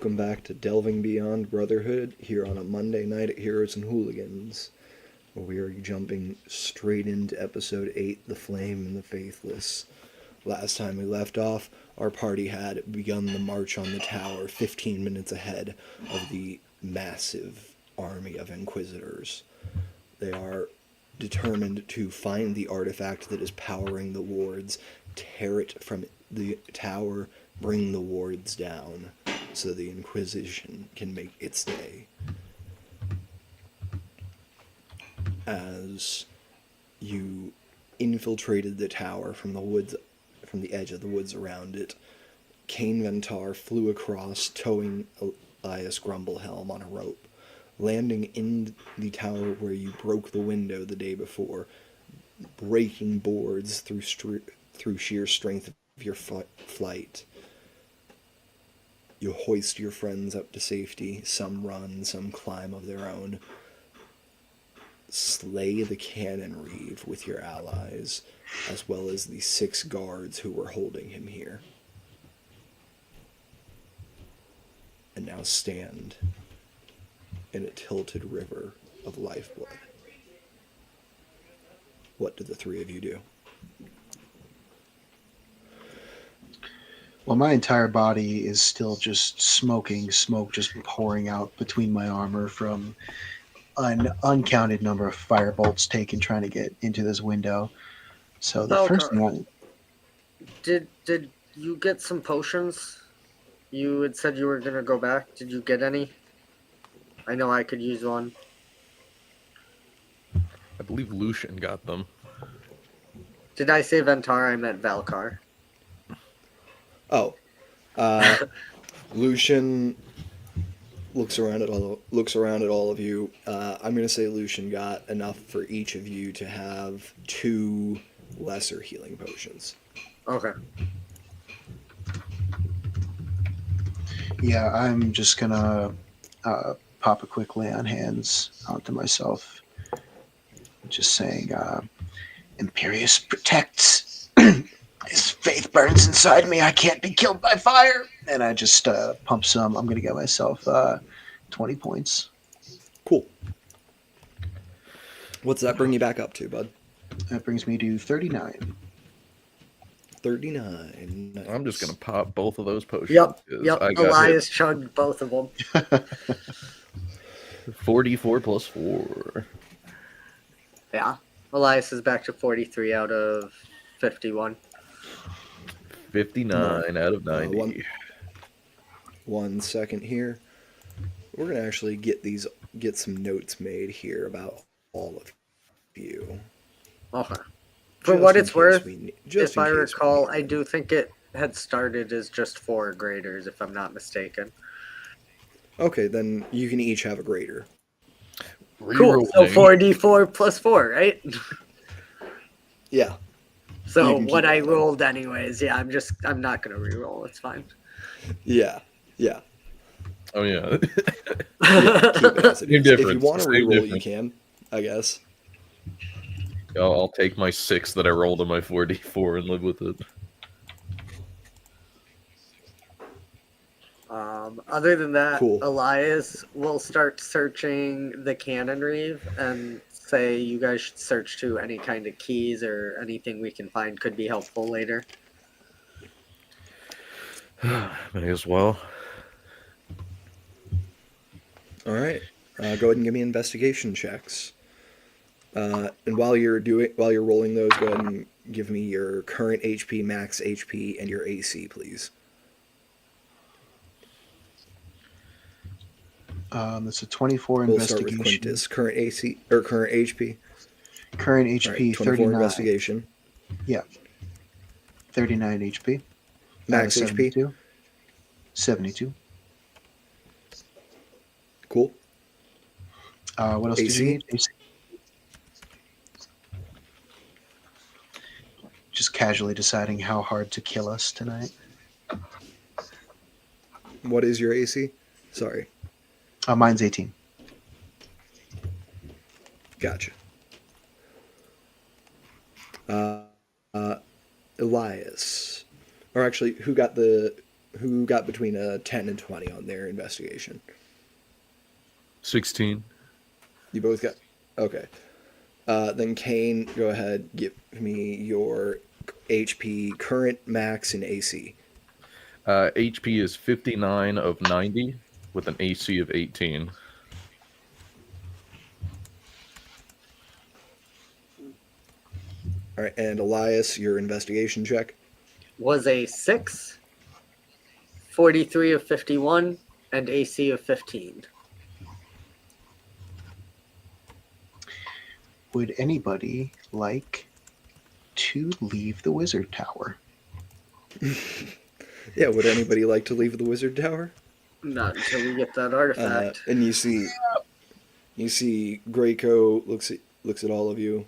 welcome back to Delving Beyond Brotherhood here on a Monday night at Heroes and Hooligans, where we are jumping straight into Episode 8, The Flame and the Faithless. Last time we left off, our party had begun the march on the tower 15 minutes ahead of the massive army of Inquisitors. They are determined to find the artifact that is powering the wards, tear it from the tower, bring the wards down, so the Inquisition can make its day. As you infiltrated the tower from the woods, from the edge of the woods around it, Cain Ventar flew across, towing Elias Grumblehelm on a rope, landing in the tower where you broke the window the day before, breaking boards through sheer strength of your flight. You hoist your friends up to safety. Some run, some climb of their own. Slay the cannon reeve with your allies, as well as the 6 guards who were holding him here. And now stand in a tilted river of lifeblood. What do the 3 of you do? Well, my entire body is still just smoking, smoke just pouring out between my armor from an uncounted number of firebolts taken trying to get into this window. So the first thing Did you get some potions? You had said you were going to go back. Did you get any? I know I could use one. I believe Lucian got them. Did I say Ventar? I meant Valkar. Oh, Lucian looks around at all of you. I'm gonna say Lucian got enough for each of you to have 2 lesser healing potions. Okay. Yeah, I'm just gonna pop a quick lay on hands onto myself, just saying, Imperius protects. His faith burns inside me. I can't be killed by fire. And I just pump some. I'm going to get myself 20 points. Cool. What's that bring you back up to, bud? That brings me to 39. 39. Nice. I'm just going to pop both of those potions. Yep. Elias chugged both of them. 44 plus 4. Yeah. Elias is back to 43 out of 51. 59 out of 90. One second here. We're gonna actually get some notes made here about all of you. Okay. For what it's worth, if I recall, I do think it had started as just 4 graders, if I'm not mistaken. Okay, then you can each have a grader. Cool. So 4d4 plus 4, right? Yeah. So what I rolled anyways, yeah, I'm not gonna re-roll, it's fine. Yeah. Oh yeah. Keep it as it is. If you want to re-roll, difference. you can, I guess. I'll take my 6 that I rolled on my 4d4 and live with it. Other than that, Cool. Elias will start searching the cannon reeve and say you guys should search to any kind of keys or anything we can find could be helpful later. May as well. All right. Go ahead and give me investigation checks. And while you're rolling those, go ahead and give me your current HP, max HP, and your AC, please. It's a 24 We'll investigation. start with Quintus. Current AC or current HP. Current HP, Right, 24 39. investigation. Yeah. 39 HP. Max 72. HP. 72. Cool. What else AC? did you need? AC. Just casually deciding how hard to kill us tonight. What is your AC? Sorry. Mine's 18. Gotcha. Elias. Or actually, who got the who got between a 10 and 20 on their investigation? 16. You both got. Okay. Then Kane, go ahead. Give me your HP, current, max, and AC. HP is 59 of 90 with an AC of 18. All right, and Elias, your investigation check. Was a 6, 43 of 51, and AC of 15. Would anybody like to leave the wizard tower? Yeah, would anybody like to leave the wizard tower? Not until we get that artifact. And you see Graco looks at all of you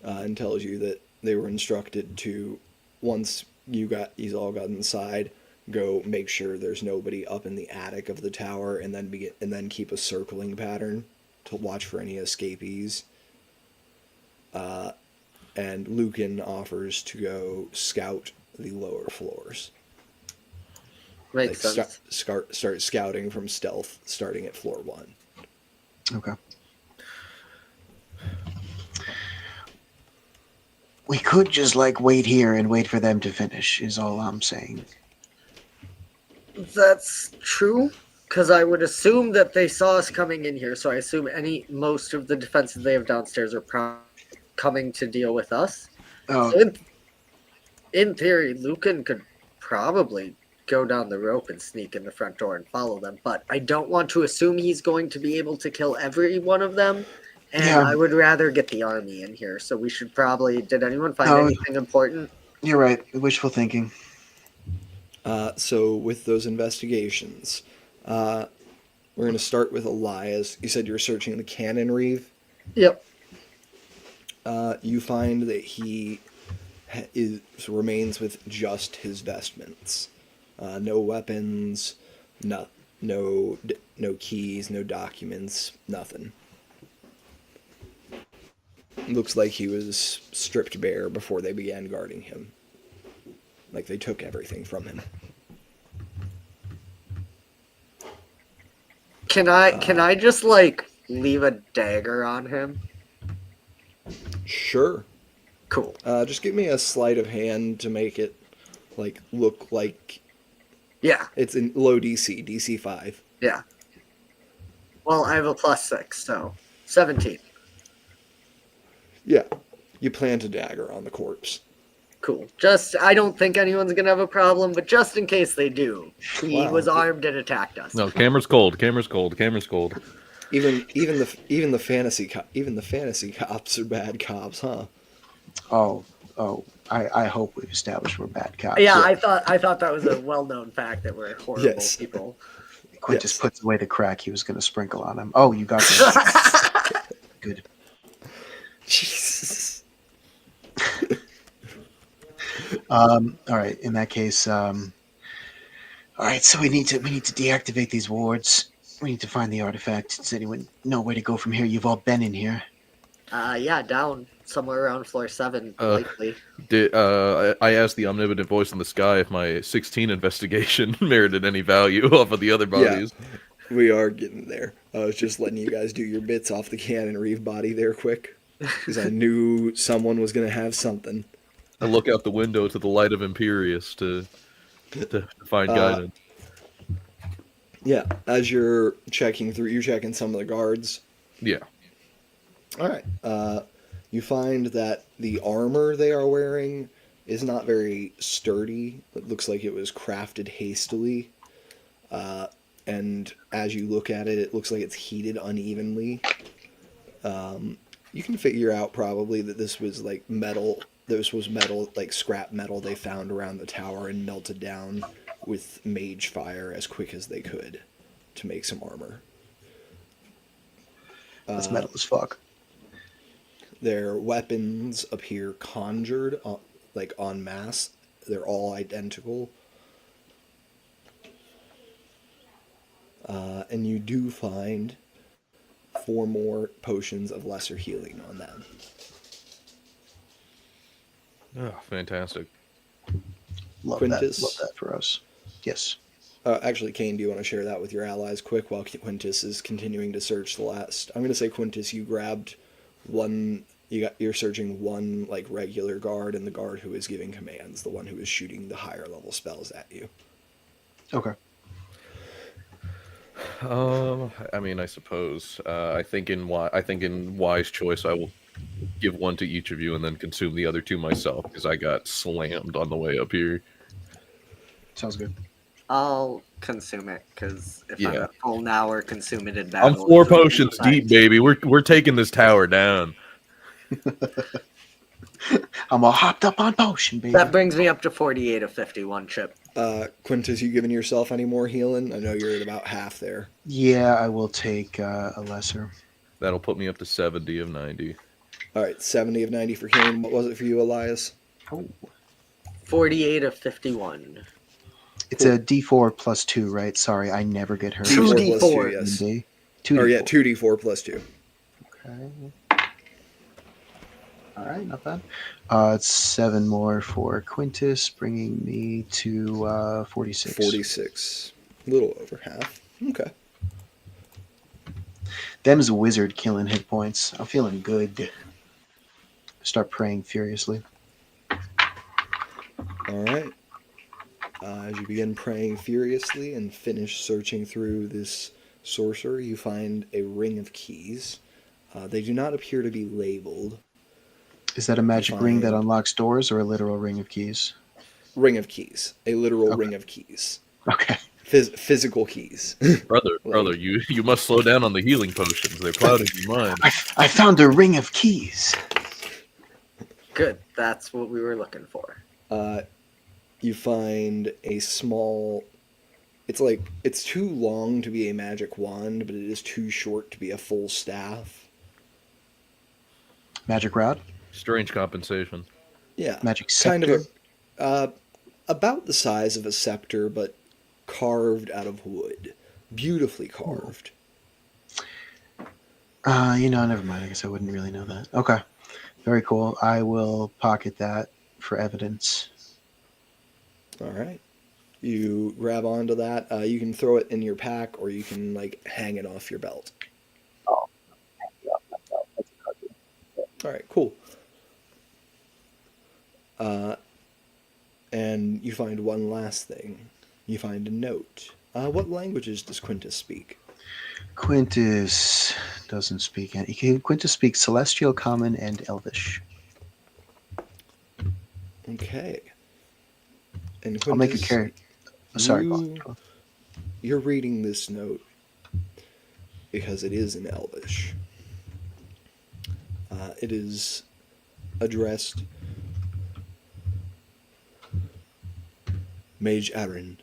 and tells you that they were instructed to, once you all got inside, go make sure there's nobody up in the attic of the tower, and then keep a circling pattern to watch for any escapees. And Lucan offers to go scout the lower floors. Makes sense. Start scouting from stealth, starting at floor 1. Okay. We could just wait here and wait for them to finish, is all I'm saying. That's true, because I would assume that they saw us coming in here, so I assume most of the defenses they have downstairs are coming to deal with us. Oh, So in theory, Lucan could probably go down the rope and sneak in the front door and follow them, but I don't want to assume he's going to be able to kill every one of them, and Yeah. I would rather get the army in here, so we should probably... Did anyone find No. anything important? you're right. Wishful thinking. So with those investigations, we're going to start with Elias. You said you were searching the cannon reeve. Yep. You find that he remains with just his vestments, no weapons, no keys, no documents, nothing. Looks like he was stripped bare before they began guarding him. Like they took everything from him. Can I just leave a dagger on him? Sure. Cool. Just give me a sleight of hand to make it look like Yeah. it's in low DC 5. Yeah. Well, I have a +6, so 17. Yeah. You plant a dagger on the corpse. Cool. I don't think anyone's gonna have a problem, but just in case they do, he Wow. was armed and attacked us. No, camera's cold. Camera's cold. Camera's cold. Even the fantasy cops are bad cops, huh? Oh, I hope we've established we're bad cops. Yeah, I thought that was a well-known fact that we're horrible Yes. people. Quint just puts away the crack he was going to sprinkle on him. Oh, you got that. Good. Jesus. All right. In that case, all right. So we need to deactivate these wards. We need to find the artifact. Does anyone know where to go from here? You've all been in here. Yeah, down somewhere around floor 7, likely. I asked the omnipotent voice in the sky if my 16 investigation merited any value off of the other bodies. Yeah, we are getting there. I was just letting you guys do your bits off the cannon reeve body there quick, because I knew someone was gonna have something. I look out the window to the light of Imperius to find guidance. Yeah, as you're checking some of the guards. Yeah. All right. You find that the armor they are wearing is not very sturdy. It looks like it was crafted hastily. And as you look at it, it looks like it's heated unevenly. You can figure out probably that this was metal. This was metal, scrap metal they found around the tower and melted down with mage fire as quick as they could to make some armor. That's metal as fuck. Their weapons appear conjured, en masse. They're all identical. And you do find 4 more potions of lesser healing on them. Oh, fantastic. Love Quintus? that. Love that for us. Yes. Actually, Kane, do you want to share that with your allies quick while Quintus is continuing to search the last? I'm going to say, Quintus, you grabbed one. You're searching one like regular guard and the guard who is giving commands, the one who is shooting the higher level spells at you. Okay. I mean, I suppose. I think in wise choice, I will give one to each of you and then consume the other two myself because I got slammed on the way up here. Sounds good. I'll consume it because if I'm Yeah. at full now or consume it in I'm battle. 4 it doesn't potions affect. deep, baby. We're taking this tower down. I'm all hopped up on potion, baby. That brings me up to 48 of 51, Chip. Quintus, you giving yourself any more healing? I know you're at about half there. Yeah, I will take a lesser. That'll put me up to 70 of 90. All right, 70 of 90 for Kane. What was it for you, Elias? Oh. 48 of 51. It's a D4 plus 2, right? Sorry, I never get hurt. 2d4 plus 2, 2d4. yes. D? 2D4. Or yeah, 2d4 plus 2. Okay. All right, not bad. It's 7 more for Quintus, bringing me to 46. 46. A little over half. Okay. Them's a wizard killing hit points. I'm feeling good. Start praying furiously. All right. As you begin praying furiously and finish searching through this sorcerer, you find a ring of keys. They do not appear to be labeled. Is that a magic ring that Fine. unlocks doors or a literal ring of keys? Ring of keys. A literal Okay. ring of keys. Okay. Physical keys. Brother, you must slow down on the healing potions. They're clouding your mind. I found a ring of keys. Good. That's what we were looking for. You find a small... It's too long to be a magic wand, but it is too short to be a full staff. Magic rod? Strange compensation. Yeah. Magic Kind scepter? of about the size of a scepter, but carved out of wood. Beautifully carved. Never mind. I guess I wouldn't really know that. Okay. Very cool. I will pocket that for evidence. All right. You grab onto that. You can throw it in your pack, or you can hang it off your belt. Oh. All right. Cool. And you find one last thing. You find a note. What languages does Quintus speak? Quintus doesn't speak any. Quintus speaks Celestial, Common, and Elvish. Okay. And I'll make a Quintus, character. Sorry. You're reading this note because it is in Elvish. It is addressed Mage Aaron,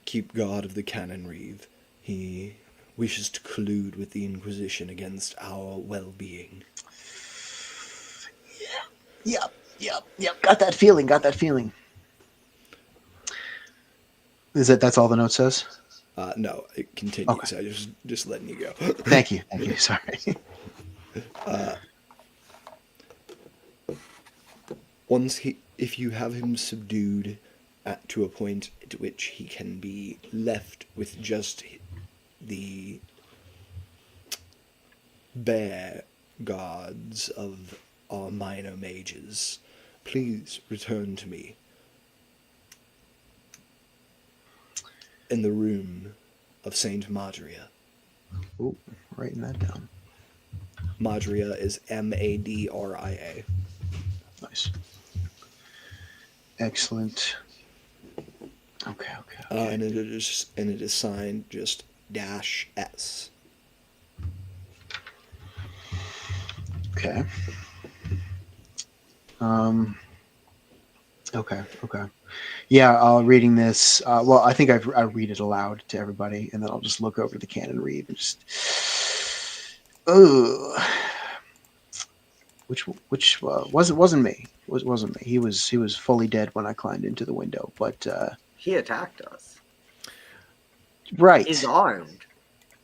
keep guard of the Cannon Reeve. He wishes to collude with the Inquisition against our well-being. Yep. Got that feeling. That's all the note says? No, it continues. Okay. I just letting you go. Thank you. Sorry. If you have him subdued to a point at which he can be left with just the bare guards of our minor mages, please return to me in the room of Saint Madria. Ooh, writing that down. Madria is Madria. Nice. Excellent. Okay. And it is signed just -S. Okay. Okay. Yeah, reading this. I think I read it aloud to everybody, and then I'll just look over the Cannon Reeve and just. Oh. Which wasn't me. Wasn't me. He was fully dead when I climbed into the window. But He attacked us. right, He's armed.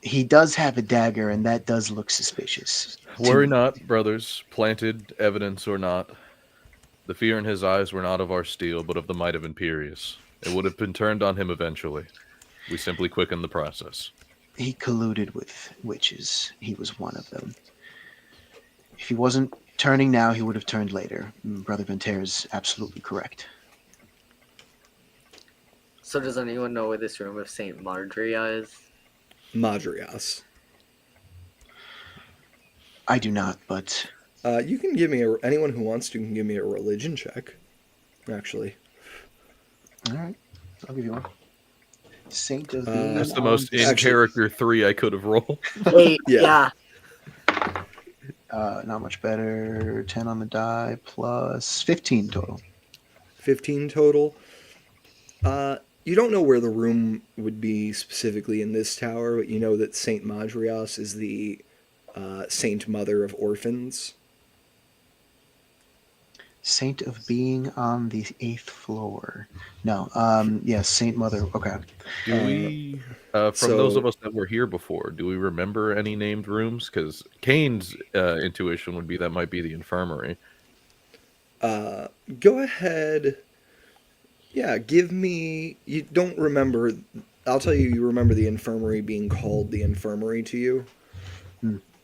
he does have a dagger, and that does look suspicious. Worry not, brothers, planted evidence or not. The fear in his eyes were not of our steel, but of the might of Imperius. It would have been turned on him eventually. We simply quickened the process. He colluded with witches. He was one of them. If he wasn't turning now, he would have turned later. Brother Ventere is absolutely correct. So does anyone know where this room of Saint Margaria is? Madrias. I do not, but You can give me anyone who wants to can give me a religion check. Actually, all right, I'll give you one. Saint of That's the on most the- in Actually- character 3 I could have rolled. 8. Yeah. Not much better. 10 on the die plus 15 total. 15 total. You don't know where the room would be specifically in this tower, but you know that Saint Madrias is the Saint Mother of Orphans. Saint of being on the 8th floor. No, yes, Saint Mother. Okay. Do we, from those so- of us that were here before, do we remember any named rooms? Because Kane's intuition would be that might be the infirmary. Go ahead. Yeah, give me. You don't remember. I'll tell you, you remember the infirmary being called the infirmary to you.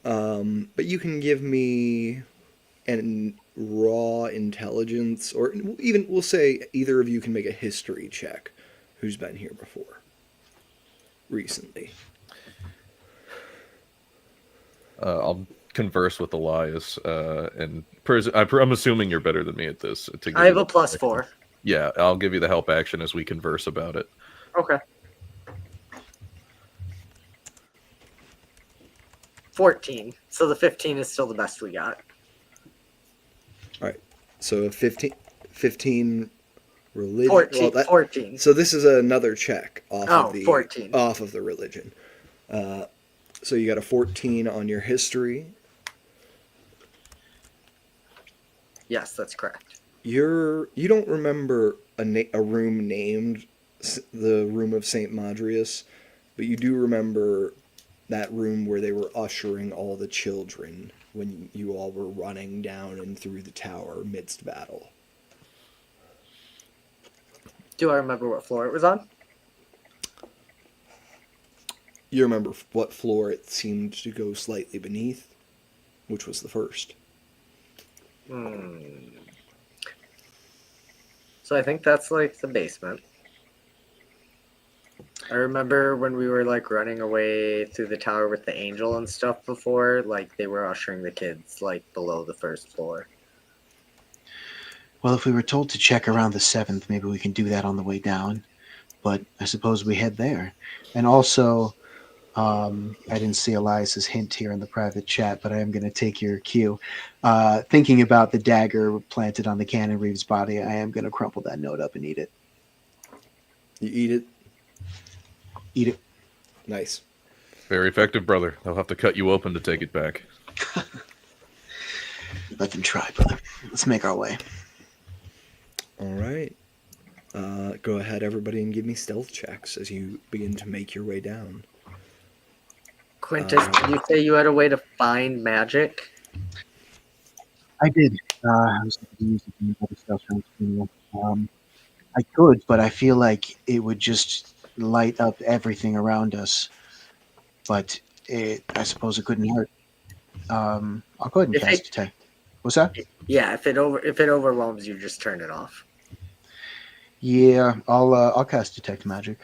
But you can give me an raw intelligence, or even we'll say either of you can make a history check. Who's been here before? Recently. I'll converse with Elias, and I'm assuming you're better than me at this. To give I have you a +4. Yeah, I'll give you the help action as we converse about it. Okay. 14. So the 15 is still the best we got. All right. So 15 religion. 14. 14. So this is another check off Oh, of the 14. off of the religion. So you got a 14 on your history. Yes, that's correct. You don't remember a room named the room of Saint Madrius, but you do remember that room where they were ushering all the children when you all were running down and through the tower midst battle. Do I remember what floor it was on? You remember what floor it seemed to go slightly beneath, which was the first. So I think that's like the basement. I remember when we were like running away through the tower with the angel and stuff before, like they were ushering the kids like below the first floor. Well, if we were told to check around the 7th, maybe we can do that on the way down. But I suppose we head there. And also, I didn't see Elias's hint here in the private chat, but I am going to take your cue. Thinking about the dagger planted on the Canon Reeves' body, I am going to crumple that note up and eat it. You eat it. Eat it. Nice. Very effective, brother. They'll have to cut you open to take it back. Let them try, brother. Let's make our way. All right. Go ahead, everybody, and give me stealth checks as you begin to make your way down. Quintus, did you say you had a way to find magic? I did. I was going to use it in other stuff. I could, but I feel like it would just light up everything around us. But I suppose it couldn't hurt. I'll go ahead and cast detect. What's that? Yeah, if it overwhelms you, just turn it off. Yeah, I'll cast detect magic.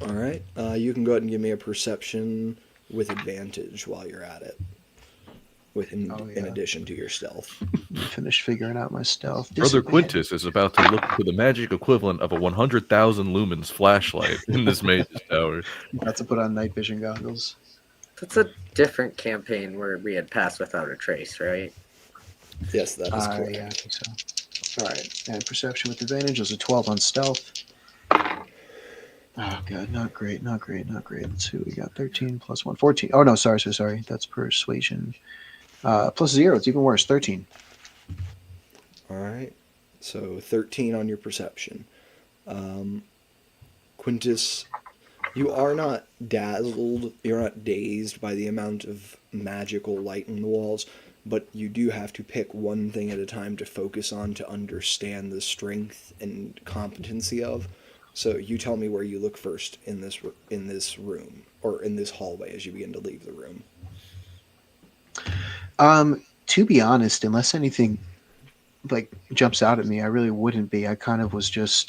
All right. You can go ahead and give me a perception with advantage while you're at it. In addition to your stealth. Finish figuring out my stealth. Brother Quintus is about to look for the magic equivalent of a 100,000 lumens flashlight in this mage's tower. About to put on night vision goggles. That's a different campaign where we had passed without a trace, right? Yes, that is correct. Yeah, I think so. All right, and perception with advantage is a 12 on stealth. Oh god, not great. Let's see what we got. 13 plus 1, 14. Oh no, sorry. That's persuasion. Plus 0, it's even worse. 13. All right. So 13 on your perception. Quintus, you are not dazzled, you're not dazed by the amount of magical light in the walls, but you do have to pick one thing at a time to focus on to understand the strength and competency of. So you tell me where you look first in this room or in this hallway as you begin to leave the room. To be honest, unless anything like jumps out at me, I really wouldn't be. I kind of was just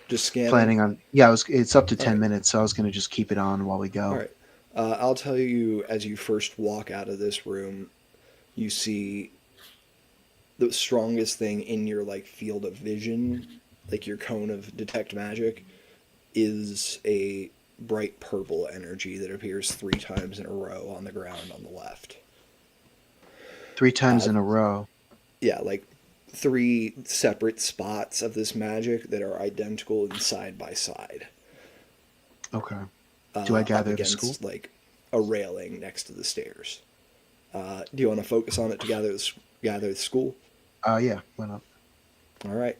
Just scanning. planning on. Yeah, I was. It's up to 10 Alright. minutes, so I was going to just keep it on while we go. All right. I'll tell you as you first walk out of this room, you see the strongest thing in your like field of vision, like your cone of detect magic, is a bright purple energy that appears 3 times in a row on the ground on the left. 3 times in a row. Yeah, like 3 separate spots of this magic that are identical and side by side. Okay. Do I Up gather the against school? like a railing next to the stairs. Do you want to focus on it to gather the school? Yeah. Why not? All right.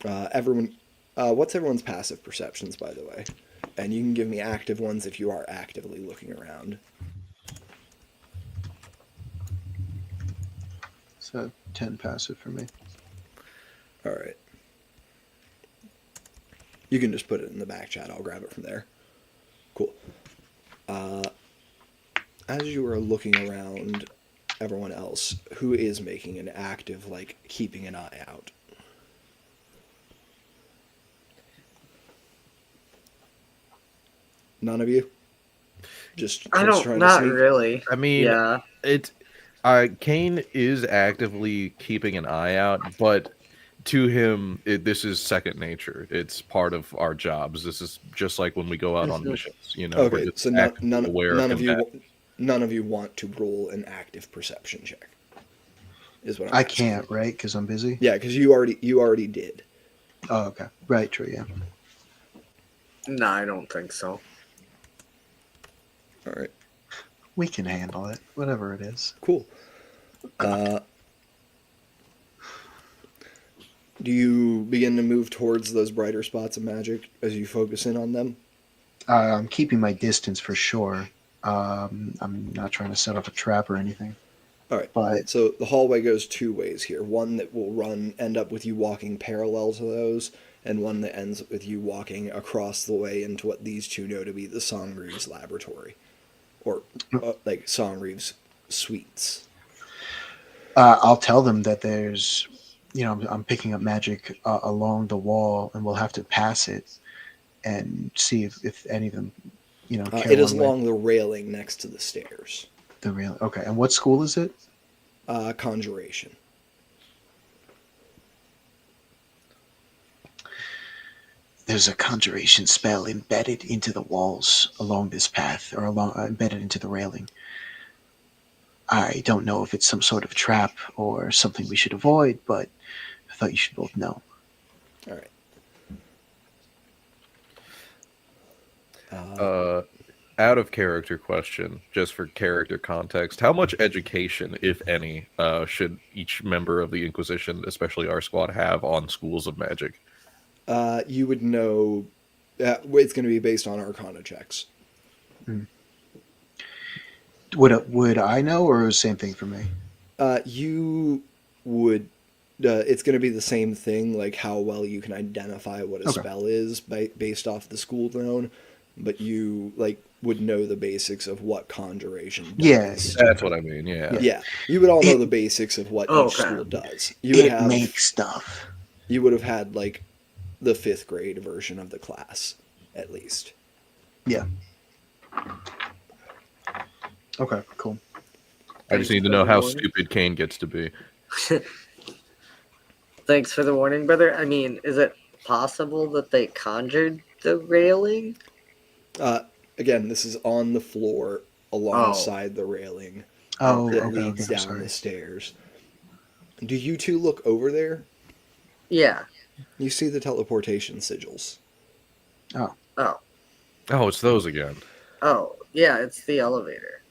Everyone, what's everyone's passive perceptions, by the way? And you can give me active ones if you are actively looking around. So 10 passive for me. All right. You can just put it in the back chat. I'll grab it from there. Cool. As you are looking around everyone else, who is making an active, like, keeping an eye out? None of you? Just I Chris don't, trying to not sneak? really. I mean, Yeah. Kane is actively keeping an eye out, but to him, this is second nature. It's part of our jobs. This is just like when we go out on Mhm. missions. You know, we're Okay, just so actively aware of none of you want to roll an active perception check. Is what I'm I asking. can't, right? Because I'm busy. Yeah, because you already did. Oh, okay. Right. True. Yeah. No, I don't think so. All right, We can handle it. Whatever it is. cool. Do you begin to move towards those brighter spots of magic as you focus in on them? I'm keeping my distance for sure. I'm not trying to set up a trap or anything. All right. But So the hallway goes 2 ways here. One that will end up with you walking parallel to those, and one that ends up with you walking across the way into what these two know to be the Songreaves laboratory, or like Songreaves suites. I'll tell them that there's, I'm picking up magic along the wall, and we'll have to pass it and see if any of them, care It is one way. along the railing next to the stairs. The real. Okay. And what school is it? Conjuration. There's a conjuration spell embedded into the walls along this path, or embedded into the railing. I don't know if it's some sort of trap or something we should avoid, but I thought you should both know. All right. Out of character question, just for character context, how much education, if any, should each member of the Inquisition, especially our squad, have on schools of magic? You would know. It's going to be based on Arcana checks. Would I know, or same thing for me? You would. It's going to be the same thing, like how well you can identify what a Okay. spell is based off the school known, but you would know the basics of what conjuration does. Yes. That's what I mean. Yeah. Yeah, you would all know It- the basics of what Okay. each school does. You would It have makes stuff. you would have had like the 5th grade version of the class, at least. Yeah. Okay. Cool. I just need to know how stupid Kane gets to be. Thanks for the warning, brother. I mean, is it possible that they conjured the railing? Again, this is on the floor alongside the railing Oh, that okay. leads Okay. I'm down sorry. the stairs. Do you two look over there? Yeah. You see the teleportation sigils. Oh. Oh, it's those again. Oh, yeah, it's the elevator.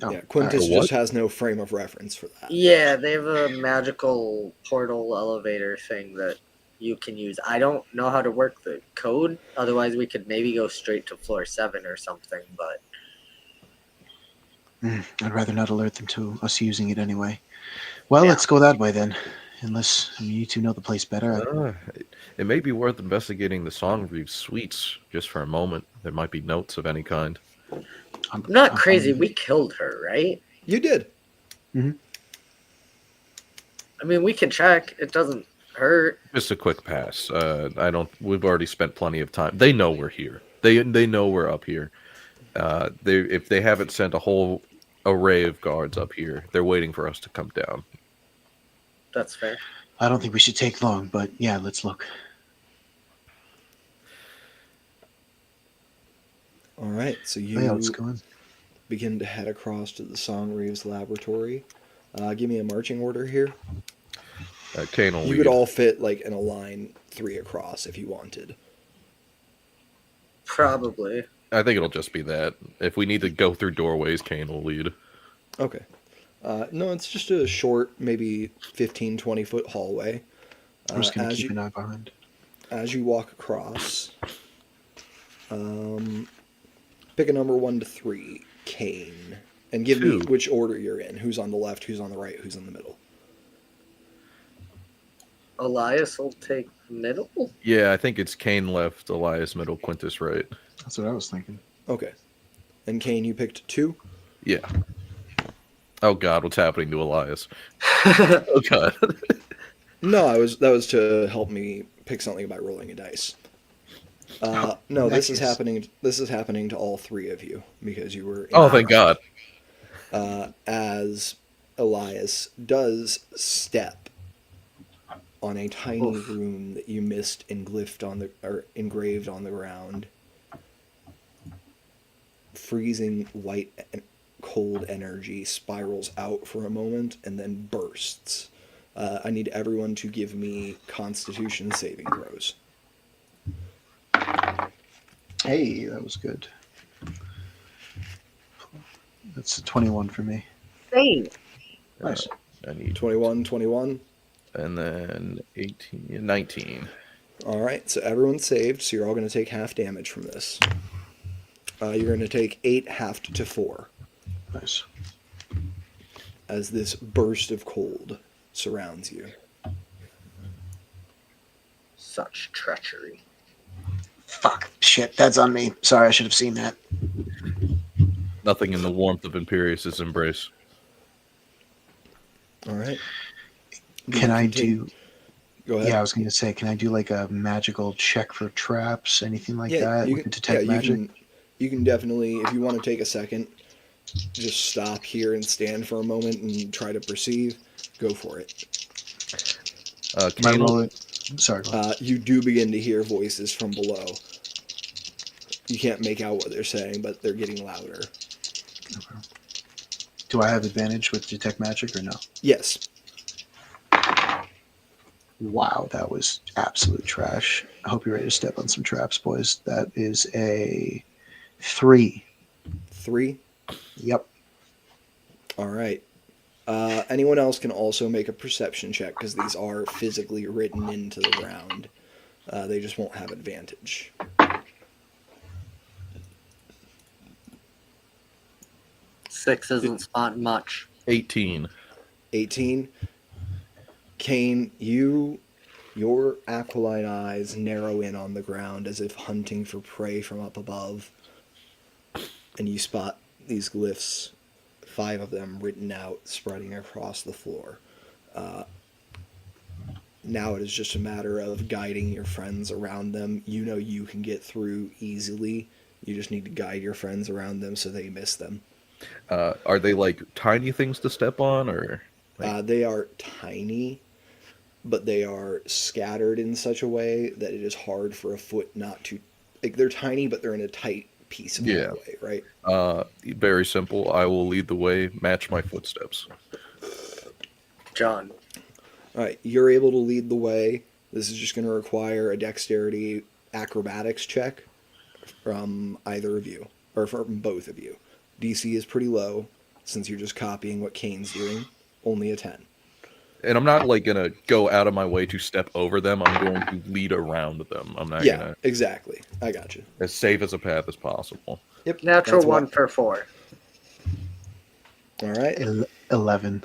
Oh, Yeah, Quintus all right. What? just has no frame of reference for that. Yeah, they have a magical portal elevator thing that you can use. I don't know how to work the code. Otherwise, we could maybe go straight to floor 7 or something, but I'd rather not alert them to us using it anyway. Well, Yeah. let's go that way then. Unless you two know the place better. It may be worth investigating the Songreaves suites just for a moment. There might be notes of any kind. I'm not I'm crazy. fine. We killed her, right? You did. I mean, we can check. It doesn't hurt. Just a quick pass. I don't. We've already spent plenty of time. They know we're here. They know we're up here. If they haven't sent a whole array of guards up here, they're waiting for us to come down. That's fair. I don't think we should take long, but yeah, let's look. All right, so you Yeah, let's go in. begin to head across to the Songreaves laboratory. Give me a marching order here. Kane will You lead. could all fit like in a line 3 across if you wanted. Probably. I think it'll just be that. If we need to go through doorways, Kane will lead. Okay. No, it's just a short, maybe 15, 20-foot hallway. I'm just going to as keep you- an eye behind. As you walk across, pick a number 1 to 3, Kane, and give me 2. which order you're in. Who's on the left, who's on the right, who's in the middle. Elias will take middle. Yeah, I think it's Kane left, Elias middle, Quintus right. That's what I was thinking. Okay. And Kane, you picked 2? Yeah. Oh God, what's happening to Elias? Oh God. No, that was to help me pick something by rolling a dice. No, this is Nice. happening. This is happening to all 3 of you because you were. Oh, thank God. As Elias does step on a tiny Oof. rune that you missed engraved on the ground. Freezing white and cold energy spirals out for a moment and then bursts. I need everyone to give me Constitution saving throws. Hey, that was good. That's a 21 for me. Same. Nice. I need 21, 21. and then 18, 19. All right, so everyone's saved, so you're all going to take half damage from this. You're going to take 8 halved to 4 Nice. as this burst of cold surrounds you. Such treachery. Fuck. Shit, that's on me. Sorry, I should have seen that. Nothing in the warmth of Imperius's embrace. All right. Can I do... Go ahead. Yeah, I was going to say, can I do like a magical check for traps, anything like that? you We can detect magic? You can definitely, if you want to take a second, just stop here and stand for a moment and try to perceive. Go for it. Am I Kane will- rolling? Sorry. Go ahead. You do begin to hear voices from below. You can't make out what they're saying, but they're getting louder. Okay. Do I have advantage with detect magic or no? Yes. Wow, that was absolute trash. I hope you're ready to step on some traps, boys. That is a 3. 3. Yep. All right. Anyone else can also make a perception check because these are physically written into the ground. They just won't have advantage. Six isn't spotting much. 18. 18. Kane, your aquiline eyes narrow in on the ground as if hunting for prey from up above. And you spot these glyphs, 5 of them written out, spreading across the floor. Now it is just a matter of guiding your friends around them. You know you can get through easily. You just need to guide your friends around them so they miss them. Are they like tiny things to step on, or? They are tiny, but they are scattered in such a way that it is hard for a foot not to... Like, they're tiny, but they're in a tight piece of Yeah. hallway, right? Very simple. I will lead the way, match my footsteps. John. All right, you're able to lead the way. This is just going to require a dexterity acrobatics check from either of you, or from both of you. DC is pretty low, since you're just copying what Kane's doing. Only a 10. And I'm not like gonna go out of my way to step over them. I'm going to lead around them. I'm not Yeah, gonna exactly. I got you. as safe as a path as possible. Yep. Natural that's one what- for 4. All right. 11.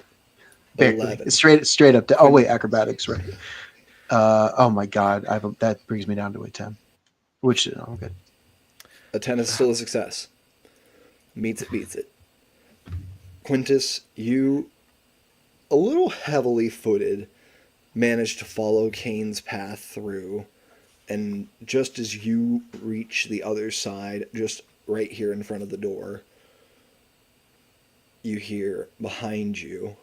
Barely. 11. It's straight up. Oh wait, acrobatics, right? Oh my god, that brings me down to a 10. Which good. A 10 is still a success. Meets it, beats it. Quintus, you, a little heavily footed, managed to follow Kane's path through, and just as you reach the other side, just right here in front of the door, you hear behind you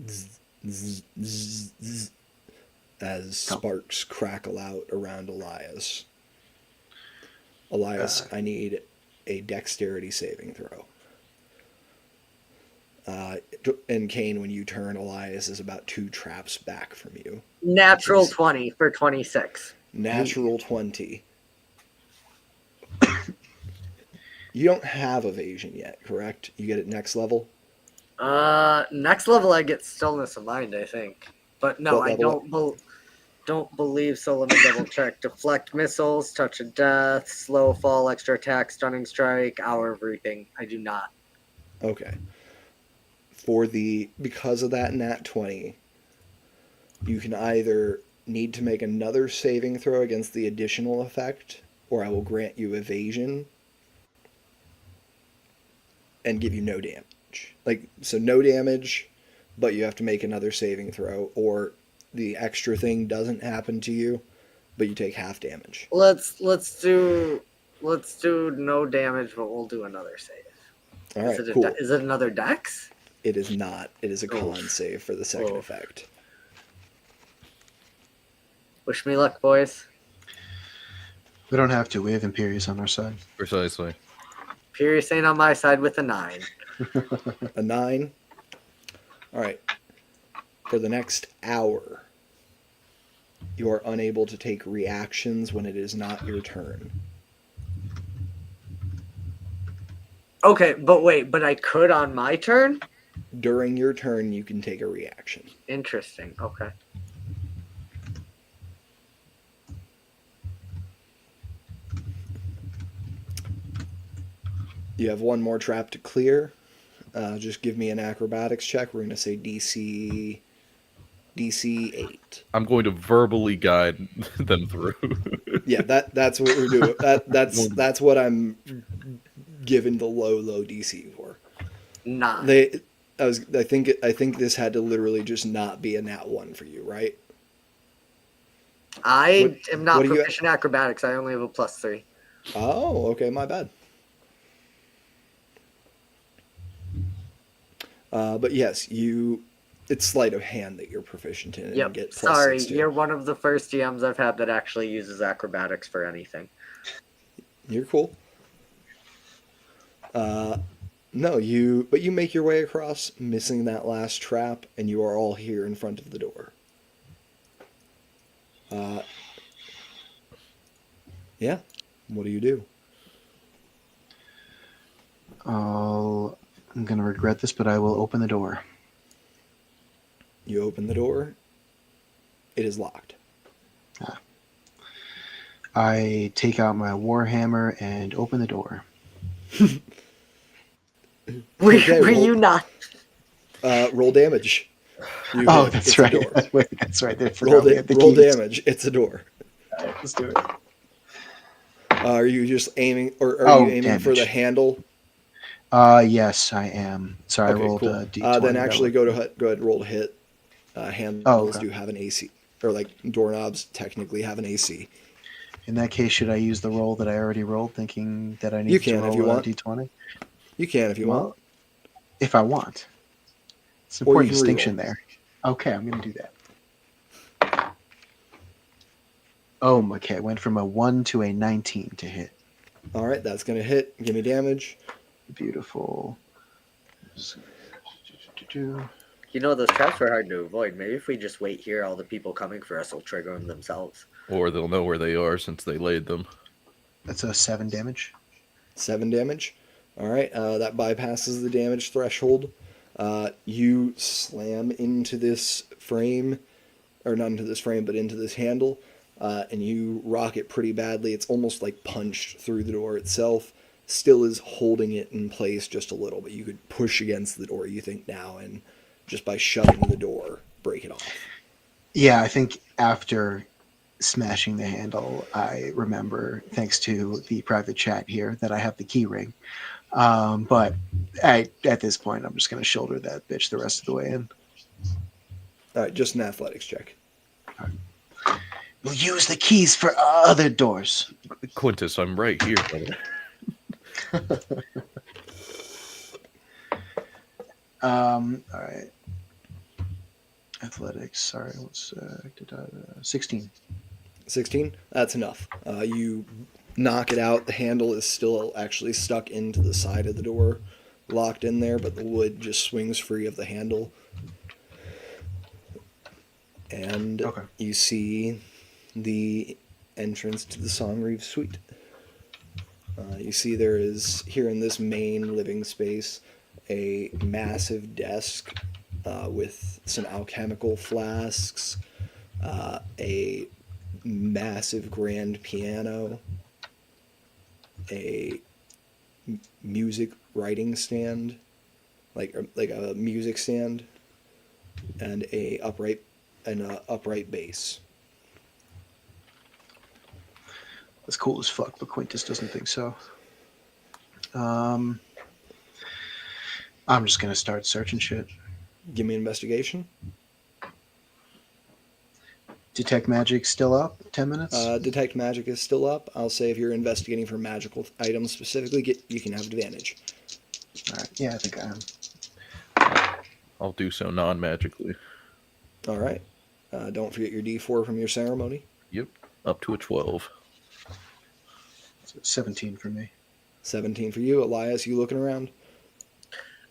zzz, zzz, zzz, zzz, as sparks crackle out around Elias. Elias, I need a dexterity saving throw. And Kane, when you turn, Elias is about 2 traps back from you. Natural 20 for 26. Natural 20. You don't have evasion yet, correct? You get it next level? Next level I get stillness of mind, I think. But no, What I level? don't believe so. Let me double check. Deflect missiles, touch of death, slow fall, extra attack, stunning strike, hour of reaping. I do not. Okay. Because of that nat 20, you can either need to make another saving throw against the additional effect, or I will grant you evasion and give you no damage. So no damage, but you have to make another saving throw, or the extra thing doesn't happen to you, but you take half damage. Let's do no damage, but we'll do another save. All right, cool. Is it another dex? It is not. It is a con save for the second effect. Wish me luck, boys. We don't have to. We have Imperius on our side. Precisely. Imperius ain't on my side with a 9. A 9. All right. For the next hour, you are unable to take reactions when it is not your turn. Okay, but I could on my turn? During your turn, you can take a reaction. Interesting. Okay. You have one more trap to clear. Just give me an acrobatics check. We're going to say DC 8. I'm going to verbally guide them through. Yeah, that's what we're doing. That's what I'm given the low DC for. 9. I think this had to literally just not be a nat 1 for you, right? I am not what do you- proficient in acrobatics. I only have a +3. Oh, okay, my bad. But yes, it's sleight of hand that you're proficient in. And Yep. get +6 Sorry, to. you're one of the first GMs I've had that actually uses acrobatics for anything. You're cool. No, but you make your way across, missing that last trap, and you are all here in front of the door. Yeah. What do you do? I'm going to regret this, but I will open the door. You open the door. It is locked. I take out my warhammer and open the door. Were roll- you not? Roll damage. That's it's right. A door. Wait, that's right. They Roll, forgot we had the roll keys. damage. It's a door. All right, let's do it. Are you just aiming, or are you aiming damage. for the handle? Yes, I am. Sorry, Okay, I rolled cool. a D20. Then actually go ahead and roll to hit. Handles do have an AC, or doorknobs technically have an AC. In that case, should I use the roll that I already rolled, thinking that I need You to can roll if you a want. D20? You can if you want. If I want. It's an Or you important can distinction reroll. there. Okay, I'm going to do that. Oh, okay. Went from a 1 to a 19 to hit. All right, that's gonna hit. Give me damage. Beautiful. You know, those traps were hard to avoid. Maybe if we just wait here, all the people coming for us will trigger them themselves. Or they'll know where they are since they laid them. That's a 7 damage. 7 damage. All right, that bypasses the damage threshold. You slam into this frame, or not into this frame, but into this handle, and you rock it pretty badly. It's almost like punched through the door itself. still is holding it in place just a little, but you could push against the door, you think, now, and just by shutting the door, break it off. Yeah, I think after smashing the handle, I remember, thanks to the private chat here, that I have the key ring. But at this point, I'm just going to shoulder that bitch the rest of the way in. All right, just an athletics check. We'll use the keys for other doors. Quintus, I'm right here, brother. All right. Athletics. Sorry, what's 16? 16? That's enough. You knock it out. The handle is still actually stuck into the side of the door, locked in there, but the wood just swings free of the handle. And Okay. you see the entrance to the Songreave suite. You see there is, here in this main living space, a massive desk with some alchemical flasks, a massive grand piano, a music writing stand, like a music stand, and a upright bass. That's cool as fuck, but Quintus doesn't think so. I'm just gonna start searching shit. Give me an investigation. Detect magic still up? 10 minutes? Detect magic is still up. I'll say if you're investigating for magical items specifically, you can have advantage. All right. Yeah, I think I am. I'll do so non-magically. All right. Don't forget your D4 from your ceremony. Yep, up to a 12. So 17 for me. 17 for you. Elias, you looking around?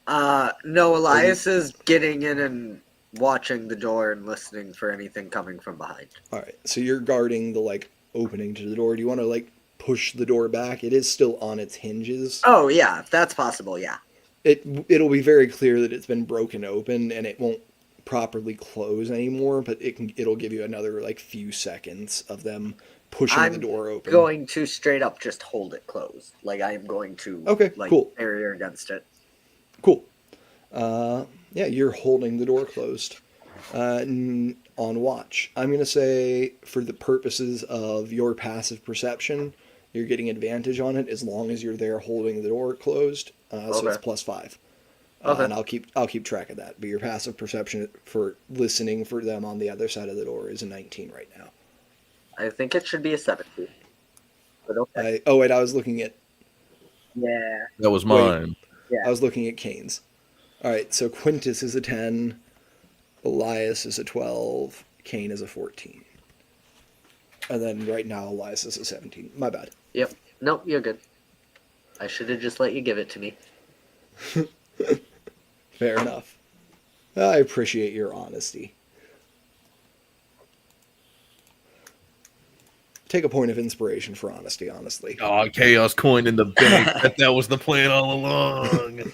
No, Elias is getting in and watching the door and listening for anything coming from behind. All right. So you're guarding the opening to the door. Do you want to push the door back? It is still on its hinges. Oh yeah, if that's possible, yeah. It'll be very clear that it's been broken open and it won't properly close anymore, but it'll give you another few seconds of them pushing the door open. Going to straight up just hold it closed. I am going to cool. barrier against it. Cool. Yeah, you're holding the door closed. On watch. I'm going to say for the purposes of your passive perception, you're getting advantage on it as long as you're there holding the door closed. So it's +5. Okay. And I'll keep track of that. But your passive perception for listening for them on the other side of the door is a 19 right now. I think it should be a 17. But okay. Oh wait, I was looking at That was mine. I was looking at Kane's. All right, so Quintus is a 10, Elias is a 12, Kane is a 14. And then right now Elias is a 17. My bad. Yep. Nope, you're good. I should have just let you give it to me. Fair enough. I appreciate your honesty. Take a point of inspiration for honesty, honestly. Oh, chaos coin in the bank. that was the plan all along.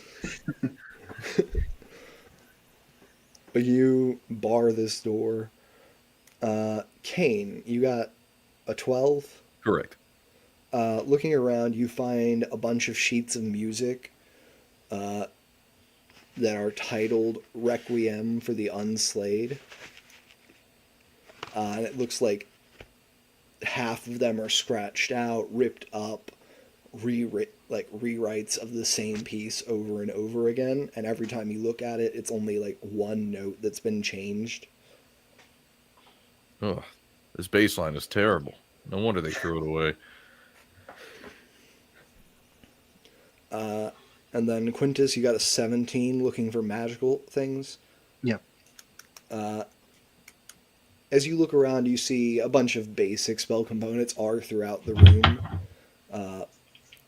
But you bar this door. Kane, you got a 12? Correct. Looking around, you find a bunch of sheets of music that are titled Requiem for the Unslayed. And it looks like half of them are scratched out, ripped up, rewrites of the same piece over and over again. And every time you look at it, it's only one note that's been changed. Oh, this bass line is terrible. No wonder they threw it away. And then Quintus, you got a 17 looking for magical things. Yep. As you look around, you see a bunch of basic spell components are throughout the room.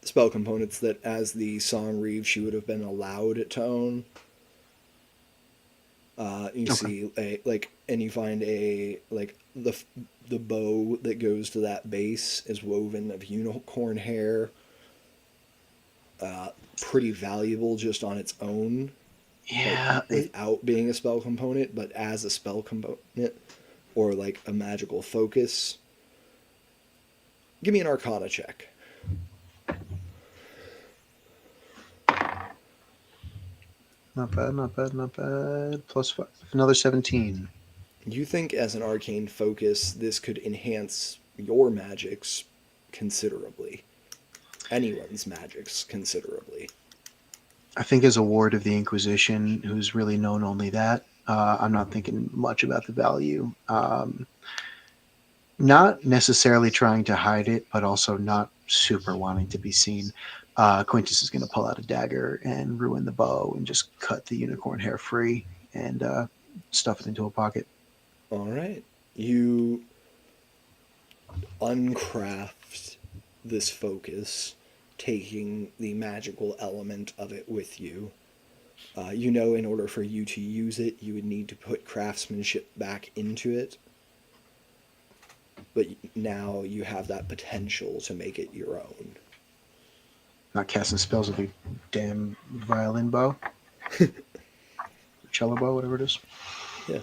Spell components that, as the Songreave, she would have been allowed to own. See and you find the bow that goes to that base is woven of unicorn hair. Pretty valuable just on its own. Yeah. Without being a spell component, but as a spell component or a magical focus. Give me an Arcana check. Not bad, not bad, not bad. +5. Another 17. You think as an arcane focus, this could enhance your magics considerably. Anyone's magics considerably. I think as a ward of the Inquisition, who's really known only that, I'm not thinking much about the value. Not necessarily trying to hide it, but also not super wanting to be seen. Quintus is going to pull out a dagger and ruin the bow and just cut the unicorn hair free and stuff it into a pocket. All right. You uncraft this focus, taking the magical element of it with you. You know, in order for you to use it, you would need to put craftsmanship back into it. But now you have that potential to make it your own. Not casting spells with a damn violin bow. Cello bow, whatever it is. Yeah.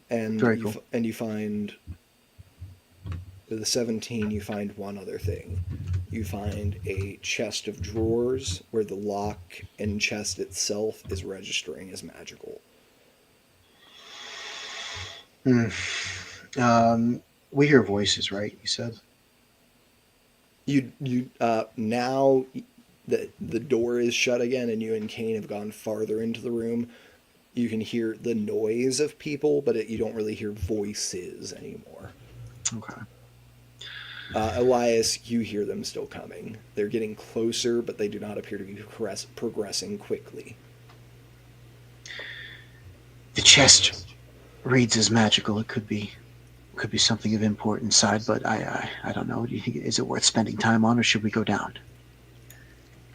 And Very you, cool. And you find with the 17, you find one other thing. You find a chest of drawers where the lock and chest itself is registering as magical. We hear voices, right? You said. You now that the door is shut again and you and Kane have gone farther into the room, you can hear the noise of people, but you don't really hear voices anymore. Okay. Elias, you hear them still coming. They're getting closer, but they do not appear to be progressing quickly. The chest reads as magical. It could be something of import inside, but I don't know. Do you think, is it worth spending time on, or should we go down?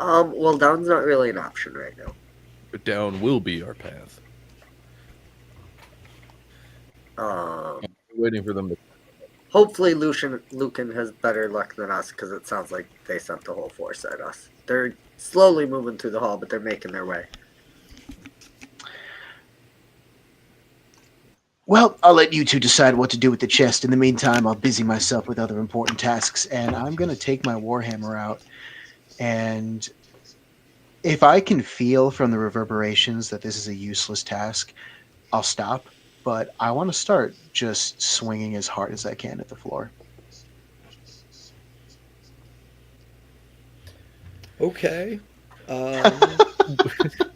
Well, down's not really an option right now. But down will be our path. Um, Waiting for them to. Hopefully Lucan has better luck than us, because it sounds like they sent the whole force at us. They're slowly moving through the hall, but they're making their way. Well, I'll let you two decide what to do with the chest. In the meantime, I'll busy myself with other important tasks, and I'm going to take my warhammer out. And if I can feel from the reverberations that this is a useless task, I'll stop. But I want to start just swinging as hard as I can at the floor. Okay.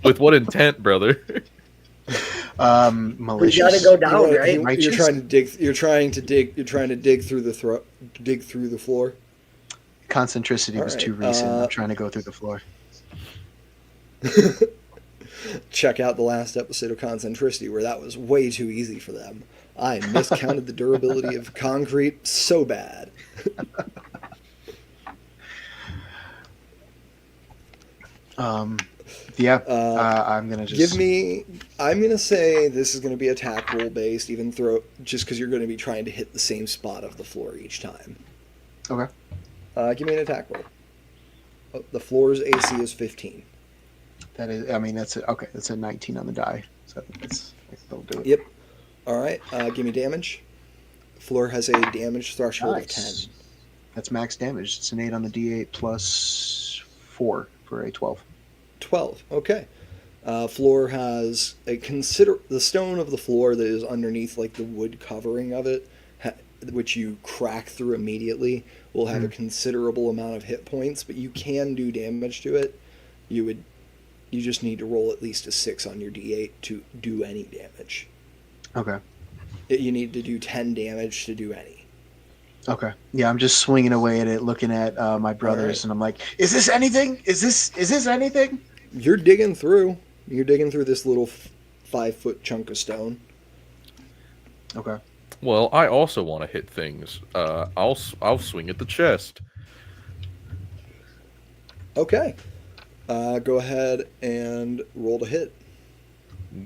With what intent, brother? Malicious. We gotta go down, right? You're trying to dig. You're trying to dig through the floor. Concentricity was All too right, recent. I'm trying to go through the floor. Check out the last episode of Concentricity, where that was way too easy for them. I miscounted the durability of concrete so bad. Yeah, I'm gonna just I'm gonna say this is gonna be attack roll based, just because you're gonna be trying to hit the same spot of the floor each time. Okay. Give me an attack roll. The floor's AC is 15. That is, I mean, that's okay. That's a 19 on the die, so that'll do it. Yep. All right. Give me damage. Floor has a damage threshold of 10. That's max damage. It's an 8 on the D8 plus 4 for a 12. 12. Okay. Floor has the stone of the floor that is underneath, like the wood covering of it, which you crack through immediately, will have a considerable amount of hit points, but you can do damage to it. You just need to roll at least a 6 on your D8 to do any damage. Okay. You need to do 10 damage to do any. Okay. Yeah, I'm just swinging away at it, looking at my brothers, and I'm like, "Is this anything? Is this anything?" You're digging through. You're digging through this little 5-foot chunk of stone. Okay. Well, I also want to hit things. I'll swing at the chest. Okay. Go ahead and roll to hit.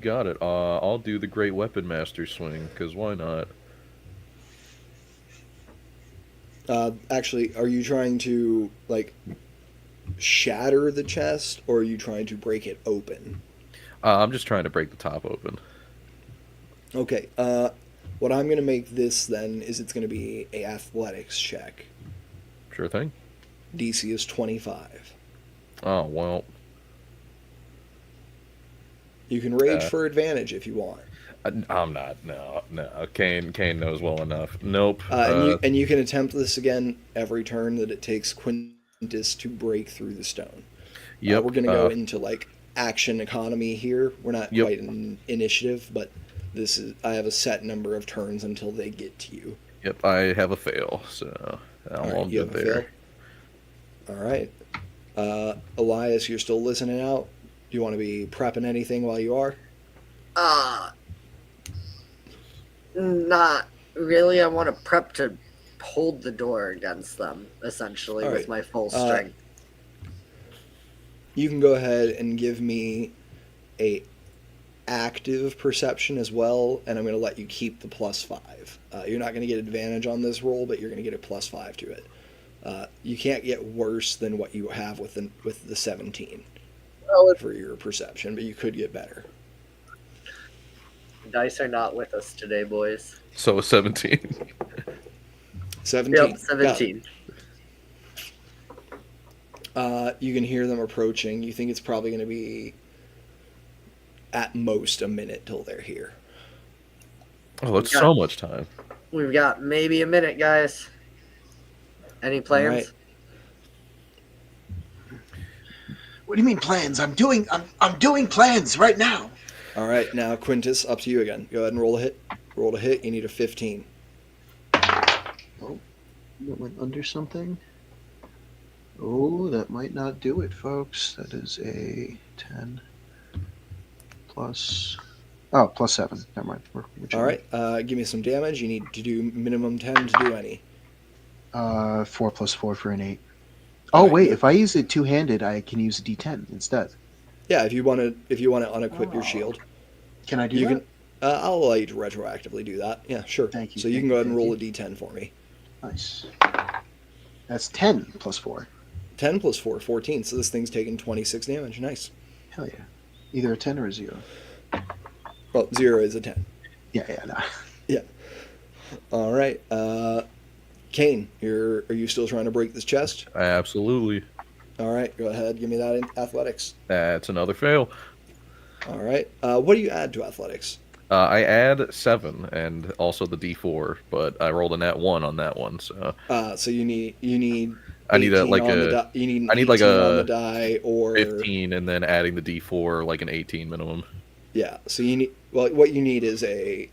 Got it. I'll do the Great Weapon Master swing, because why not? Actually, are you trying to, like, shatter the chest, or are you trying to break it open? I'm just trying to break the top open. Okay. What I'm going to make this, then, is it's going to be a athletics check. Sure thing. DC is 25. Oh, well. You can rage Uh, for advantage if you want. I'm not. No, no. Kane knows well enough. Nope. And you can attempt this again every turn that it takes Quintus to break through the stone. Yep. We're gonna go into like action economy here. We're not Yep. quite in initiative, but I have a set number of turns until they get to you. Yep. I have a fail, so I'm all you good have a there. fail? All right. Elias, you're still listening out. Do you want to be prepping anything while you are? Not really. I want to prep to hold the door against them, essentially, All with right. my full strength. You can go ahead and give me a active perception as well, and I'm going to let you keep the +5. You're not going to get advantage on this roll, but you're going to get a +5 to it. You can't get worse than what you have with the 17 for your perception, but you could get better. Dice are not with us today, boys. So 17. 17. Yep, 17. You can hear them approaching. You think it's probably going to be at most a minute till they're here. Oh, that's so much time. We've got maybe a minute, guys. Any plans? All right. What do you mean plans? I'm doing plans right now. All right, now Quintus, up to you again. Go ahead and roll a hit. Roll a hit. You need a 15. Oh, that went under something. Oh, that might not do it, folks. That is a 10 plus. Oh, plus 7. Never mind. All right, give me some damage. You need to do minimum 10 to do any. 4 plus 4 for an 8. Oh, Alright, wait. good. If I use it two-handed, I can use a D10 instead. Yeah, if you want to unequip your shield, Can I do you that? can. I'll allow you to retroactively do that. Yeah, sure. Thank you, So you thank can go you, ahead and thank roll you. a d10 for me. Nice. That's 10 plus 4. 10 plus 4, 14. So this thing's taking 26 damage. Nice. Hell yeah. Either a 10 or a 0. Well, 0 is a 10. Yeah, no. Yeah. All right. Kane, are you still trying to break this chest? Absolutely. All right, go ahead. Give me that in athletics. That's another fail. All right. What do you add to athletics? I add 7 and also the D4, but I rolled a nat 1 on that one. So So you need. I need 18 like on the a die. You need an I need like 18 on the a die or 15 and then adding the D4 like an 18 minimum. Yeah. So you need. Well, what you need is a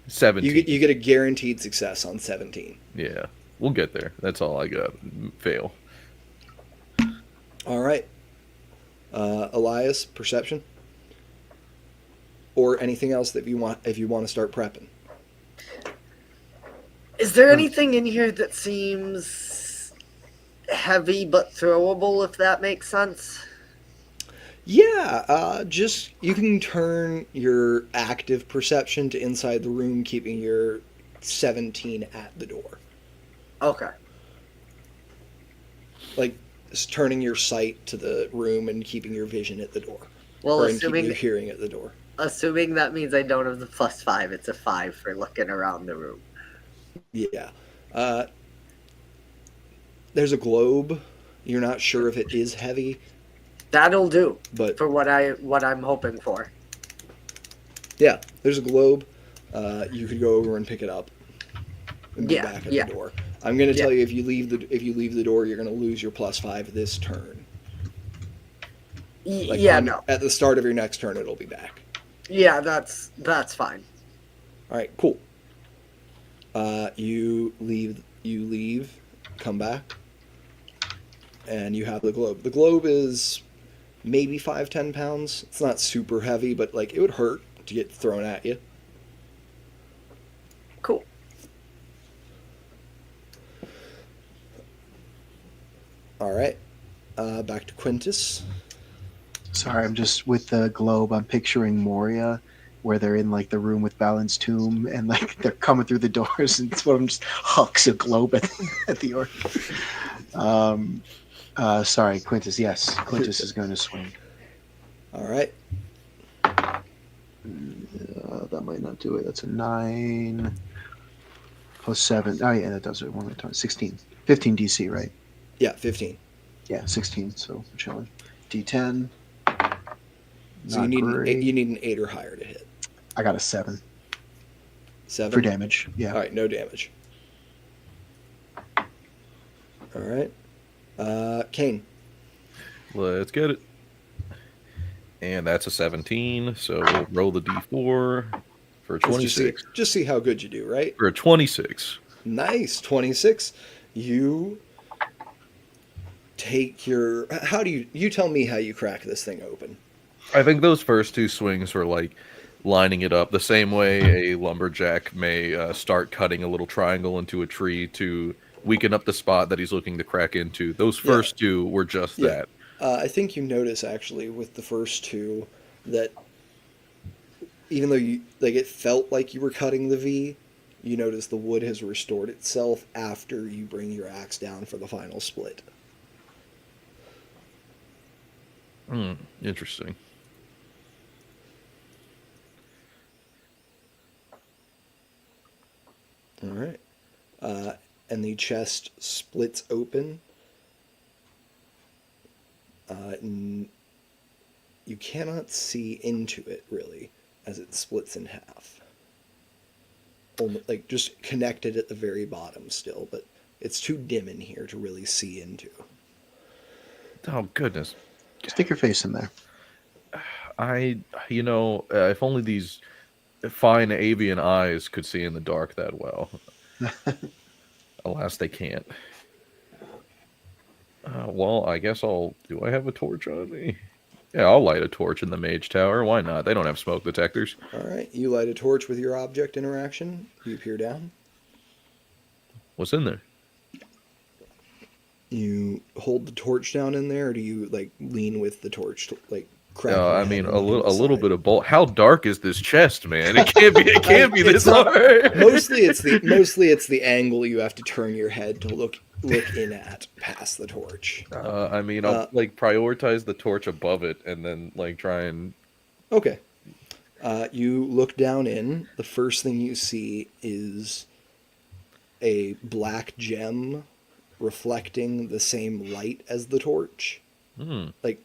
17. You get a guaranteed success on 17. Yeah, we'll get there. That's all I got. Fail. All right. Elias, perception, or anything else that if you want to start prepping. Is there anything in here that seems heavy but throwable, if that makes sense? Yeah. Just you can turn your active perception to inside the room, keeping your 17 at the door. Okay. Like turning your sight to the room and keeping your vision at the door. Well, Or and keeping your assuming hearing at the door. that means I don't have the +5, it's a 5 for looking around the room. Yeah. There's a globe. You're not sure if it is heavy, That'll do but for what I'm hoping for. yeah, there's a globe. You could go over and pick it up and be Yeah, back at yeah. the door. I'm going to Yeah. tell you if you leave the door, you're going to lose your +5 this turn. Like No. at the start of your next turn, it'll be back. Yeah, that's fine. All right, cool. You leave, come back, and you have the globe. The globe is maybe 5-10 pounds. It's not super heavy, but like it would hurt to get thrown at you. Cool. All right, back to Quintus. Sorry, I'm just with the globe. I'm picturing Moria, where they're in like the room with Balin's tomb, and like they're coming through the doors, and it's one of them just hucks a globe at the orc. Sorry, Quintus. Yes, Quintus is going to swing. All right. That might not do it. That's a 9 plus 7. Oh yeah, that does it. 1 time 16, 15 DC, right? Yeah, 15. Yeah, 16. So I'm chilling. D10. So Not great. you need an 8 or higher to hit. I got a 7 7 for damage. Yeah. All right, no damage. All right, Kane. Let's get it. And that's a 17. So we'll roll the d4 for a Let's 26. just see how good you do, right? For a 26. Nice, 26. You take your. How do you tell me how you crack this thing open? I think those first two swings were like lining it up the same way a lumberjack may start cutting a little triangle into a tree to weaken up the spot that he's looking to crack into. Those first two were just that. I think you notice actually with the first two that even though it felt like you were cutting the V, you notice the wood has restored itself after you bring your axe down for the final split. Interesting. All right. And the chest splits open. And you cannot see into it, really, as it splits in half. Like, just connected at the very bottom still, but it's too dim in here to really see into. Oh, goodness. Stick your face in there. If only these fine avian eyes could see in the dark that well. Alas, they can't. Well, I guess do I have a torch on me? Yeah, I'll light a torch in the mage tower. Why not? They don't have smoke detectors. All right, you light a torch with your object interaction. You peer down. What's in there? You hold the torch down in there, or do you lean with the torch to crack? I mean, a little bit of both. How dark is this chest, man? It can't be this hard. Mostly it's the angle you have to turn your head to look in at past the torch. I'll prioritize the torch above it and then try and. Okay. You look down in. The first thing you see is a black gem reflecting the same light as the torch. It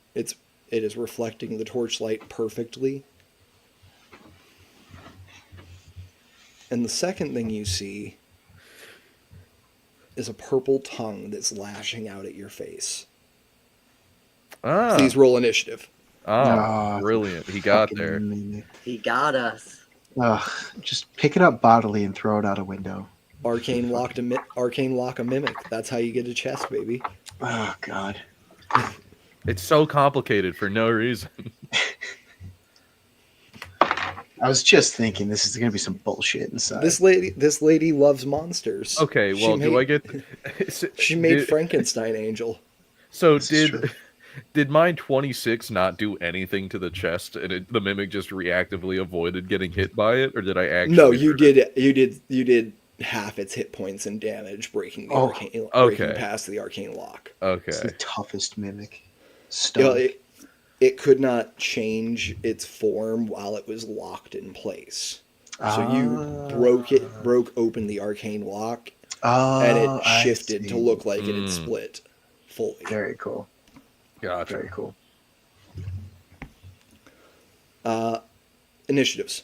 is reflecting the torchlight perfectly. And the second thing you see is a purple tongue that's lashing out at your face. Please roll initiative. Brilliant. He got there. He got us. Just pick it up bodily and throw it out a window. Arcane lock a mimic. That's how you get a chest, baby. Oh, God. It's so complicated for no reason. I was just thinking this is going to be some bullshit inside. This lady loves monsters. Okay, well, do I get... She made Frankenstein Angel. So did mine 26 not do anything to the chest, and the mimic just reactively avoided getting hit by it, or did I actually? No, you did half its hit points and damage, breaking past the arcane lock. Okay, it's the toughest mimic. It could not change its form while it was locked in place. So you broke open the arcane lock, and it shifted to look like it had split fully. Very cool. Gotcha. Very cool. Initiatives.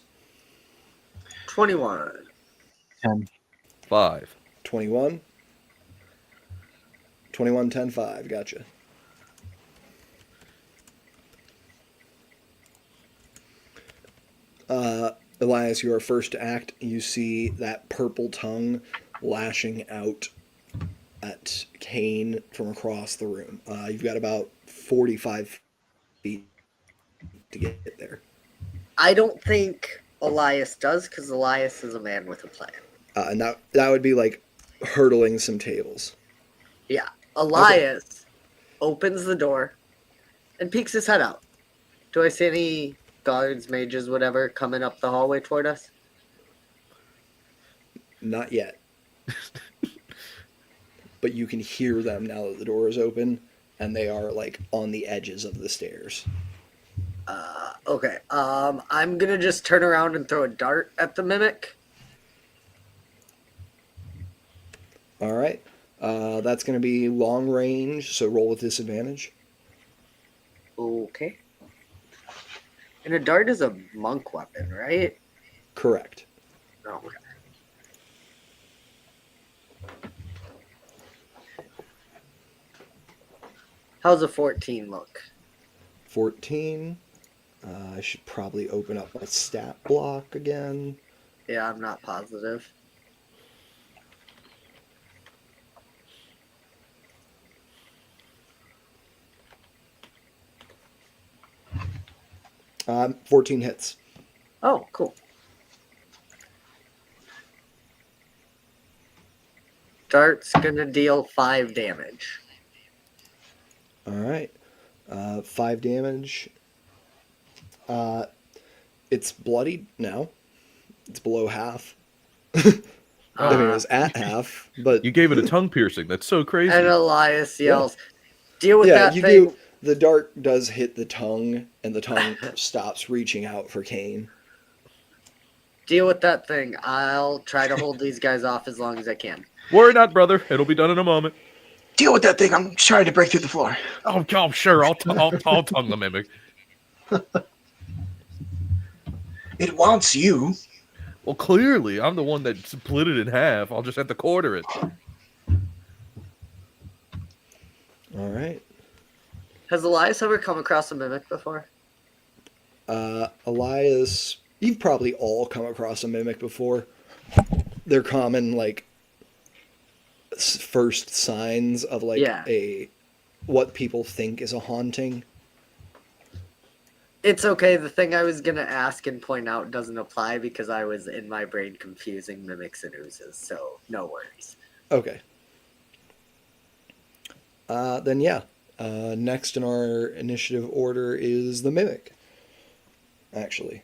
21. 10. 5. 21. 21, 10, 5. Gotcha. Elias, you are first to act. You see that purple tongue lashing out at Kane from across the room. You've got about 45 feet to get there. I don't think Elias does, because Elias is a man with a plan. And that would be like hurdling some tables. Yeah. Elias opens the door and peeks his head out. Do I see any guards, mages, whatever, coming up the hallway toward us? Not yet. But you can hear them now that the door is open, and they are on the edges of the stairs. Okay. I'm gonna just turn around and throw a dart at the mimic. All right. That's going to be long range, so roll with disadvantage. Okay. And a dart is a monk weapon, right? Correct. Oh, okay. How's a 14 look? 14. I should probably open up my stat block again. Yeah, I'm not positive. 14 hits. Oh, cool. Dart's gonna deal 5 damage. All right. 5 damage. It's bloodied now. It's below half. I mean, it was at half, but You gave it a tongue piercing. That's so crazy. And Elias yells, "Deal with yeah, that you thing!" do. The dart does hit the tongue, and the tongue stops reaching out for Kane. Deal with that thing. I'll try to hold these guys off as long as I can. Worry not, brother. It'll be done in a moment. Deal with that thing. I'm trying to break through the floor. Oh, sure. I'll tongue the mimic. It wants you. Well, clearly, I'm the one that split it in half. I'll just have to quarter it. All right. Has Elias ever come across a mimic before? Elias, you've probably all come across a mimic before. They're common, like, first signs of, like, Yeah. what people think is a haunting. It's okay. The thing I was going to ask and point out doesn't apply because I was in my brain confusing mimics and oozes, so no worries. Okay. Then, yeah. Next in our initiative order is the mimic, actually.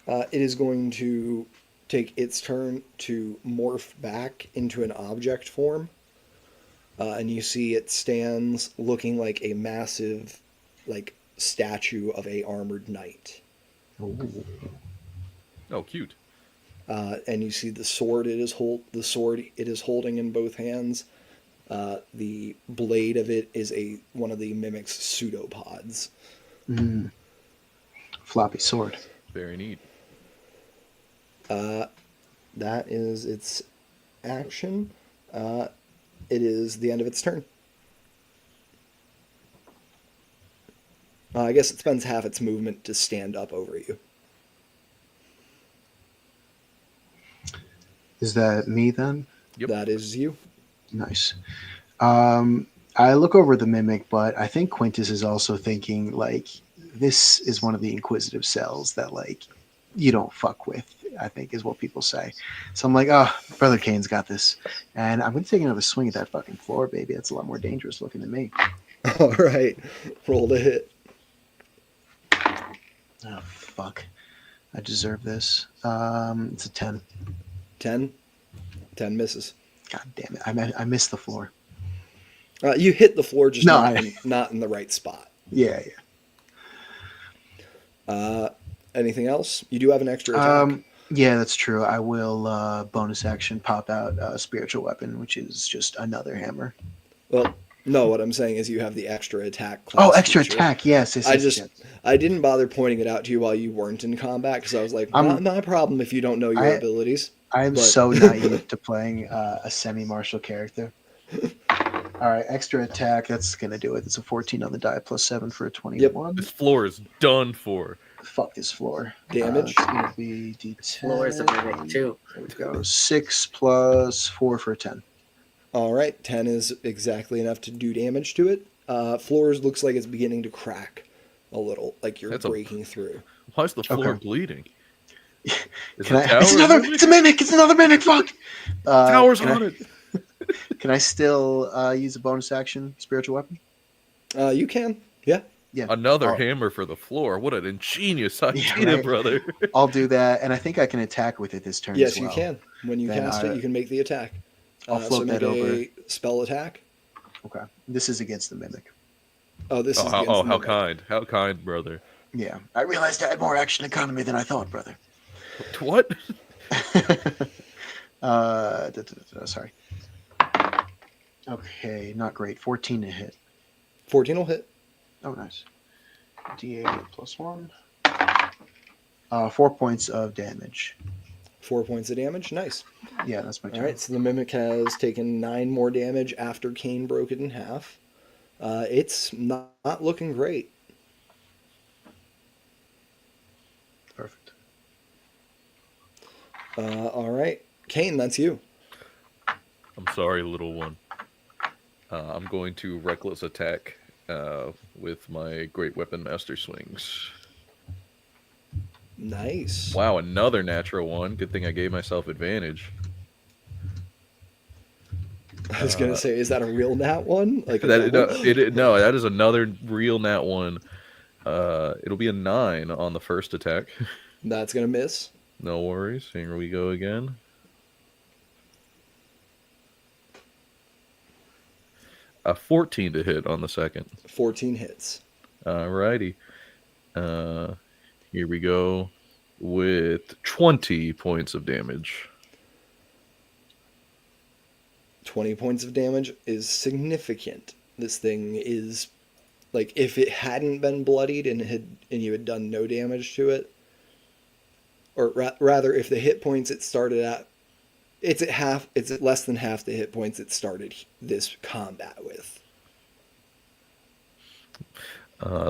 It is going to take its turn to morph back into an object form. And you see it stands looking like a massive, like, statue of a armored knight. Ooh. Oh, cute. And you see the sword it is holding in both hands. The blade of it is one of the mimic's pseudopods. Floppy sword. Very neat. That is its action. It is the end of its turn. I guess it spends half its movement to stand up over you. Is that me then? Yep. That is you. Nice. I look over the mimic, but I think Quintus is also thinking, like, this is one of the inquisitive cells that, like, you don't fuck with, I think is what people say. So I'm like, oh, Brother Kane's got this. And I'm going to take another swing at that fucking floor, baby. That's a lot more dangerous looking than me. All right. Roll to hit. Oh, fuck. I deserve this. It's a 10. 10. 10 misses. God damn it. I missed the floor. You hit the floor, just No, not in the right spot. Yeah. Anything else? You do have an extra attack. Yeah, that's true. I will bonus action pop out a spiritual weapon, which is just another hammer. Well, no, what I'm saying is you have the extra attack class. Oh, extra feature. attack. Yes. I didn't bother pointing it out to you while you weren't in combat because I was like, not a problem if you don't know your abilities. I am so not used to playing a semi-martial character. All right, extra attack. That's going to do it. It's a 14 on the die plus 7 for a 21. This floor is done for. Fuck this floor. Damage? It's going to be D10. Floor is a mimic too. There we go. 6 plus 4 for a 10. All right, 10 is exactly enough to do damage to it. Floors looks like it's beginning to crack a little, like you're breaking through. Why is the floor Okay. bleeding? It's a mimic. It's another mimic. Fuck. Tower's haunted. Can I still use a bonus action spiritual weapon? You can. Yeah. Another hammer for the floor. What an ingenious idea, right. brother. I'll do that, and I think I can attack with it this turn Yes, as well. you can. When you Then cast it, you can make the attack. I'll float so that make over. a spell attack. Okay. This is against the mimic. Oh, this is against How the mimic. kind. How kind, brother. Yeah. I realized I had more action economy than I thought, brother. What? Sorry. Okay, not great. 14 to hit. 14 will hit. Oh, nice. D8 plus 1. 4 points of damage. 4 points of damage. Nice. Yeah, that's my All turn. right, so the Mimic has taken 9 more damage after Kane broke it in half. It's not looking great. Perfect. All right, Kane, that's you. I'm sorry, little one. I'm going to reckless attack with my great weapon master swings. Nice. Wow, another natural one. Good thing I gave myself advantage. I was gonna say, is that a real nat one? Like a That double? no, that is another real nat one. It'll be a 9 on the first attack. That's gonna miss. No worries. Here we go again. A 14 to hit on the second. 14 hits. Alrighty. Here we go with 20 points of damage. 20 points of damage is significant. This thing is like, if it hadn't been bloodied and you had done no damage to it, or rather, if the hit points it started at, it's at less than half the hit points it started this combat with.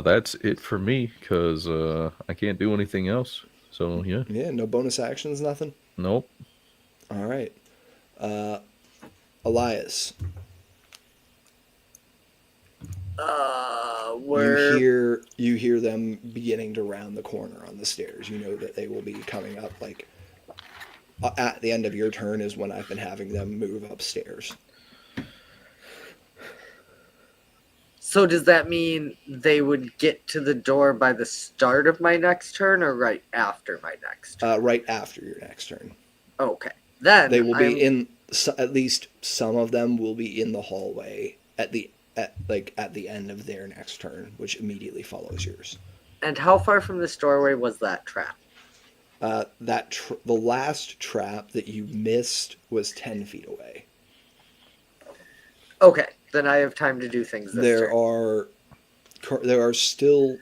That's it for me because I can't do anything else. So yeah, Yeah, no bonus actions, nothing. nope. All right, Elias, you hear them beginning to round the corner on the stairs. You know that they will be coming up. Like at the end of your turn is when I've been having them move upstairs. So does that mean they would get to the door by the start of my next turn or right after my next turn? Right after your next turn. Okay. Then They will be at least some of them will be in the hallway at the end of their next turn, which immediately follows yours. And how far from this doorway was that trap? The last trap that you missed was 10 feet away. Okay, then I have time to do things this turn. There are still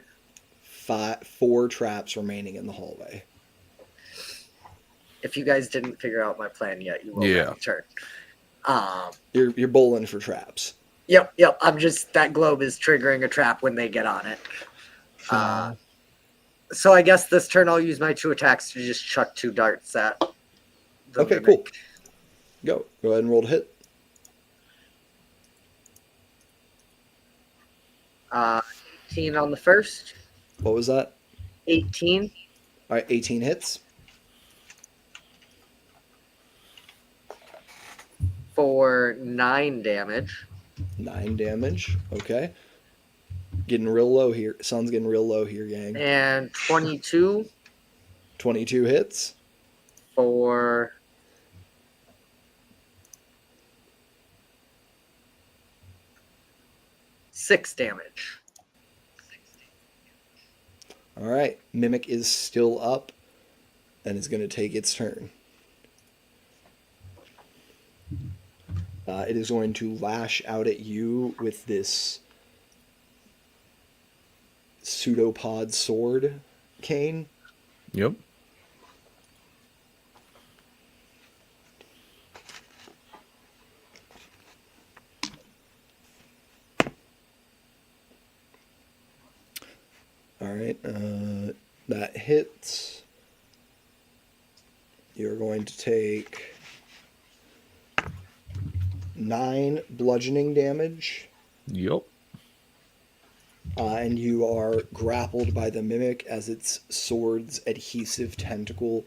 4 traps remaining in the hallway. If you guys didn't figure out my plan yet, you will Yeah. turn. You're bowling for traps. Yep. I'm just, that globe is triggering a trap when they get on it. So I guess this turn I'll use my 2 attacks to just chuck 2 darts at the Okay, mimic. cool. Go ahead and roll to hit. 18 on the first. What was that? 18. All right, 18 hits. For 9 damage. 9 damage. Okay. Getting real low here. Sun's getting real low here, gang. And 22 22 hits. for 6 damage. All right. Mimic is still up and is going to take its turn. It is going to lash out at you with this pseudopod sword, Kane. Yep. All right. That hits. You're going to take 9 bludgeoning damage. Yep. And you are grappled by the mimic as its sword's adhesive tentacle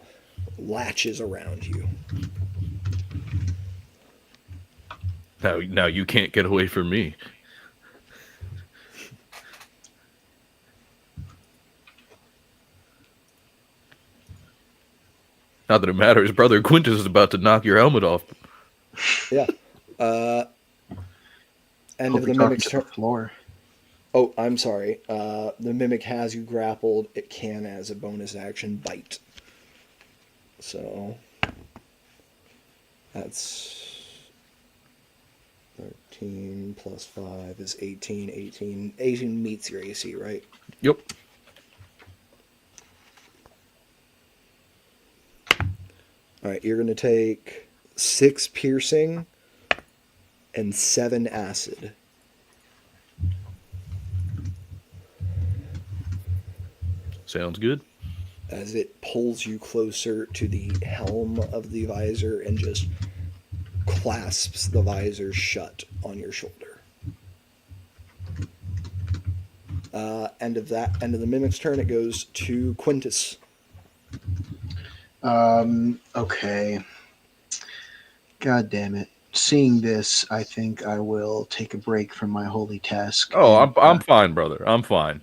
latches around you. Now you can't get away from me. Not that it matters. Brother Quintus is about to knock your helmet off. Yeah. End Hope of you're the talking mimic's to turn. the floor. Oh, I'm sorry. The mimic has you grappled. It can, as a bonus action, bite. So that's 13 plus 5 is 18. 18 meets your AC, right? Yep. All right, you're going to take 6 piercing and 7 acid. Sounds good. As it pulls you closer to the helm of the visor and just clasps the visor shut on your shoulder. End of the mimic's turn. It goes to Quintus. Okay. God damn it. Seeing this, I think I will take a break from my holy task. Oh, and, I'm fine, brother. I'm fine.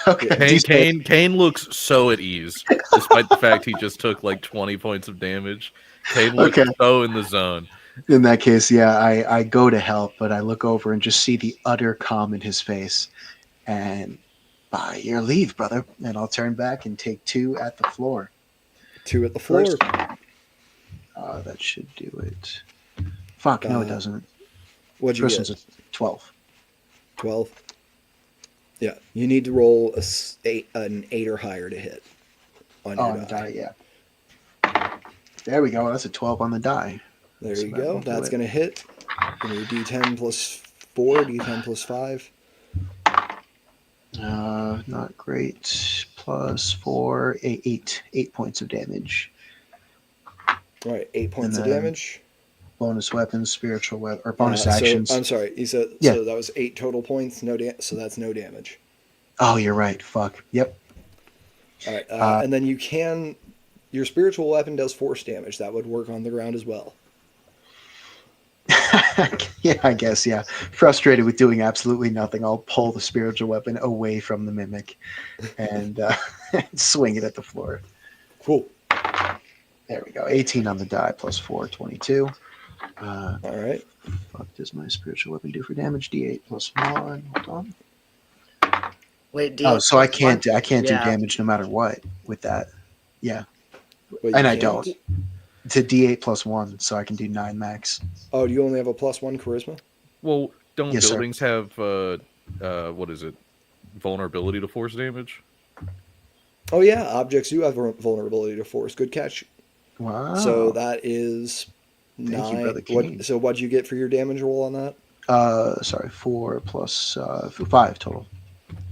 okay. Kane looks so at ease, despite the fact he just took like 20 points of damage. Kane looks Okay. so in the zone. In that case, yeah, I go to help, but I look over and just see the utter calm in his face. And by your leave, brother. And I'll turn back and take 2 at the floor. 2 at the floor. First, that should do it. Fuck, no, it doesn't. What'd you First get? one's a 12. 12. Yeah, you need to roll an 8 or higher to hit on your On the die, yeah. There we go. That's a 12 on the die. There So you that'll go. do That's it. going to hit. Give me D10 plus 4, D10 plus 5. Not great. Plus 4, 8 points of damage. All right, 8 points of then damage. Bonus weapons, spiritual weapon, or bonus So, actions. I'm sorry. You said Yeah. so that was 8 total points. So that's no damage. Oh, you're right. Fuck. Yep. All right, and then you can. Your spiritual weapon does force damage. That would work on the ground as well. Yeah, I guess. Yeah. Frustrated with doing absolutely nothing, I'll pull the spiritual weapon away from the mimic and swing it at the floor. Cool. There we go. 18 on the die plus 4, 22. All right. Fuck does my spiritual weapon do for damage? D8 plus 1. Hold on. Wait, do Oh, so I can't do Yeah. damage no matter what with that. Yeah. But And you I can't- don't. It's a D8 plus 1, so I can do 9 max. Oh, do you only have a +1 charisma? Well, don't Yes, sir. buildings have what is it? Vulnerability to force damage? Oh yeah, objects do have vulnerability to force. Good catch. Wow. So that is Thank you, 9. Brother Kane. So what'd you get for your damage roll on that? Sorry, 4 plus 5 total.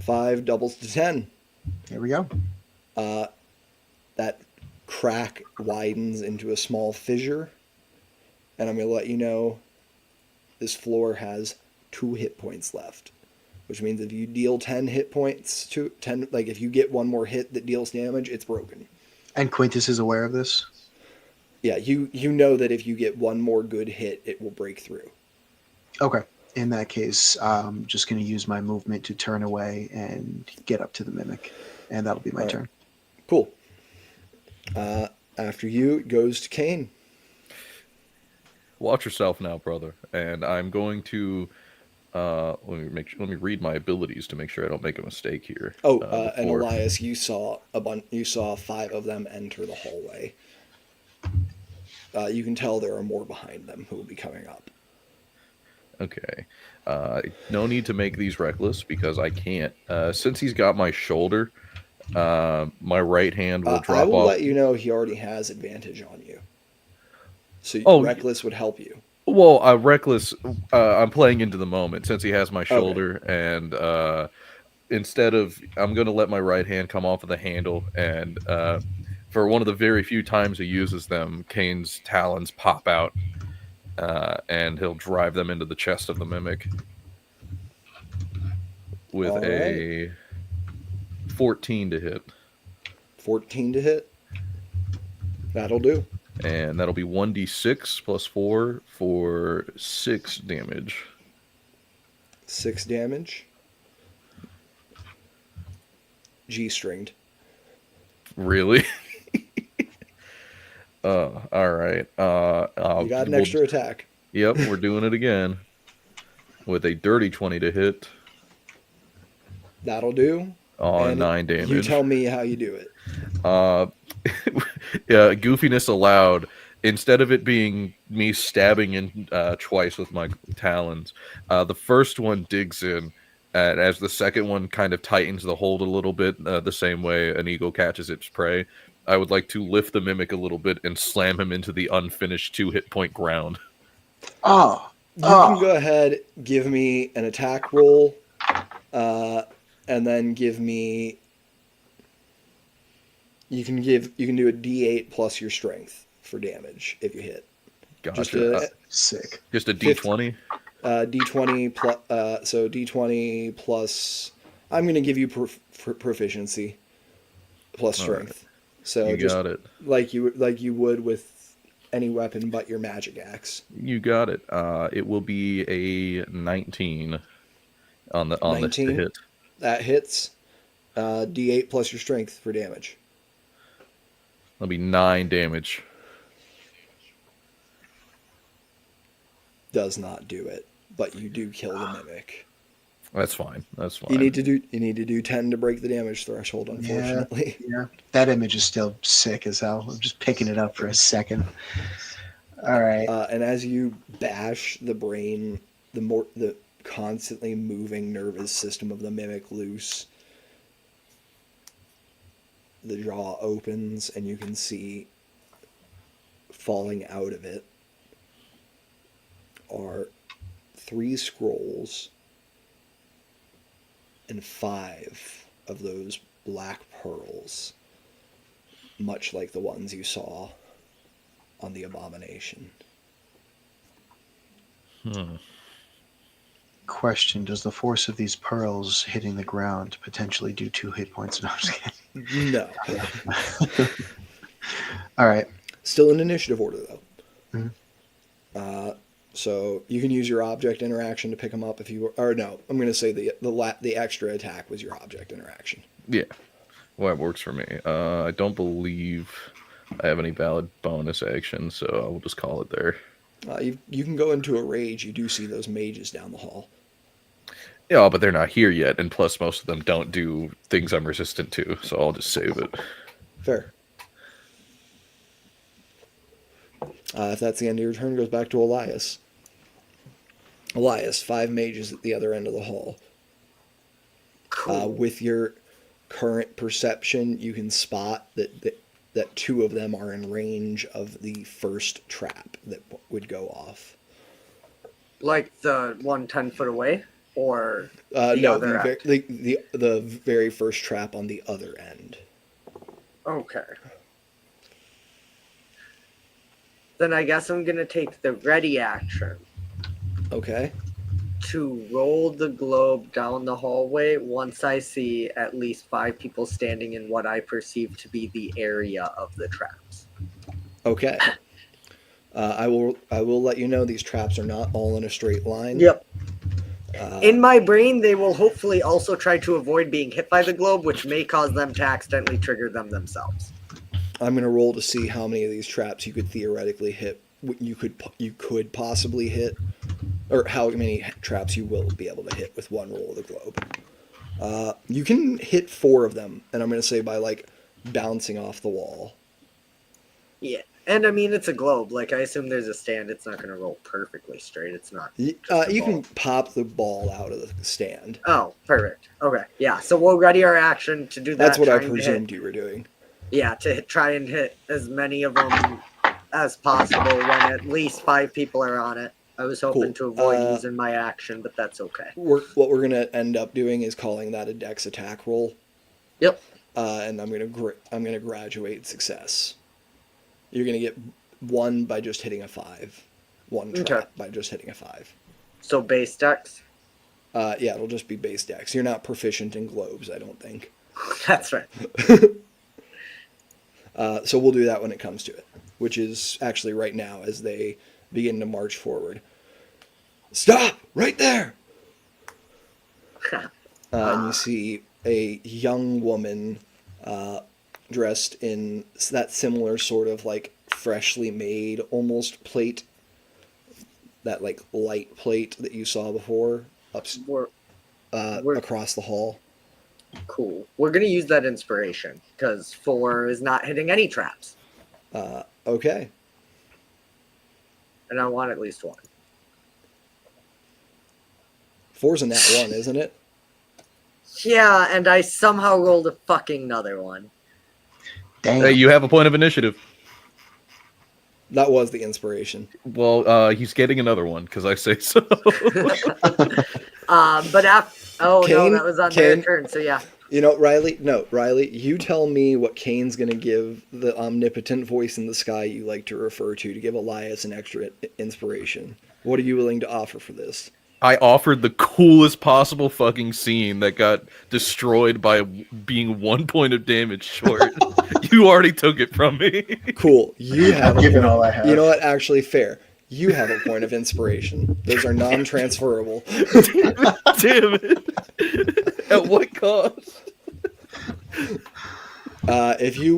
5 doubles to 10. Here we go. That crack widens into a small fissure, and I'm going to let you know this floor has 2 hit points left, which means if you deal 10 hit points to 10, like if you get one more hit that deals damage, it's broken. And Quintus is aware of this? Yeah, you know that if you get one more good hit, it will break through. Okay. In that case, I'm just going to use my movement to turn away and get up to the mimic, and that'll be my All right. turn. Cool. After you, it goes to Kane. Watch yourself now, brother. And I'm going to let me read my abilities to make sure I don't make a mistake here. Oh, and before- Elias, you saw 5 of them enter the hallway. You can tell there are more behind them who will be coming up. Okay. No need to make these reckless because I can't. Since he's got my shoulder, my right hand will drop I will off. let you know he already has advantage on you. So Oh, reckless would help you. Well, reckless. I'm playing into the moment since he has my shoulder, and instead of, I'm going to let my right hand come off of the handle, and for one of the very few times he uses them, Kane's talons pop out, and he'll drive them into the chest of the mimic with All a 14 to hit. 14 to hit. That'll do. And that'll be 1d6 plus 4 for 6 damage. 6 damage. G-stringed. Really? All right. You got an extra attack. Yep, we're doing it again with a dirty 20 to hit. That'll do. And 9 damage. You tell me how you do it. Yeah, goofiness allowed. Instead of it being me stabbing in twice with my talons, the first one digs in, and as the second one kind of tightens the hold a little bit, the same way an eagle catches its prey, I would like to lift the mimic a little bit and slam him into the unfinished 2 hit point ground. Oh, You can go ahead, give me an attack roll, and then give me. You can do a D8 plus your strength for damage if you hit. Gotcha. sick. Just a D20. D20 plus. So D20 plus. I'm going to give you proficiency plus strength. So You just got it. like you would with any weapon but your magic axe. You got it. It will be a 19 on the 19? hit. That hits. D8 plus your strength for damage. That'll be 9 damage. Does not do it, but you do kill the mimic. That's fine. That's fine. You need to do 10 to break the damage threshold, unfortunately. Yeah, that image is still sick as hell. I'm just picking it up for a second. All right. And as you bash the brain, the constantly moving nervous system of the mimic loose, the jaw opens and you can see falling out of it are 3 scrolls and 5 of those black pearls, much like the ones you saw on the abomination. Question: does the force of these pearls hitting the ground potentially do 2 hit points? No, I'm just kidding. No. All right. Still in initiative order, though. Mhm. So you can use your object interaction to pick them up if you... Or no, I'm going to say the extra attack was your object interaction. Yeah. Well, that works for me. I don't believe I have any valid bonus action, so I will just call it there. You can go into a rage. You do see those mages down the hall. Yeah, but they're not here yet, and plus most of them don't do things I'm resistant to, so I'll just save it. Fair. If that's the end of your turn, it goes back to Elias. Elias, 5 mages at the other end of the hall. Cool. With your current perception, you can spot that 2 of them are in range of the first trap that would go off. Like the one 10 foot away? Or No, other end? the very first trap on the other end. Okay. Then I guess I'm going to take the ready action Okay. to roll the globe down the hallway once I see at least 5 people standing in what I perceive to be the area of the traps. Okay. I will let you know these traps are not all in a straight line. Yep. In my brain, they will hopefully also try to avoid being hit by the globe, which may cause them to accidentally trigger them themselves. I'm going to roll to see how many of these traps you could theoretically hit. You could possibly hit, or how many traps you will be able to hit with one roll of the globe. You can hit 4 of them, and I'm going to say by like bouncing off the wall. Yeah. And I mean, it's a globe. Like, I assume there's a stand. It's not going to roll perfectly straight. It's not. You can pop the ball out of the stand. Oh, perfect. Okay. Yeah. So we'll ready our action to do that. That's what I trying to presumed you were doing. Yeah, to try and hit as many of them as possible when at least 5 people are on it. I was hoping to avoid using my action, but that's okay. What we're going to end up doing is calling that a dex attack roll. Yep. And I'm going to graduate success. You're going to get 1 by just hitting a 5. 1 trap by just hitting a 5. So base dex? Yeah, it'll just be base dex. You're not proficient in globes, I don't think. That's right. So we'll do that when it comes to it, which is actually right now as they begin to march forward. Stop! Right there! And you see a young woman dressed in that similar sort of like freshly made almost plate, that like light plate that you saw before across the hall. Cool. We're going to use that inspiration because 4 is not hitting any traps. Okay. And I want at least 1. 4's a nat 1, isn't it? Yeah, and I somehow rolled a fucking another one. Damn. Hey, you have a point of initiative. That was the inspiration. Well, he's getting another one because I say so. But after, no, Kane- that was on their Kane- turn. So yeah, You know, Riley, you tell me what Kane's going to give the omnipotent voice in the sky you like to refer to give Elias an extra inspiration. What are you willing to offer for this? I offered the coolest possible fucking scene that got destroyed by being 1 point of damage short. You already took it from me. Cool. You have I've a given point. all I have. You know what? Actually, fair. You have a point of inspiration. Those are non-transferable. Damn it. At what cost? If you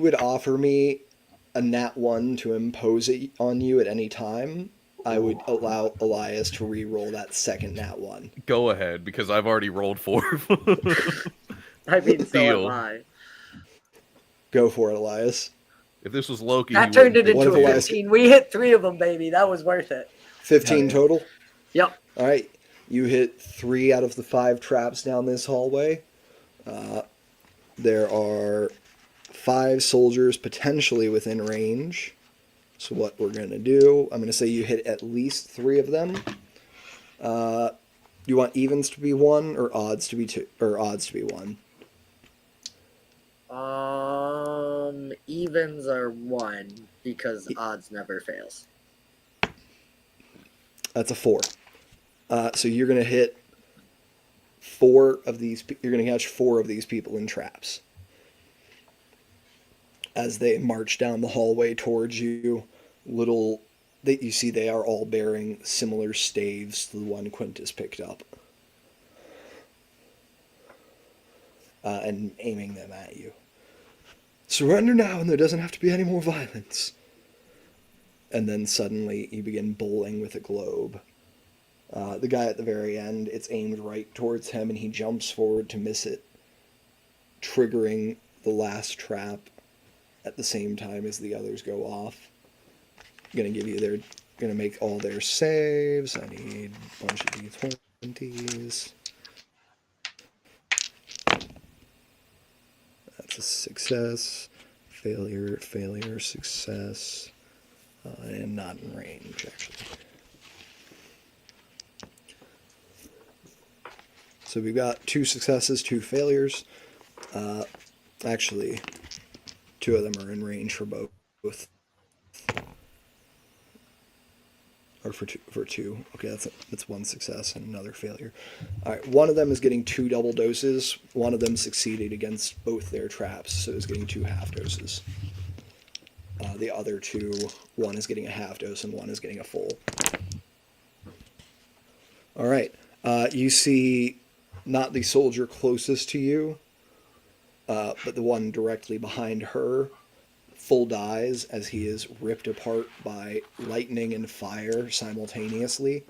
would offer me a nat 1 to impose it on you at any time, I would allow Elias to re-roll that second nat 1. Go ahead, because I've already rolled 4. I mean, so Deal. am I. Go for it, Elias. If this was Loki, That he turned it wouldn't What into if a Elias- 15. We hit 3 of them, baby. That was worth it. 15 yeah. total? Yep. All right. You hit 3 out of the 5 traps down this hallway. There are 5 soldiers potentially within range. So what we're going to do, I'm going to say you hit at least 3 of them. You want evens to be 1 or odds to be 2 or odds to be 1? Evens are 1 because odds never fails. That's a 4. So you're going to hit 4 of these. You're going to catch 4 of these people in traps as they march down the hallway towards you. That you see, they are all bearing similar staves to the one Quintus picked up, and aiming them at you. Surrender now, and there doesn't have to be any more violence. And then suddenly you begin bowling with a globe. The guy at the very end, it's aimed right towards him, and he jumps forward to miss it, triggering the last trap at the same time as the others go off. Gonna make all their saves. I need a bunch of d20s. That's a success, failure, success, and not in range, actually. So we've got 2 successes, 2 failures. Actually, 2 of them are in range for both. Or for two. Okay, that's 1 success and another failure. All right, one of them is getting 2 double doses. One of them succeeded against both their traps, so it's getting 2 half doses. The other 2, one is getting a half dose and one is getting a full. All right, you see not the soldier closest to you, but the one directly behind her. Full dies as he is ripped apart by lightning and fire simultaneously.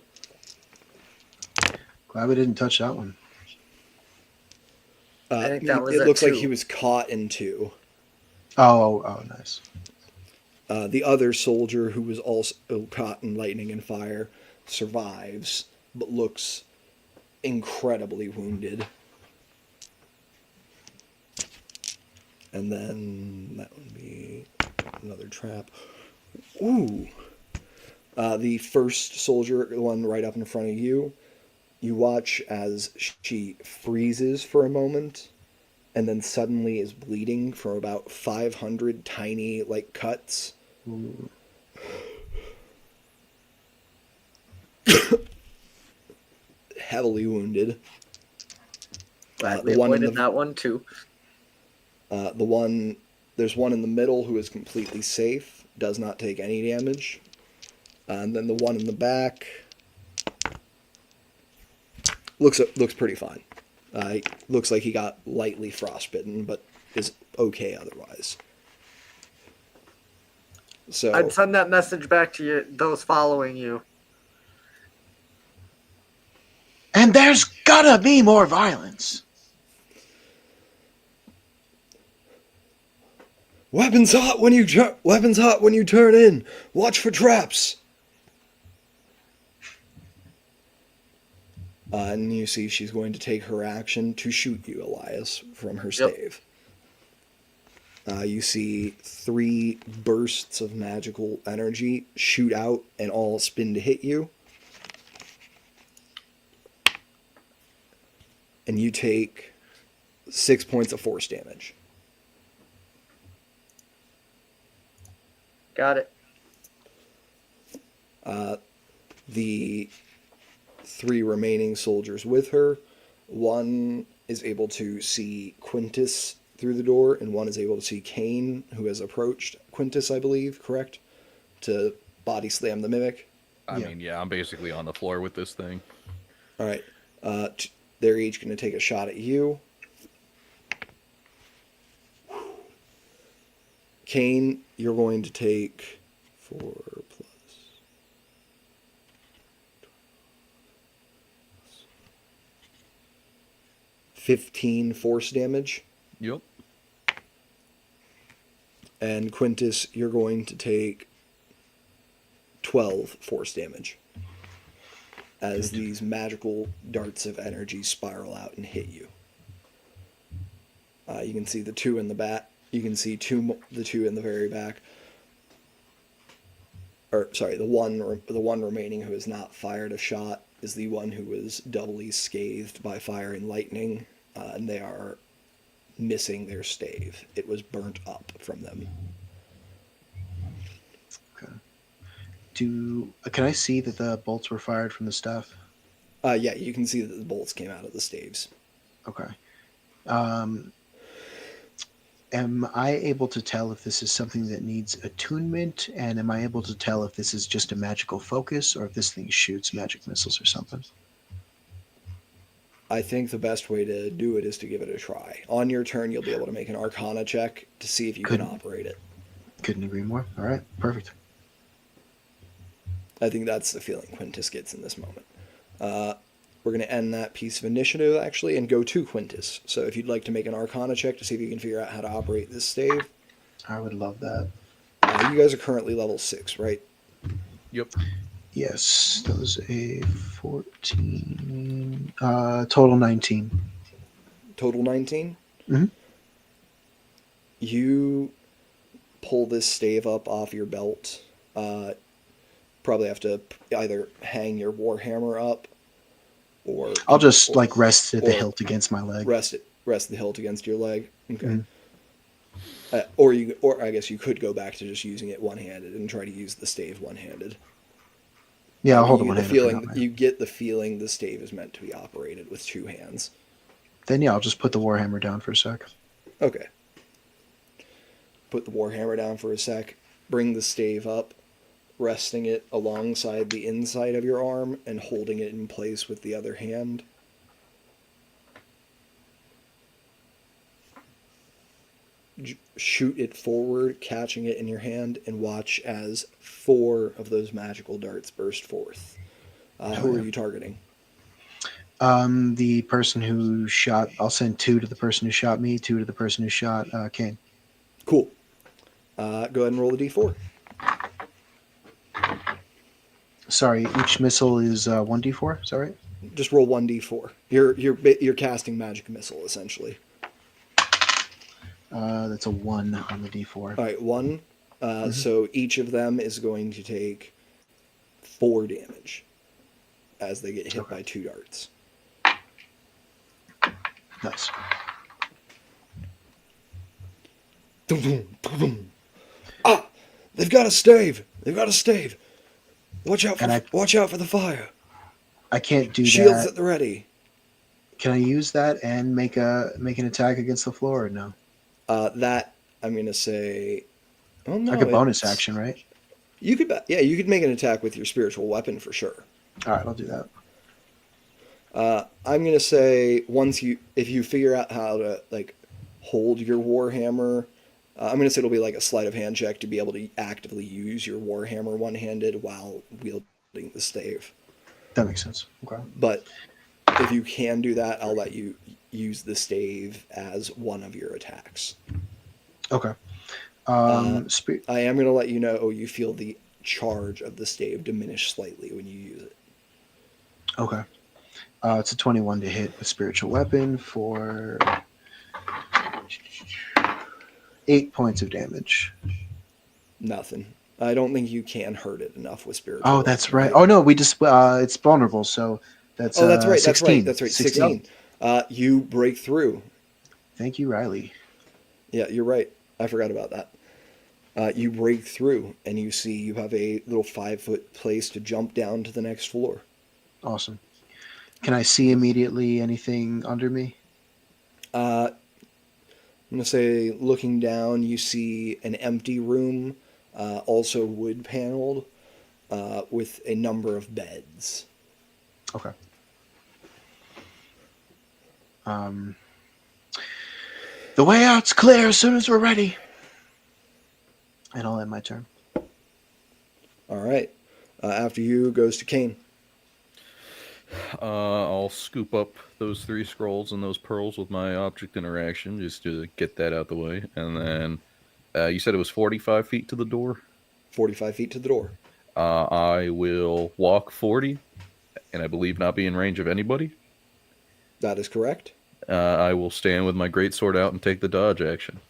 Glad we didn't touch that one. I think that was it at looks like 2. he was caught in 2. Oh, nice. The other soldier, who was also caught in lightning and fire, survives, but looks incredibly wounded. And then that would be another trap. Ooh. The first soldier, the one right up in front of you, you watch as she freezes for a moment and then suddenly is bleeding from about 500 tiny, cuts. Ooh. Heavily wounded. Glad we the one in avoided the- that one too. There's one in the middle who is completely safe, does not take any damage. And then the one in the back looks pretty fine. Looks like he got lightly frostbitten, but is okay otherwise. So I'd send that message back to you, those following you. And there's gotta be more violence. weapons hot when you turn in. Watch for traps. And you see she's going to take her action to shoot you, Elias, from her stave. You see 3 bursts of magical energy shoot out and all spin to hit you. And you take 6 points of force damage. Got it. The 3 remaining soldiers with her, one is able to see Quintus through the door, and one is able to see Kane, who has approached Quintus, I believe, correct? To body slam the mimic. I mean, yeah, I'm basically on the floor with this thing. All right. They're each going to take a shot at you. Kane, you're going to take 4 plus 15 force damage. Yep. And Quintus, you're going to take 12 force damage as these magical darts of energy spiral out and hit you. You can see the 2 in the back. You can see the 2 in the very back. Or sorry, the one remaining who has not fired a shot is the one who was doubly scathed by fire and lightning, and they are missing their stave. It was burnt up from them. Okay. Can I see that the bolts were fired from the staff? Yeah, you can see that the bolts came out of the staves. Okay. Am I able to tell if this is something that needs attunement, and am I able to tell if this is just a magical focus or if this thing shoots magic missiles or something? I think the best way to do it is to give it a try. On your turn, you'll be able to make an Arcana check to see if you can operate it. Couldn't agree more. All right, perfect. I think that's the feeling Quintus gets in this moment. We're going to end that piece of initiative, actually, and go to Quintus. So if you'd like to make an Arcana check to see if you can figure out how to operate this stave. I would love that. You guys are currently level 6, right? Yep. Yes, that was a 14. Total 19. Total 19? Mm-hmm. You pull this stave up off your belt. Probably have to either hang your warhammer up, or I'll just rest the hilt against my leg. Rest the hilt against your leg. Okay. Mm-hmm. Or I guess you could go back to just using it one-handed and try to use the stave one-handed. Yeah, I'll hold it one-handed. You get the feeling the stave is meant to be operated with 2 hands. Then yeah, I'll just put the warhammer down for a sec. Okay. Put the warhammer down for a sec. Bring the stave up, resting it alongside the inside of your arm and holding it in place with the other hand. Shoot it forward, catching it in your hand, and watch as 4 of those magical darts burst forth. Who are you targeting? The person who shot. I'll send 2 to the person who shot me, 2 to the person who shot Kane. Cool. Go ahead and roll a d4. Sorry, each missile is 1d4. Is that right? Just roll 1d4. You're casting magic missile essentially. That's a 1 on the d4. All right, 1. So each of them is going to take 4 damage as they get hit by 2 darts. Nice. Ah! They've got a stave! Watch out for the fire! I can't do Shields that. at the ready. Can I use that and make an attack against the floor or no? That I'm gonna say. Oh no! Like a bonus action, right? You could make an attack with your spiritual weapon for sure. All right, I'll do that. I'm gonna say if you figure out how to hold your warhammer, I'm gonna say it'll be like a sleight of hand check to be able to actively use your warhammer one-handed while wielding the stave. That makes sense. Okay. But if you can do that, I'll let you use the stave as one of your attacks. Okay. I am gonna let you know you feel the charge of the stave diminish slightly when you use it. Okay. It's a 21 to hit with spiritual weapon for 8 points of damage. Nothing. I don't think you can hurt it enough with spiritual. Oh, that's right. Oh no, we just it's vulnerable, so that's Oh, that's right. 16. That's right. 16. 16. You break through. Thank you, Riley. Yeah, you're right. I forgot about that. You break through, and you see you have a little 5-foot place to jump down to the next floor. Awesome. Can I see immediately anything under me? I'm going to say, looking down, you see an empty room, also wood paneled, with a number of beds. Okay. The way out's clear as soon as we're ready. And I'll end my turn. All right. After you goes to Kane. I'll scoop up those 3 scrolls and those pearls with my object interaction just to get that out the way. And then you said it was 45 feet to the door? 45 feet to the door. I will walk 40, and I believe not be in range of anybody. That is correct. I will stand with my greatsword out and take the dodge action.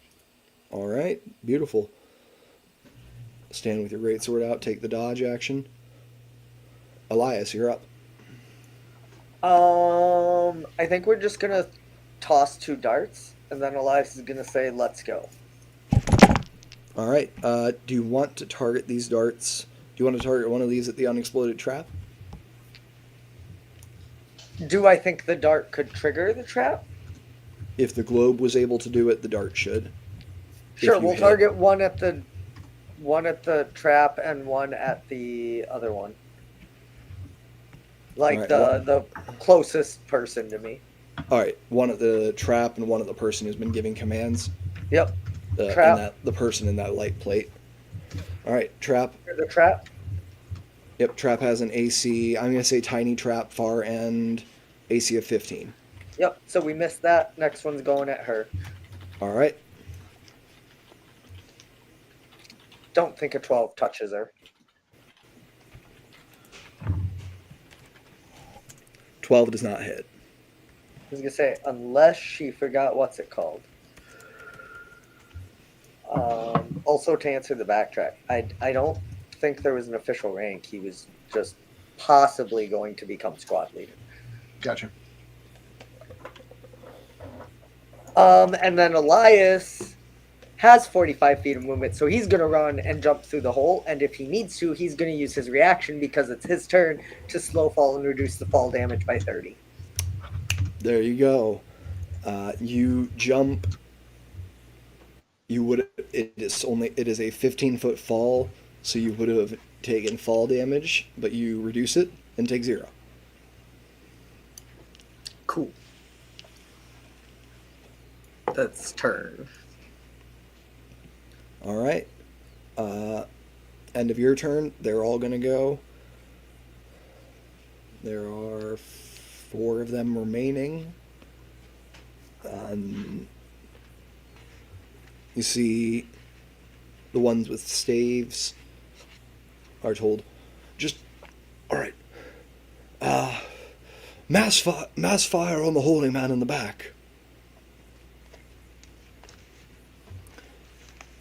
All right. Beautiful. Stand with your greatsword out, take the dodge action. Elias, you're up. I think we're just gonna toss 2 darts, and then Elias is gonna say, "Let's go." All right. Do you want to target these darts? Do you want to target one of these at the unexploded trap? Do I think the dart could trigger the trap? If the globe was able to do it, the dart should. Sure, you we'll hit. target one at the trap and one at the other one. Like Alright, the closest person to me. All right. One at the trap and one at the person who's been giving commands. Yep. And the person in that light plate. All right. Trap. The trap. Yep. Trap has an AC. I'm going to say tiny trap, far end, AC of 15. Yep. So we missed that. Next one's going at her. All right. Don't think a 12 touches her. 12 does not hit. I was gonna say, unless she forgot what's it called. Also, to answer the backtrack, I don't think there was an official rank. He was just possibly going to become squad leader. Gotcha. And then Elias has 45 feet of movement, so he's going to run and jump through the hole, and if he needs to, he's going to use his reaction because it's his turn to slow fall and reduce the fall damage by 30. There you go. You jump. You would. It is a 15-foot fall, so you would have taken fall damage, but you reduce it and take 0. Cool. That's turn. All right. End of your turn. They're all going to go. There are 4 of them remaining. You see the ones with staves are told, just, all right, mass fire on the holy man in the back.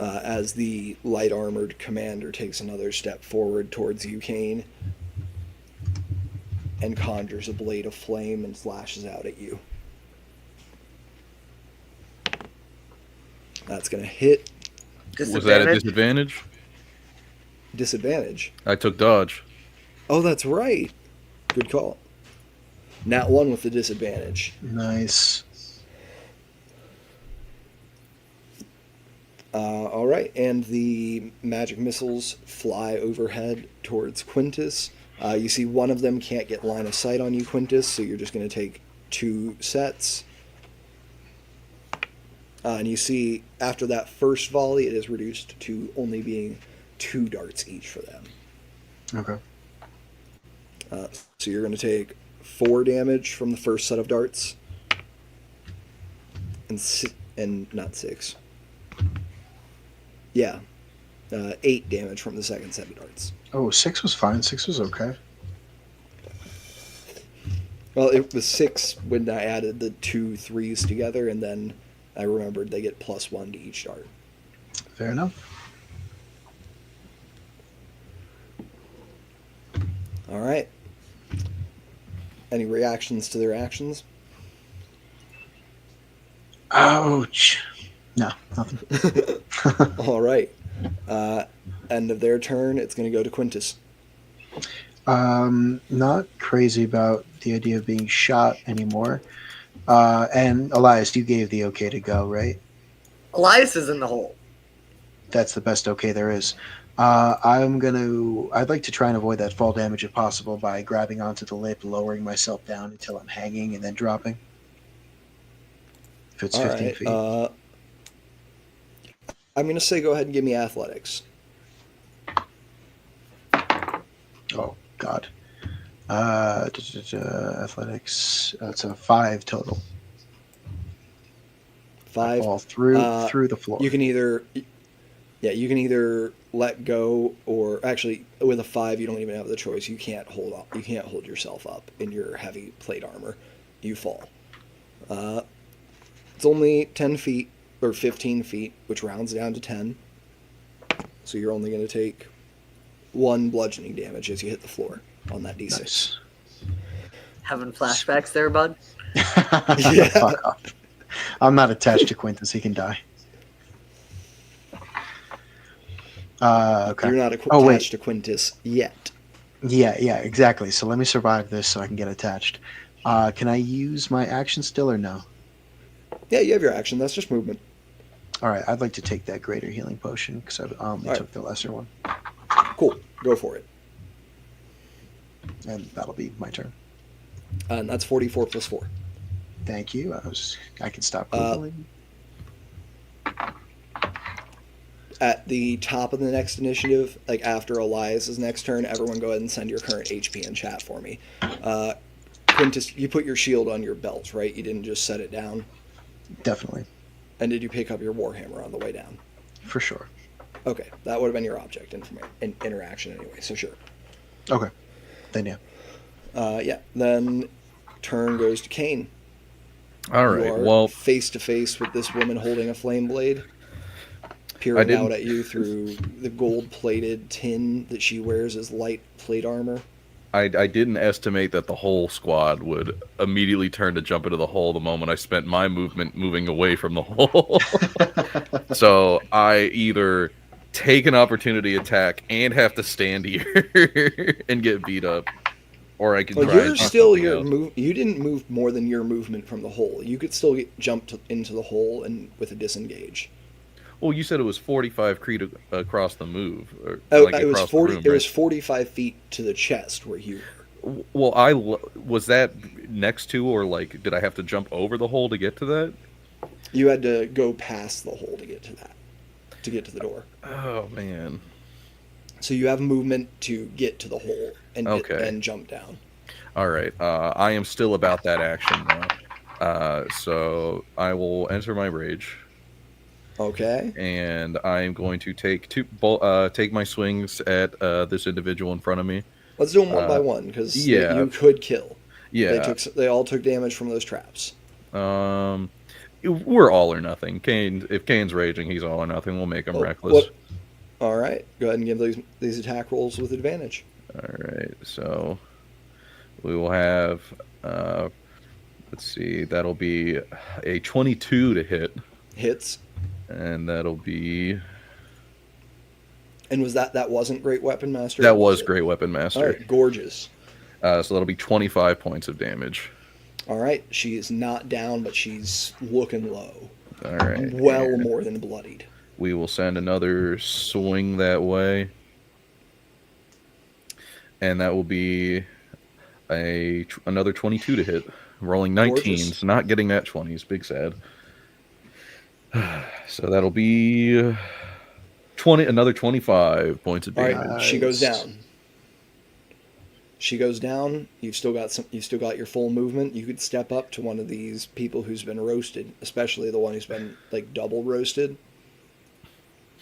As the light armored commander takes another step forward towards you, Kane, and conjures a blade of flame and slashes out at you. That's going to hit. Was that a disadvantage? Disadvantage. I took dodge. Oh, that's right. Good call. Nat 1 with the disadvantage. Nice. All right, and the magic missiles fly overhead towards Quintus. You see one of them can't get line of sight on you, Quintus, so you're just going to take 2 sets. And you see, after that first volley, it is reduced to only being 2 darts each for them. Okay. So you're going to take 4 damage from the first set of darts, and not 6. Yeah, 8 damage from the second set of darts. Oh, 6 was fine. 6 was okay. Well, it was 6 when I added the 2 3s together, and then I remembered they get +1 to each dart. Fair enough. All right. Any reactions to their actions? Ouch. No, nothing. All right. End of their turn. It's going to go to Quintus. Not crazy about the idea of being shot anymore. And Elias, you gave the okay to go, right? Elias is in the hole. That's the best okay there is. I'd like to try and avoid that fall damage if possible by grabbing onto the lip, lowering myself down until I'm hanging, and then dropping. If it's All 15 right. feet. I'm going to say go ahead and give me athletics. Oh, God. Athletics. That's a 5 total. 5. I fall through the floor. You can either let go, or actually with a 5 you don't even have the choice. You can't hold up. You can't hold yourself up in your heavy plate armor. You fall. It's only 10 feet or 15 feet, which rounds down to 10. So you're only going to take 1 bludgeoning damage as you hit the floor on that d6. Nice. Having flashbacks there, bud? Yeah. Fuck off. I'm not attached to Quintus. He can die. Okay. You're not Oh, wait. attached to Quintus yet. Yeah, exactly. So let me survive this so I can get attached. Can I use my action still or no? Yeah, you have your action. That's just movement. All right, I'd like to take that greater healing potion because I only All took the lesser one. Cool. Go for it. And that'll be my turn. And that's 44 plus 4. Thank you. I can stop Googling. At the top of the next initiative, like after Elias's next turn, everyone go ahead and send your current HP in chat for me. Quintus, you put your shield on your belt, right? You didn't just set it down? Definitely. And did you pick up your warhammer on the way down? For sure. Okay, that would have been your object interaction anyway, so sure. Okay. Then yeah. Yeah, then turn goes to Kane. All You right. are Well, face to face with this woman holding a flame blade, peering didn't- out at you through the gold-plated tin that she wears as light plate armor. I didn't estimate that the whole squad would immediately turn to jump into the hole the moment I spent my movement moving away from the hole. So I either take an opportunity attack and have to stand here and get beat up, or I can Well, try you're and do still something your else. move. You didn't move more than your movement from the hole. You could still jump into the hole and with a disengage. Well, you said it was 45 feet across the move. Or, Oh, like, it was across 40. The room, It was right? 45 feet to the chest where you were. Well, was that next to, or like, did I have to jump over the hole to get to that? You had to go past the hole to get to that, to get to the door. Oh man. So you have movement to get to the hole and Okay. and jump down. All right. I am still about that action now. So I will enter my rage, Okay. and I am going to take take my swings at this individual in front of me. Let's do them one by one because yeah. you could kill. Yeah. They all took damage from those traps. We're all or nothing. If Kane's raging, he's all or nothing. We'll make him Oh, reckless. All right. Go ahead and give these attack rolls with advantage. All right. So we will have. Let's see. That'll be a 22 to hit, Hits. and that'll be. And that wasn't Great Weapon Master? That or was it? Great Weapon Master. All right. Gorgeous. So that'll be 25 points of damage. All right. She is not down, but she's looking low. All right. Well and more than bloodied. we will send another swing that way, and that will be another 22 to hit. Rolling 19s, Gorgeous. not getting that 20s. Big sad. So that'll be another 25 points of All damage. right. She goes Nice. down. She goes down. You've still got your full movement. You could step up to one of these people who's been roasted, especially the one who's been like double roasted.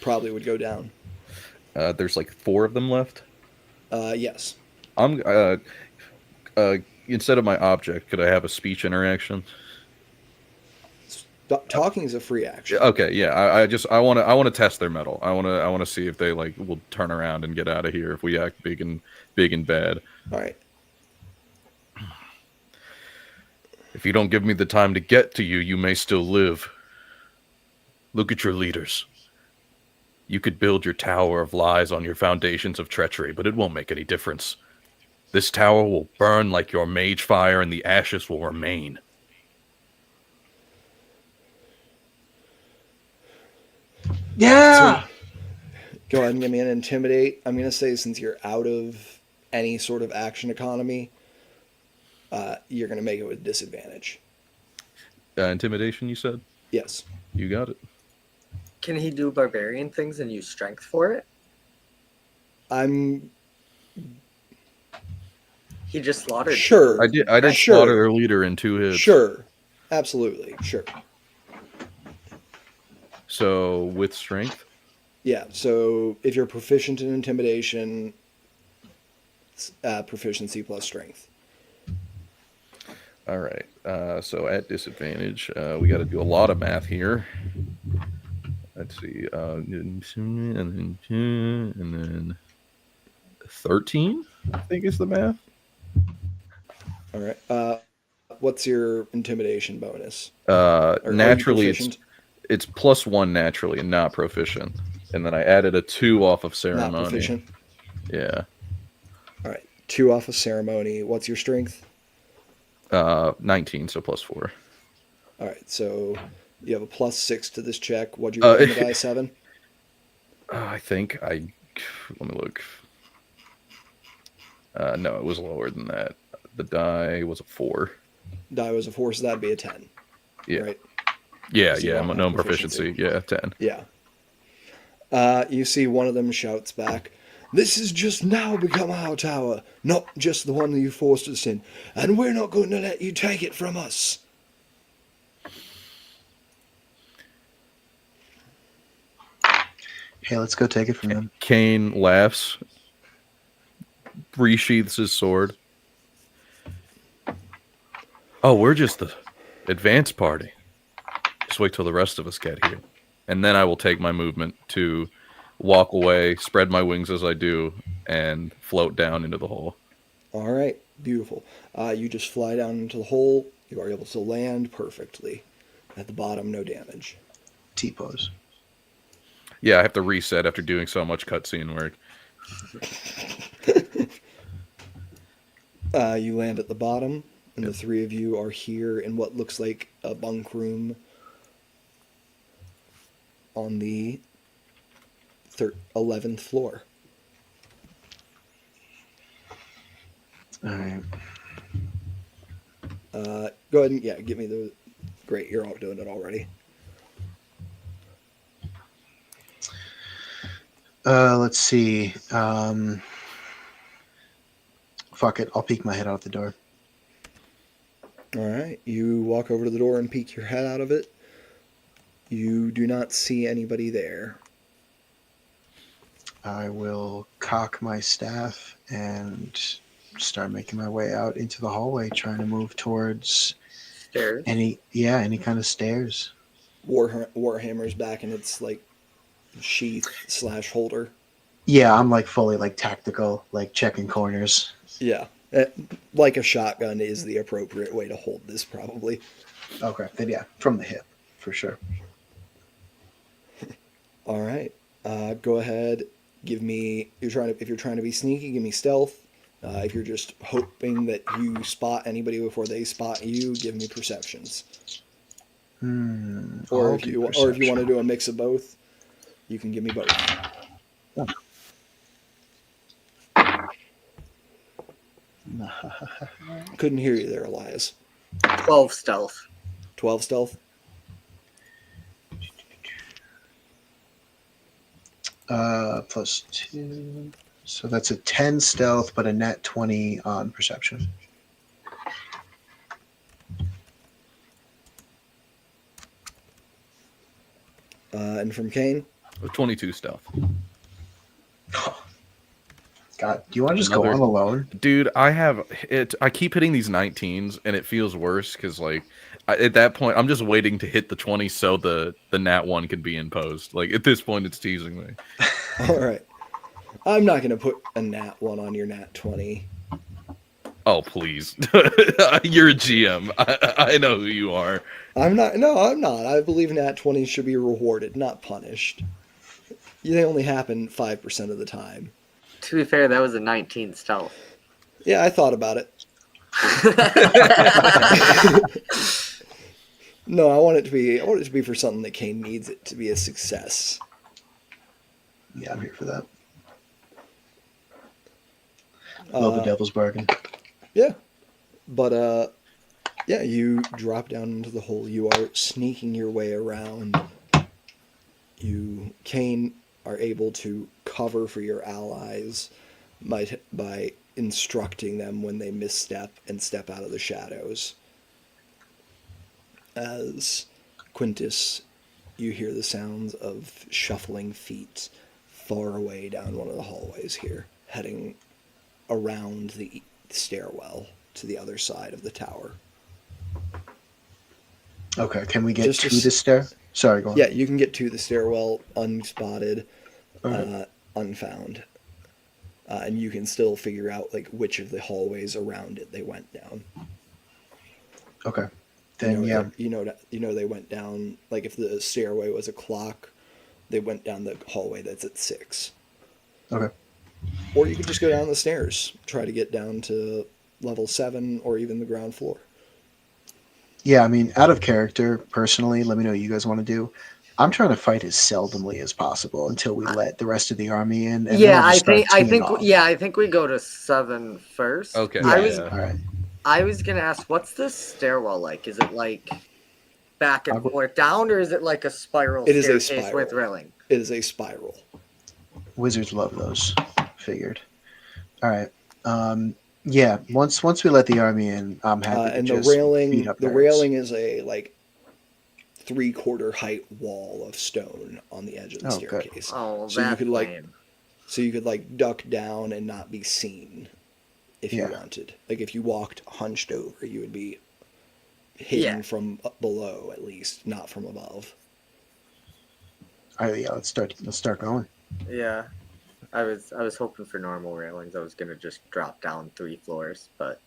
Probably would go down. There's like 4 of them left. Yes. I'm instead of my object, could I have a speech interaction? Talking is a free action. Okay, yeah. I want to test their metal. I want to see if they like will turn around and get out of here if we act big and bad. All right. If you don't give me the time to get to you, you may still live. Look at your leaders. You could build your tower of lies on your foundations of treachery, but it won't make any difference. This tower will burn like your mage fire, and the ashes will remain. Yeah. So, go ahead and give me an intimidate. I'm going to say since you're out of any sort of action economy, you're going to make it with disadvantage. Intimidation, you said? Yes. You got it. Can he do barbarian things and use strength for it? He just slaughtered. Sure. I did Sure. slaughter their leader in 2 hits. Sure. Absolutely. Sure. So with strength? Yeah. So if you're proficient in intimidation, proficiency plus strength. All right. So at disadvantage, we got to do a lot of math here. Let's see. And then 13, I think is the math. All right. What's your intimidation bonus? Are you Naturally, proficient? it's +1 naturally and not proficient. And then I added a 2 off of Not ceremony. proficient. Yeah. All right. 2 off of ceremony. What's your strength? 19, so +4. All right. So you have a +6 to this check. What'd you roll on the die? 7? I think let me look. No, it was lower than that. The die was a 4. Die was a 4, so that'd be a 10. Yeah. Right? Yeah, So you yeah. don't have No proficiency. proficiency. Yeah, 10. Yeah. You see one of them shouts back, "This has just now become our tower, not just the one that you forced us in, and we're not going to let you take it from us." Hey, let's go take it from them. Kane laughs, resheaths his sword. Oh, we're just the advanced party. Just wait till the rest of us get here. And then I will take my movement to walk away, spread my wings as I do, and float down into the hole. All right, beautiful. You just fly down into the hole. You are able to land perfectly. At the bottom, no damage. T-pose. Yeah, I have to reset after doing so much cutscene work. You land at the bottom, and the 3 of you are here in what looks like a bunk room on the 11th floor. All right. Go ahead and give me the. Great, you're all doing it already. Let's see. Fuck it. I'll peek my head out the door. All right, you walk over to the door and peek your head out of it. You do not see anybody there. I will cock my staff and start making my way out into the hallway, trying to move towards Stairs. any kind of stairs. Warhammer's back in its like sheath / holder. Yeah, I'm like fully like tactical, like checking corners. Yeah, like a shotgun is the appropriate way to hold this, probably. Okay, then yeah, from the hip for sure. All right, go ahead. Give me. If you're trying to be sneaky, give me stealth. If you're just hoping that you spot anybody before they spot you, give me perceptions. Or if you want to do a mix of both, you can give me both. Oh. Couldn't hear you there, Elias. 12 stealth. 12 stealth. +2. So that's a 10 stealth, but a net 20 on perception. And from Kane? 22 stealth. God, do you want to just go on alone? Dude, I keep hitting these 19s, and it feels worse because like At that point, I'm just waiting to hit the 20 so the nat 1 can be imposed. Like, at this point, it's teasing me. All right. I'm not going to put a nat 1 on your nat 20. Oh, please. You're a GM. I know who you are. I'm not. No, I'm not. I believe nat 20s should be rewarded, not punished. They only happen 5% of the time. To be fair, that was a 19 stealth. Yeah, I thought about it. No, I want it to be for something that Kane needs it to be a success. Yeah, I'm here for that. Love a devil's bargain. Yeah. But yeah, you drop down into the hole. You are sneaking your way around. You, Kane, are able to cover for your allies by instructing them when they misstep and step out of the shadows. As Quintus, you hear the sounds of shuffling feet far away down one of the hallways here, heading around the stairwell to the other side of the tower. Okay, can we get Just to a the stair? Sorry, go on. Yeah, you can get to the stairwell unspotted, Okay. unfound. And you can still figure out like which of the hallways around it they went down. Okay. Then yeah. you know they went down, like if the stairway was a clock, they went down the hallway that's at 6. Okay. Or you could just go down the stairs, try to get down to level 7 or even the ground floor. Yeah, I mean, out of character, personally, let me know what you guys want to do. I'm trying to fight as seldomly as possible until we let the rest of the army in. And then Yeah, I'll just start teeing off. I think we go to 7 first. Okay. All right. I was gonna ask, what's this stairwell like? Is it like back and forth down, or is it like a spiral It is a staircase spiral. with railing? It is a spiral. Wizards love those. Figured. All right. Yeah. Once we let the army in, I'm happy to And just beat up the nerds. railing is a like 3/4 height wall of stone on the edge of the Oh, good. staircase. Oh, So you that's could, like, lame. So you could like duck down and not be seen if you Yeah. wanted. Like if you walked hunched over, you would be hidden Yeah. from up below at least, not from above. All right. Yeah. Let's start going. Yeah. I was hoping for normal railings. I was gonna just drop down 3 floors, but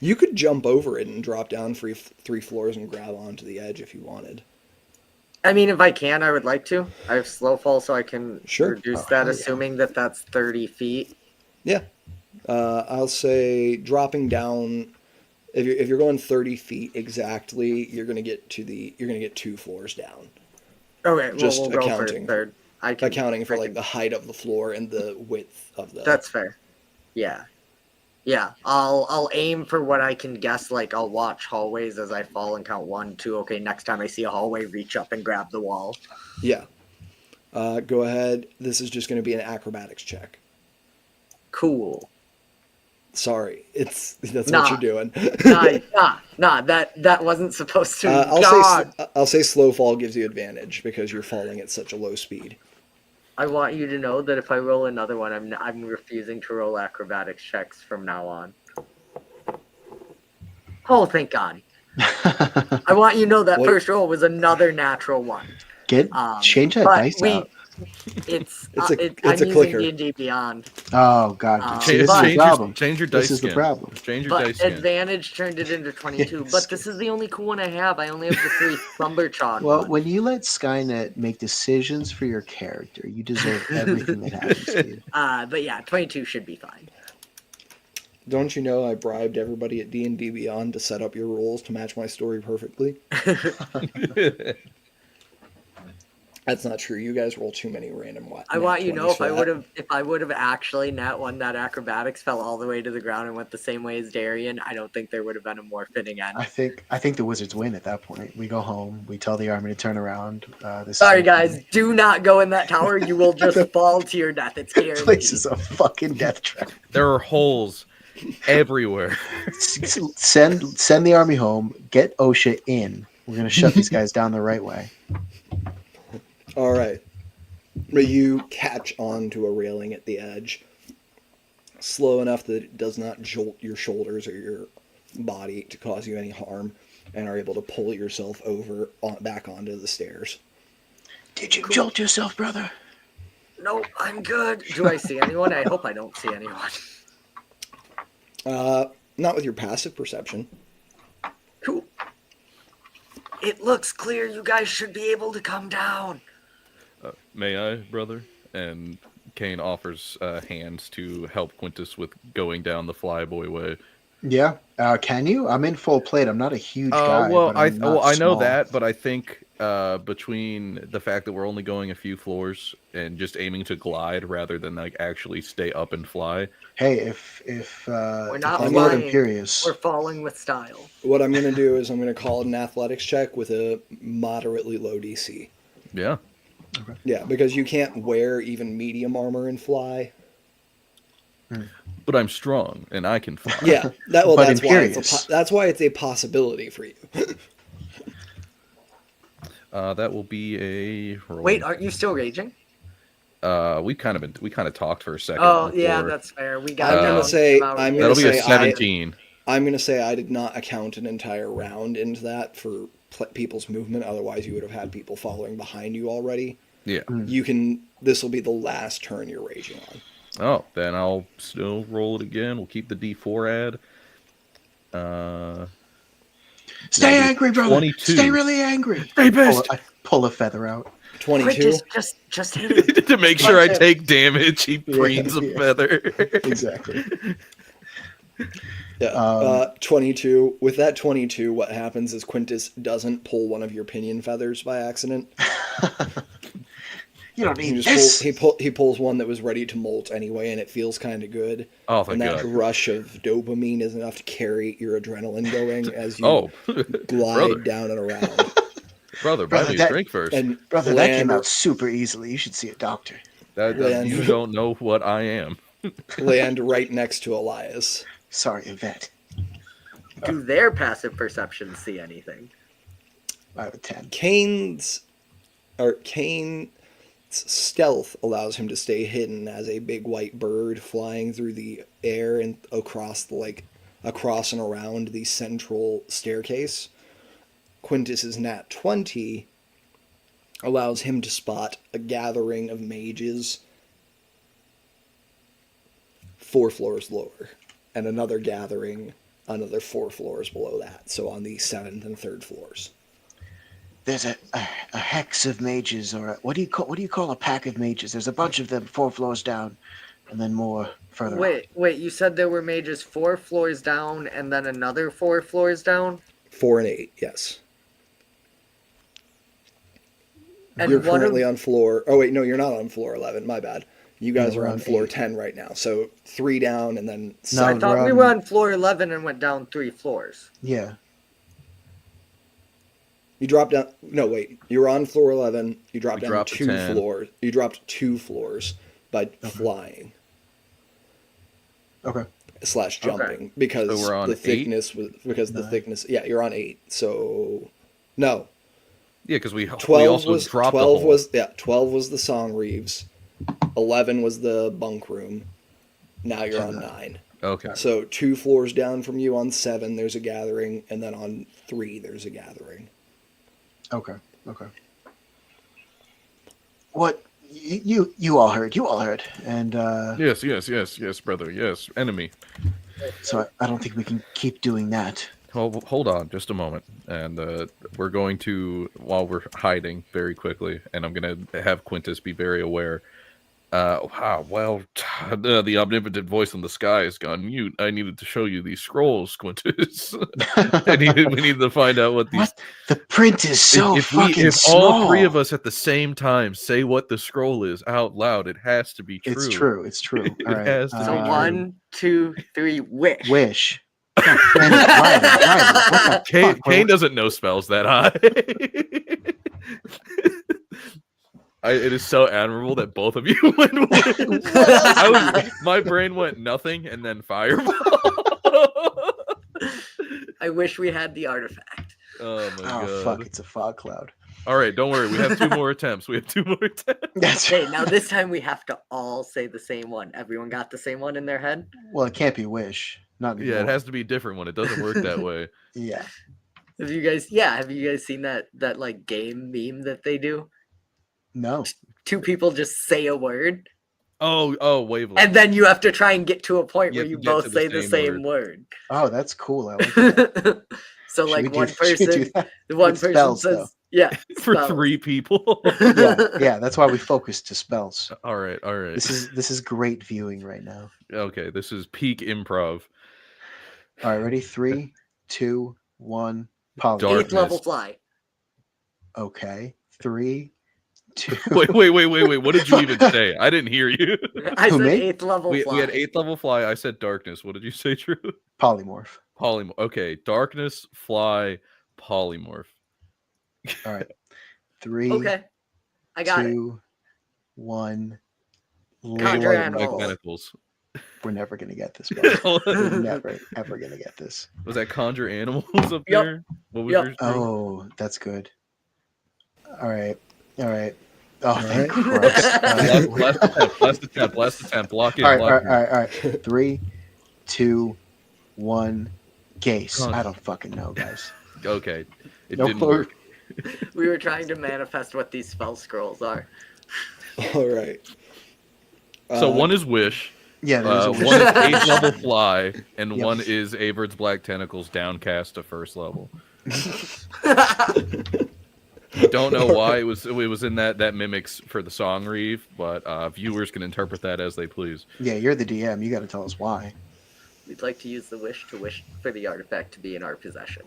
You could jump over it and drop down 3 floors and grab onto the edge if you wanted. I mean, if I can, I would like to. I have slow fall, so I can Sure. reduce Oh, that, hell yeah. assuming that that's 30 feet. Yeah. I'll say dropping down. If you're going 30 feet exactly, you're gonna get 2 floors down, Okay, well, Just we'll go for accounting. third. I can, accounting for I like can- the height of the floor and the width of the. That's fair. Yeah. Yeah. I'll aim for what I can guess. Like, I'll watch hallways as I fall and count 1, 2. Okay, next time I see a hallway, reach up and grab the wall. Yeah. Go ahead. This is just going to be an acrobatics check. Cool. Sorry, that's Nah. what you're doing. Nah. That wasn't supposed to. I'll say slow fall gives you advantage because you're falling at such a low speed. I want you to know that if I roll another one, I'm refusing to roll acrobatics checks from now on. Oh, thank God. I want you to know that What- first roll was another natural one. Change that but dice out. It's It's a I'm clicker. using D&D Beyond, Oh God. See, this is the Change problem. change your dice This is the skin. problem. Change your but dice skin. advantage turned it into 22. Yes. But this is the only cool one I have. I only have the 3 Slumberchon Well, one. when you let Skynet make decisions for your character, you deserve everything that happens to you. But yeah, 22 should be fine. Don't you know I bribed everybody at D&D Beyond to set up your rules to match my story perfectly? That's not true. You guys roll too many random ones. I want you to know if I would have actually nat one that acrobatics fell all the way to the ground and went the same way as Darian, I don't think there would have been a more fitting end. I think the Wizards win at that point. We go home. We tell the army to turn around. Sorry guys, do not go in that tower. You will just fall to your death. It's This guaranteed. place is a fucking death trap. There are holes everywhere. Send the army home. Get OSHA in. We're gonna shut these guys down the right way. All right. But you catch onto a railing at the edge, slow enough that it does not jolt your shoulders or your body to cause you any harm. and are able to pull yourself over back onto the stairs. Did you jolt yourself, brother? No, I'm good. Do I see anyone? I hope I don't see anyone. Not with your passive perception. Cool. It looks clear. You guys should be able to come down. May I, brother? And Kane offers hands to help Quintus with going down the flyboy way. Yeah. Can you? I'm in full plate. I'm not a huge guy. Well, but I'm not I know small. that, but I think between the fact that we're only going a few floors and just aiming to glide rather than like actually stay up and fly. Hey, if We're not I'm flying. Imperious. We're falling with style. What I'm going to do is I'm going to call it an athletics check with a moderately low DC. Yeah. Yeah, because you can't wear even medium armor and fly. But I'm strong and I can fly. Yeah, But that's why it's a possibility for you. That will be a roll. Wait, aren't you still raging? We kind of talked for a second. Oh, yeah, before. that's fair. We got I'm down. gonna say Come out I'm here. gonna That'll be say a 17. I'm going to say I did not account an entire round into that for people's movement. Otherwise, you would have had people following behind you already. Yeah. You can. This will be the last turn you're raging on. Oh, then I'll still roll it again. We'll keep the D4 add. Stay angry, brother. 22. Stay really angry. Stay pissed. I pull a feather out. 22. Just hit it. To make sure I take damage, he preens a yeah. feather. Exactly. Yeah. 22. With that 22, what happens is Quintus doesn't pull one of your pinion feathers by accident. You don't He need just this. he pulls one that was ready to molt anyway, and it feels kind of good. Oh, thank And that God. rush of dopamine is enough to carry your adrenaline going as you Oh, glide brother. down and around. Brother, buy me a that- drink first. And Brother, that came land, out super easily. You should see a doctor. land- You don't know what I am. land right next to Elias. Sorry, Yvette. Do their passive perceptions see anything? I have a 10. Kane's stealth allows him to stay hidden as a big white bird flying through the air and across and around the central staircase. Quintus's nat 20 allows him to spot a gathering of mages 4 floors lower, and another gathering another 4 floors below that. So on the 7th and 3rd floors. There's a hex of mages, or what do you call a pack of mages? There's a bunch of them 4 floors down, and then more further. Wait, you said there were mages 4 floors down and then another 4 floors down? 4 and 8, yes. And You're one currently of, on floor. Oh wait, no, you're not on floor 11. My bad. You guys No, are we're on on floor 8. 10 right now. So 3 down and then No, I 7. thought we we're were on- on floor 11 and went down 3 floors. Yeah. You dropped down. No, wait. You were on floor 11. You dropped We down dropped to 2 10. floors. You dropped 2 floors by flying Okay. / jumping because So we're on the 8? thickness was the thickness. Yeah, you're on 8. So no, Yeah, because we 12 also was dropped 12 a hole. was 12 was the song Reeves. 11 was the bunk room. Now you're on 9. Okay. So 2 floors down from you on 7 there's a gathering, and then on 3 there's a gathering. Okay. What you all heard? You all heard, and Yes, brother. Yes, enemy. so I don't think we can keep doing that. Hold on, just a moment, and we're going to, while we're hiding very quickly, and I'm going to have Quintus be very aware. The omnipotent voice in the sky has gone mute. I needed to show you these scrolls, Quintus. We needed to find out what these. What? The print is so if fucking small. all 3 of us at the same time say what the scroll is out loud, it has to be true. It's true. It's true. It All right. has to be So true. 1, 2, 3, wish. Wish. God damn it, Ryder, what the fuck, Kane doesn't know spells that high. It is so admirable that both of you went with. My brain went nothing and then fireball. I wish we had the artifact. Oh my god. Oh fuck! It's a fog cloud. All right, don't worry. We have 2 more attempts. That's Okay, now this time we have to all say the same one. Everyone got the same one in their head? Well, it can't be wish. Not Yeah, it anymore. has to be a different one. It doesn't work that way. Yeah. Have you guys seen that like game meme that they do? No. Two people just say a word, Oh, wavelength. and then you have to try and get to a point You where have you to get both to the say the same same word. Oh, that's cool. I like that. So Should we like do- one should we do person, that? the one With person spells, says, "Yeah," For spells. 3 people. Yeah. That's why we focus to spells. All right. This is great viewing right now. Okay. This is peak improv. All right, ready? 3, 2, 1. Dark. Poly. Eighth level Darkness. fly. Okay. 3, 2. Wait. What did you even say? I didn't hear you. I Who, said me? eighth level We fly. had 8th level fly. I said darkness. What did you say, Drew? Polymorph. Polymorph. Okay. Darkness, fly, polymorph. All right. 3, Okay, I got it. 2, 1. Conjure Lightning animals. bolt. Tentacles. We're never gonna get this, bro. We're Was never ever gonna get this. that conjure animals up Yep. there? What was Yep. yours? Drew? Oh, that's good. All right. Oh, All thank right. Christ. Last attempt. Lock in. All right, all Lock right, in. all right. 3, 2, 1. Gase. Con- I don't fucking know, guys. Okay. It No didn't clue. work. We were trying to manifest what these spell scrolls are. All right. So one is wish. Yeah, there's a One is 8th level fly, and Yep. one is Averd's Black Tentacles downcast to 1st level. Don't know why it was in that mimics for the song Reeve, but viewers can interpret that as they please. Yeah, you're the DM. You got to tell us why. We'd like to use the wish to wish for the artifact to be in our possession.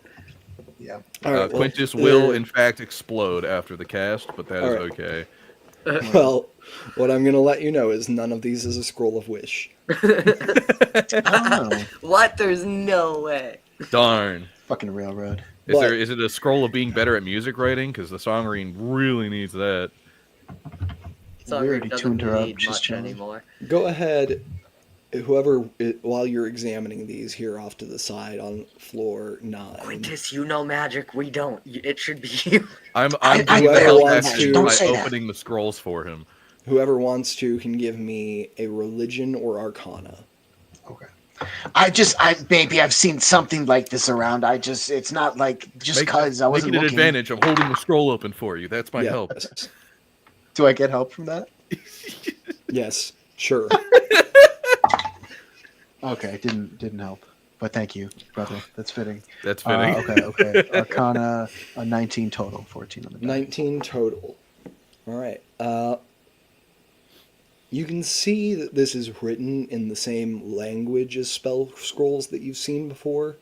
Yeah. All right. Well, Quintus will in fact explode after the cast, but that is All right. okay. well, what I'm gonna let you know is none of these is a scroll of wish. I don't know. What? There's no way. Darn. Fucking railroad. Is it a scroll of being better at music writing? Because the song reading really needs that. Song We already doesn't tuned her up, need she's much chilling. anymore. Go ahead, while you're examining these here off to the side on floor 9. Quintus, you know magic. We don't. It should be you. I'm I doing the whoever hell wants action to- Don't by say that. opening the scrolls for him. Whoever wants to can give me a religion or arcana. Okay. Maybe I've seen something like this around. It's not like just because I wasn't Make it an looking. advantage. I'm holding the scroll open for you. That's my help. Yes. Do I get help from that? Yes. Sure. Okay, didn't help. But thank you, brother. That's fitting. That's fitting. Okay. Arcana, a 19 total, 14 on the die. 19 total. All right. You can see that this is written in the same language as spell scrolls that you've seen before.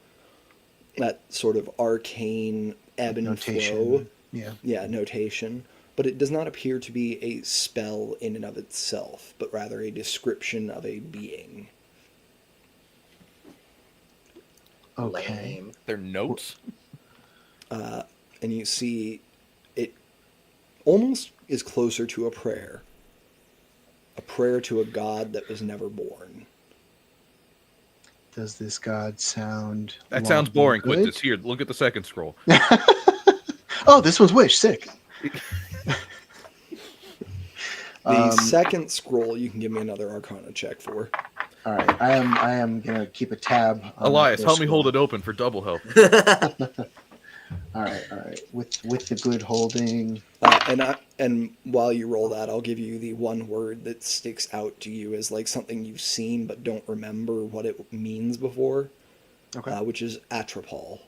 That sort of arcane ebb and flow. Notation. Yeah. Yeah, notation. But it does not appear to be a spell in and of itself, but rather a description of a being. Okay. Lame. They're notes. And you see it almost is closer to a prayer. A prayer to a god that was never born. Does this god sound? That sounds lawful boring. good? Quintus, here, look at the second scroll. Oh, this one's wish. Sick. The second scroll you can give me another arcana check for. All right. I am gonna keep a tab. On Elias, this help me scroll. hold it open for double help. All right. With the good holding. And while you roll that, I'll give you the one word that sticks out to you as like something you've seen but don't remember what it means before. Okay. Which is atropol.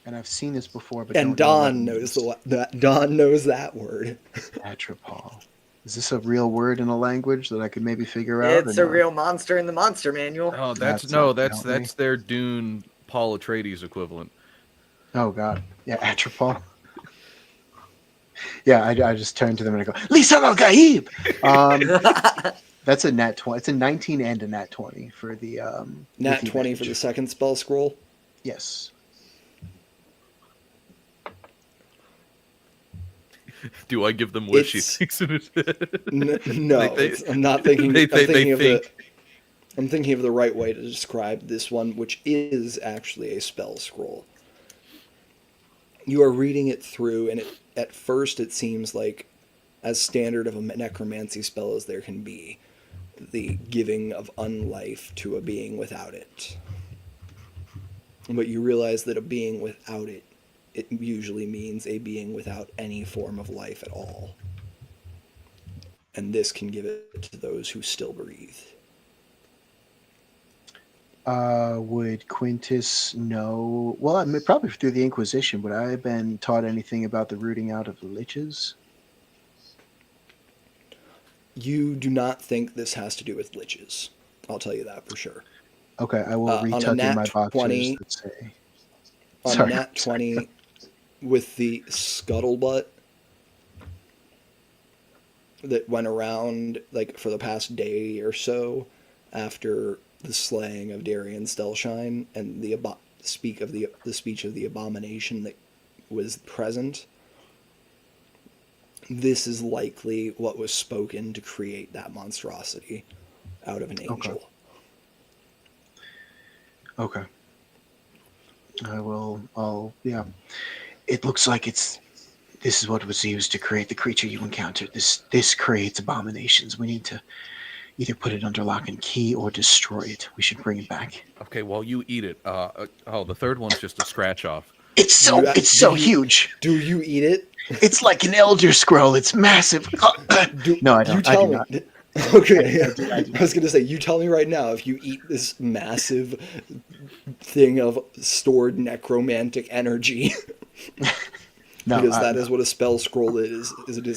And I've seen this before, but And don't know Don what it knows Don knows that word. means. Atropol. Is this a real word in a language that I could maybe figure out? It's or a no? real monster in the monster manual. Oh, That's not that's help me. that's their Dune Paul Atreides equivalent. Oh God. Yeah, Atropol. Yeah, I just turn to them and I go, Lisan al Gaib! That's a nat 20. It's a 19 and a nat 20 for the Nat with 20 for the advantage. second spell scroll. Yes. Do I give them what she It's- thinks it is? No, They- I'm not thinking. they I'm thinking of think. I'm thinking of the right way to describe this one, which is actually a spell scroll. You are reading it through, and at first it seems like as standard of a necromancy spell as there can be, the giving of unlife to a being without it. But you realize that a being without it, it usually means a being without any form of life at all. And this can give it to those who still breathe. Would Quintus know? Well, I mean, probably through the Inquisition. Would I have been taught anything about the rooting out of the liches? You do not think this has to do with liches. I'll tell you that for sure. Okay, I will On a retuck in nat my boxers 20 that say. On Sorry, a nat 20 with the scuttlebutt that went around like for the past day or so after the slaying of Darian Stelshine and the speech of the abomination that was present. This is likely what was spoken to create that monstrosity out of an angel. Okay. Yeah. It looks like this is what was used to create the creature you encountered. This creates abominations. We need to either put it under lock and key or destroy it. We should bring it back. Okay, well, you eat it. The third one's just a scratch off. It's so huge. Do you eat it? It's like an elder scroll. It's massive. No, I don't. You tell I do me. not. Okay, I do. I was gonna say, you tell me right now if you eat this massive thing of stored necromantic energy, No, because that is what a spell scroll is. It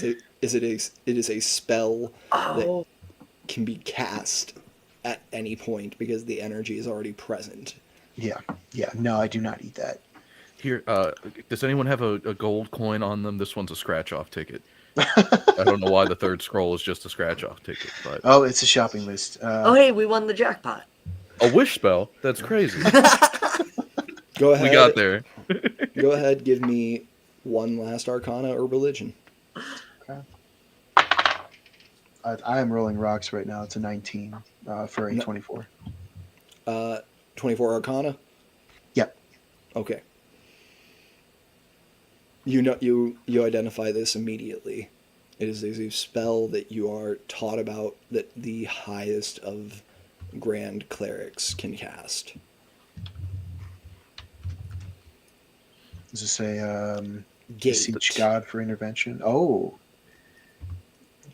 is a spell that Oh, can be cast at any point because the energy is already present. Yeah. No, I do not eat that. Here, does anyone have a gold coin on them? This one's a scratch-off ticket. I don't know why the third scroll is just a scratch-off ticket, but Oh, it's a shopping list. oh, hey, we won the jackpot. a wish spell? That's crazy. Go ahead. We got there. Go ahead. Give me one last arcana or religion. I am rolling rocks right now. It's a 19 for a 24. 24 arcana. Yep. Okay. You identify this immediately. It is a spell that you are taught about that the highest of grand clerics can cast. Does it say Gate. beseech God for intervention? Oh,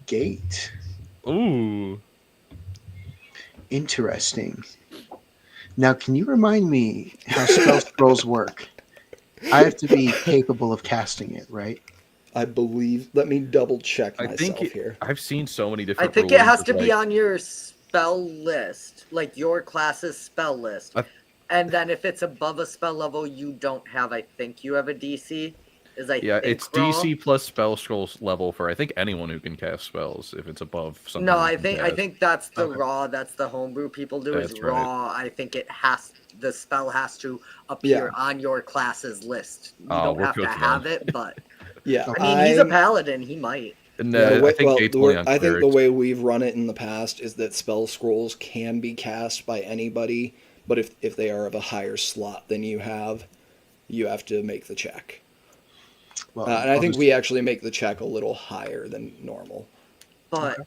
gate. Ooh. Interesting. Now, can you remind me how spell scrolls work? I have to be capable of casting it, right? I believe. Let me double check I myself think here. I've seen so many I different. think it rulings has of, to be like- on your spell list, like your class's spell list. And then if it's above a spell level you don't have, I think you have a DC. Yeah, think it's wrong. DC plus spell scrolls level for I think anyone who can cast spells. If it's above something. No, you I can think cast. that's the Okay. raw. That's the homebrew people do is That's right. raw. I think the spell has to appear on your class's list. You Oh, don't we're have to cooked have then. it, but Yeah, Okay. I mean, he's a paladin. He might. And Yeah, I think Gate's only on I think the clerics. way we've run it in the past is that spell scrolls can be cast by anybody, but if they are of a higher slot than you have to make the check. Well, And I I'll think just- we actually make the check a little higher than normal. But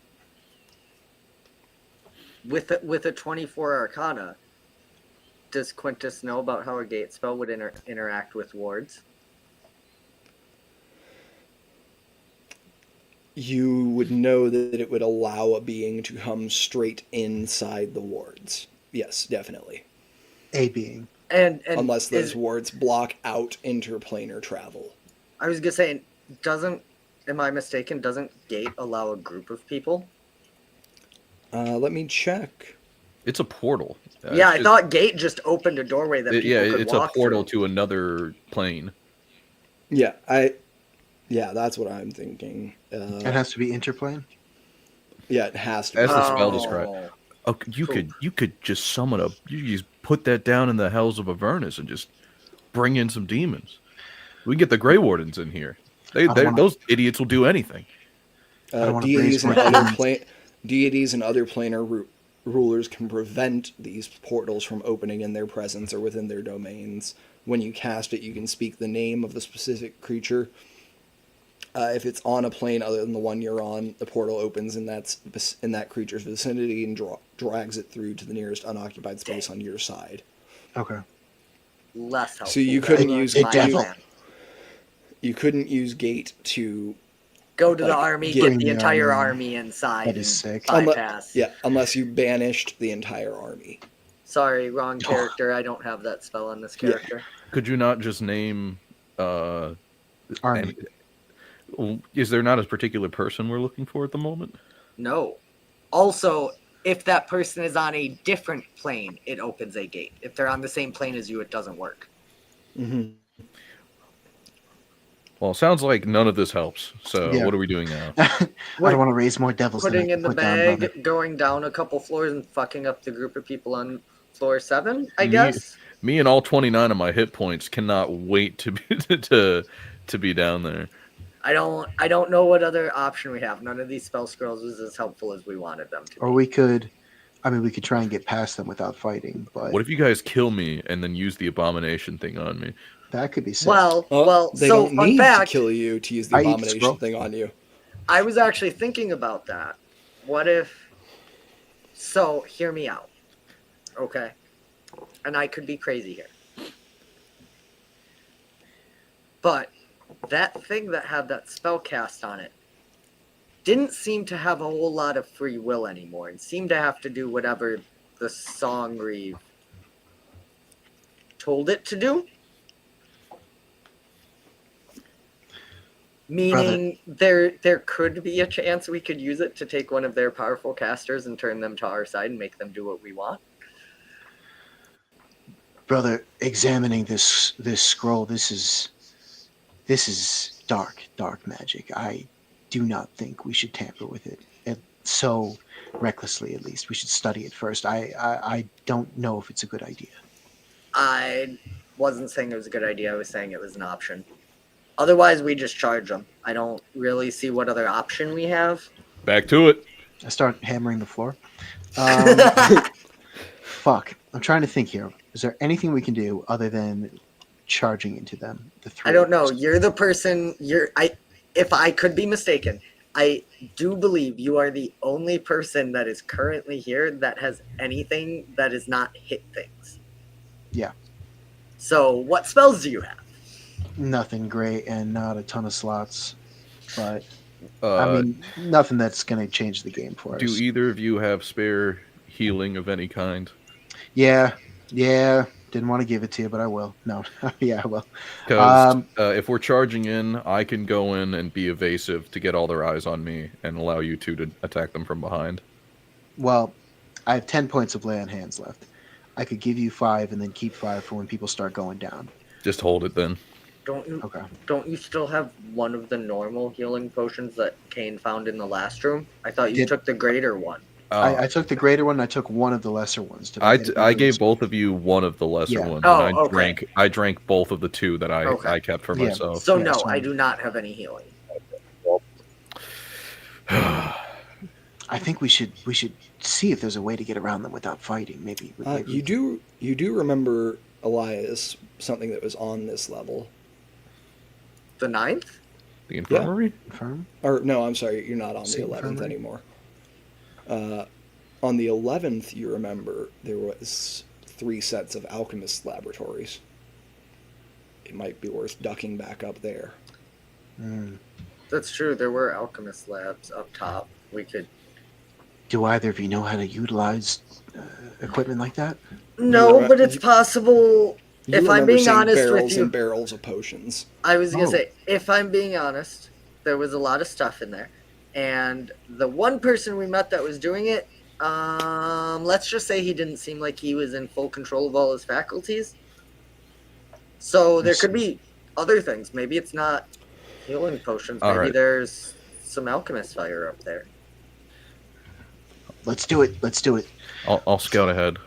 with a 24 Arcana, does Quintus know about how a gate spell would interact with wards? You would know that it would allow a being to come straight inside the wards. Yes, definitely. a being. And Unless those is, wards block out interplanar travel. I was gonna say, am I mistaken? Doesn't gate allow a group of people? Let me check. It's a portal. Yeah, I it's thought gate just opened a doorway that just- people could it's a walk portal through. to another plane. Yeah, that's what I'm thinking. It has to be interplane. Yeah, it has to. As be. the spell Oh. described. Oh, you Cool. could just summon you could just put that down in the hells of Avernus and just bring in some demons. We can get the Grey Wardens in here. Those idiots will do anything. I don't wanna Deities raise and my other hand. deities and other planar rulers can prevent these portals from opening in their presence or within their domains. When you cast it, you can speak the name of the specific creature. If it's on a plane other than the one you're on, the portal opens in that creature's vicinity and drags it through to the nearest unoccupied space on your side. Okay. less helpful. So you couldn't That use was my devil. plan. You couldn't use gate to Go to the like, army, get- get Bring the the entire army. army inside, That and is sick. bypass. unless you banished the entire army. Sorry, wrong character. I don't have that spell on this Yeah. character. Could you not just name? Army. Is there not a particular person we're looking for at the moment? No. Also, if that person is on a different plane, it opens a gate. If they're on the same plane as you, it doesn't work. Mm-hmm. Well, it sounds like none of this helps. So Yeah. what are we doing now? I don't want to raise more devils. Putting than I in the can put down, bag, brother. going down a couple floors, and fucking up the group of people on floor 7, I Me- guess. Me and all 29 of my hit points cannot wait to be to be down there. I don't know what other option we have. None of these spell scrolls was as helpful as we wanted them to Or be. we could try and get past them without fighting, but What if you guys kill me and then use the abomination thing on me? that could be sick. Well, They so don't fun need fact, to kill you to use the I eat the abomination scroll. thing on you. I was actually thinking about that. What if... So, hear me out. Okay? And I could be crazy here. But that thing that had that spell cast on it didn't seem to have a whole lot of free will anymore and seemed to have to do whatever the song reeve told it to do. Meaning there could be a chance we could use it to take one of their powerful casters and turn them to our side and make them do what we want. Brother, examining this scroll, this is dark magic. I do not think we should tamper with it. So recklessly, at least. We should study it first. I don't know if it's a good idea. I wasn't saying it was a good idea. I was saying it was an option. Otherwise, we just charge them. I don't really see what other option we have. Back to it. I start hammering the floor. Fuck. I'm trying to think here. Is there anything we can do other than charging into them? The three. I don't know. You're the person. If I could be mistaken, I do believe you are the only person that is currently here that has anything that is not hit things. Yeah. So, what spells do you have? Nothing great and not a ton of slots. But, Uh, nothing that's going to change the game for us. do either of you have spare healing of any kind? Yeah. Didn't want to give it to you, but I will. No. Yeah, I will. Because if we're charging in, I can go in and be evasive to get all their eyes on me and allow you two to attack them from behind. Well, I have 10 points of lay on hands left. I could give you 5 and then keep 5 for when people start going down. Just hold it then. Okay. Don't you still have one of the normal healing potions that Kane found in the last room? I thought you took the greater one. I took the greater one. And I took one of the lesser ones. I gave both of you one of the lesser Yeah. ones. Oh, and okay. I drank both of the two that I Okay. kept for Yeah. myself. So Yeah, no, so- I do not have any healing. I think we should see if there's a way to get around them without fighting. Maybe. You do remember, Elias, something that was on this level. The 9th? The infirmary? Confirm? Or no, I'm sorry, you're not on Same the 11th infirmary? anymore. On the 11th, you remember there was 3 sets of alchemist laboratories. It might be worth ducking back up there. Mm. That's true. There were alchemist labs up top. We could. Do either of you know how to utilize equipment like that? No, You're but right. it's possible. You If I'm remember being seeing honest with barrels you, and barrels of potions. I was gonna Oh. say, if I'm being honest, there was a lot of stuff in there, and the one person we met that was doing it, let's just say he didn't seem like he was in full control of all his faculties. So there could be other things. Maybe it's not healing potions. All Maybe right. there's some alchemist fire up there. Let's do it. Let's do it. I'll scout ahead.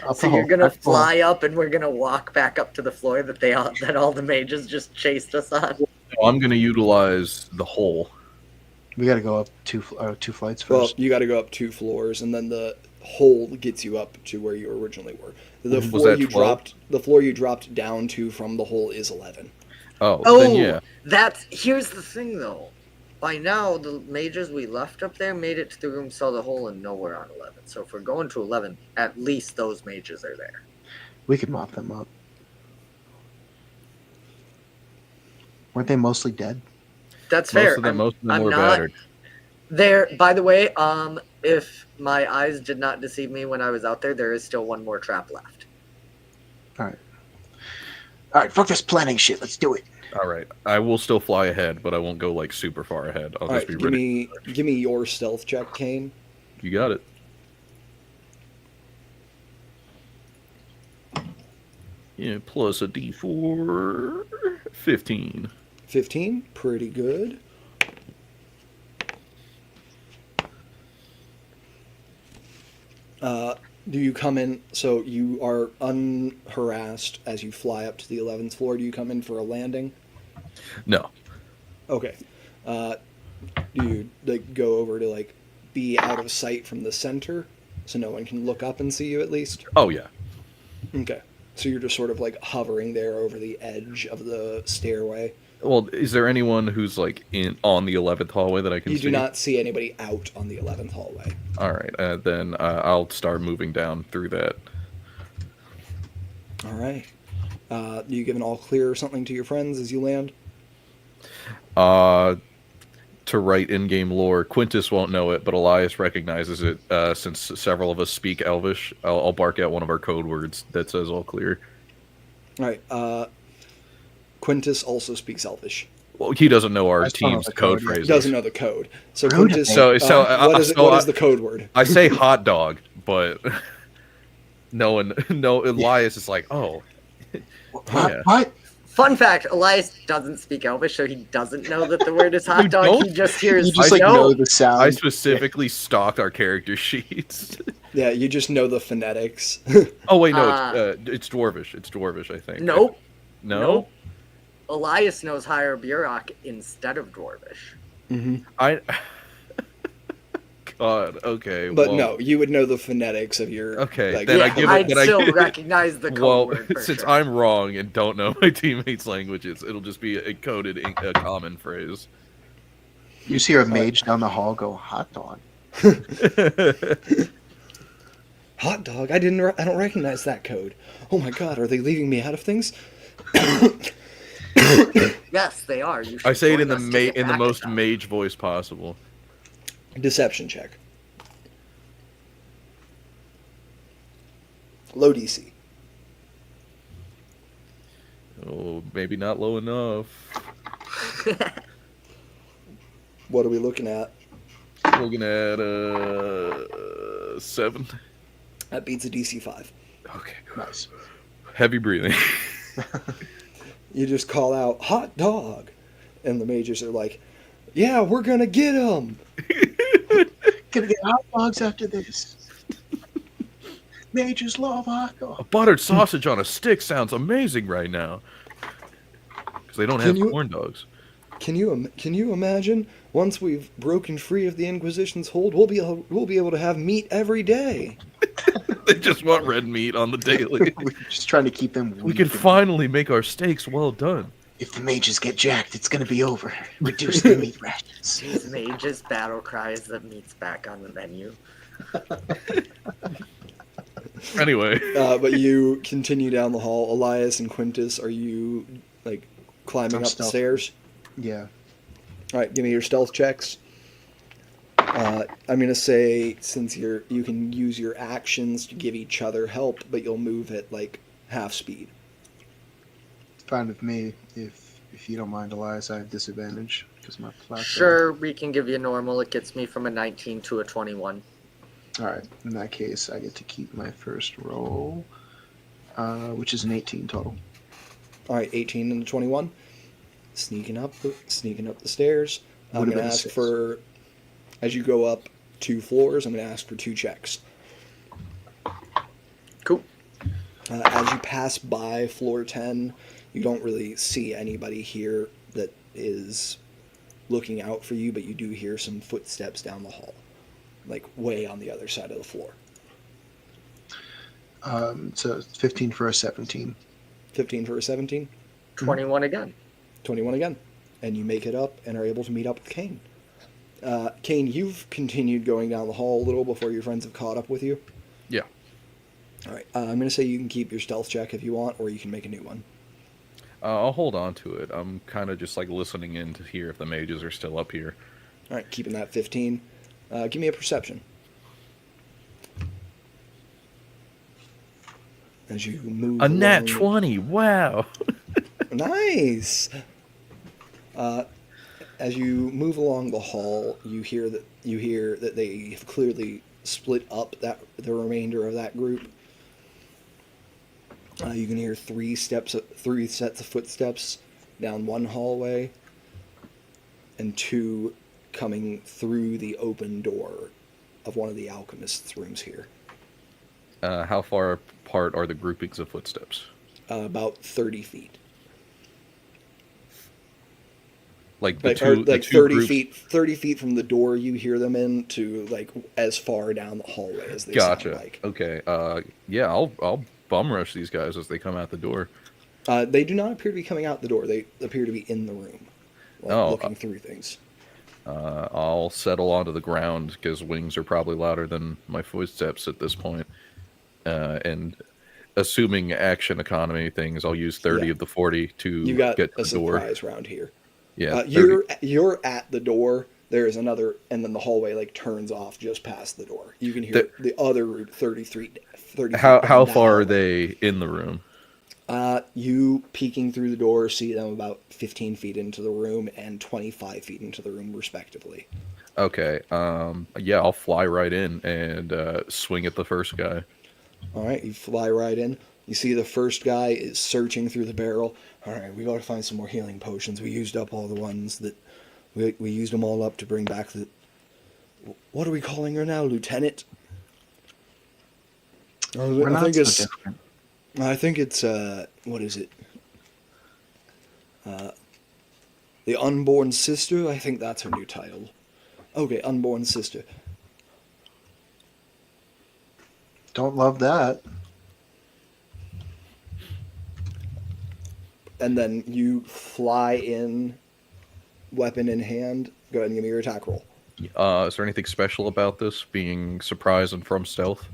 Up So the you're hole. gonna Up the hole. fly up, and we're gonna walk back up to the floor that all the mages just chased us on. I'm going to utilize the hole. We got to go up two flights Well, first. you got to go up 2 floors, and then the hole gets you up to where you originally were. The Was floor that you 12? dropped down to from the hole is 11. Oh, then yeah. Here's the thing though. By now, the mages we left up there made it to the room, saw the hole, and nowhere on 11. So if we're going to 11, at least those mages are there. We could mop them up. Weren't they mostly dead? That's fair. Most of them I'm were not battered. there. By the way, if my eyes did not deceive me when I was out there is still one more trap left. All right. Fuck this planning shit. Let's do it. All right, I will still fly ahead, but I won't go like super far ahead. I'll All just right, be ready. give me your stealth check, Kane. You got it. Yeah, plus a D4, 15. 15, pretty good. Do you come in, so you are unharassed as you fly up to the 11th floor? Do you come in for a landing? No. Okay. Do you like go over to like be out of sight from the center so no one can look up and see you at least? Oh yeah. Okay. So you're just sort of like hovering there over the edge of the stairway. Well, is there anyone who's like on the 11th hallway that I can You see? do not see anybody out on the 11th hallway. All right, then I'll start moving down through that. All right. Do you give an all clear or something to your friends as you land? To write in-game lore, Quintus won't know it, but Elias recognizes it since several of us speak Elvish. I'll bark out one of our code words that says all clear. All right. Quintus also speaks Elvish. Well, he doesn't know our I still know team's the code code, yeah. phrases. Doesn't know the code. So Rude. Quintus. So what is the code word? I say hot dog, but no, Elias is like, oh. Yeah. What? Fun fact: Elias doesn't speak Elvish, so he doesn't know that the word is hot dog. don't? He just hears. You just like know the sound. I specifically stalked our character sheets. Yeah, you just know the phonetics. Oh wait, no, it's Dwarvish. It's Dwarvish, I think. Nope. No. Nope. Elias knows higher Burok instead of Dwarvish. Mm-hmm. God. Okay. But well, no, you would know the phonetics of your. Okay, Like, then I Yeah, give it. I'd Then I still give it. recognize the code Well, word for since sure. I'm wrong and don't know my teammates' languages, it'll just be a coded, a common phrase. You see a mage down the hall go hot dog. Hot dog. I don't recognize that code. Oh my god, are they leaving me out of things? Yes, they are. You should I say it join in us to get the back most at them. mage voice possible. Deception check. Low DC. Oh, maybe not low enough. What are we looking at? Looking at 7. That beats a DC 5. Okay. Nice. Heavy breathing. You just call out, hot dog. And the mages are like, yeah, we're going to get him. Gonna get hot dogs after this. Mages love hot dogs. A buttered sausage on a stick sounds amazing right now. Because they don't have you- corn dogs. Can you imagine? Once we've broken free of the Inquisition's hold, we'll be able to have meat every day. They just want red meat on the daily. We're just trying to keep them We weak can and- finally make our steaks well done. If the mages get jacked, it's gonna be over. Reduce the meat rations. These mages' battle cries that meat's back on the menu. Anyway. But you continue down the hall. Elias and Quintus, are you like climbing I'm up the stealth. stairs? Yeah. All right, give me your stealth checks. I'm gonna say since you can use your actions to give each other help, but you'll move at like half speed. It's fine with me. If you don't mind, Elias, I have disadvantage because my flat. Sure, we can give you normal. It gets me from a 19 to a 21. All right. In that case, I get to keep my first roll, which is an 18 total. All right, 18 and 21. Sneaking up the stairs. I'm Would've gonna been a ask 6. for, as you go up 2 floors, I'm gonna ask for 2 checks. Cool. As you pass by floor 10, you don't really see anybody here that is looking out for you, but you do hear some footsteps down the hall, like way on the other side of the floor. So 15 for a 17. 15 for a 17, 21 again. 21 again. And you make it up and are able to meet up with Kane. Kane, you've continued going down the hall a little before your friends have caught up with you. Yeah. All right. I'm going to say you can keep your stealth check if you want, or you can make a new one. I'll hold on to it. I'm kind of just like listening in to hear if the mages are still up here. All right, keeping that 15. Give me a perception. As you move A nat along- 20. Wow. Nice. As you move along the hall, you hear that they have clearly split up the remainder of that group. You can hear three sets of footsteps down one hallway, and two coming through the open door of one of the alchemist's rooms here. How far apart are the groupings of footsteps? About 30 feet. Like the Like, two, or, the like two 30 groups. feet 30 feet from the door you hear them in to like as far down the hallway as they Gotcha. sound like. Okay. Yeah, I'll bum rush these guys as they come out the door. They do not appear to be coming out the door. They appear to be in the room, like, Oh, looking through things. I'll settle onto the ground because wings are probably louder than my footsteps at this point. And assuming action economy things, I'll use 30 Yeah. of the 40 to You got get to a the door. surprise round here. Yeah, 30. You're at the door. There is another, and then the hallway like turns off just past the door. You can hear the other route 33. How feet how down that far are hallway. they in the room? You peeking through the door see them about 15 feet into the room and 25 feet into the room, respectively. Okay. Yeah, I'll fly right in and swing at the first guy. All right, you fly right in. You see the first guy is searching through the barrel. All right, we got to find some more healing potions. We used up all the ones that we used them all up to bring back the. What are we calling her now, Lieutenant? We're I not think so it's. different. I think it's. What is it? The Unborn Sister. I think that's her new title. Okay, Unborn Sister. Don't love that. And then you fly in, weapon in hand. Go ahead and give me your attack roll. Is there anything special about this being surprise and from stealth?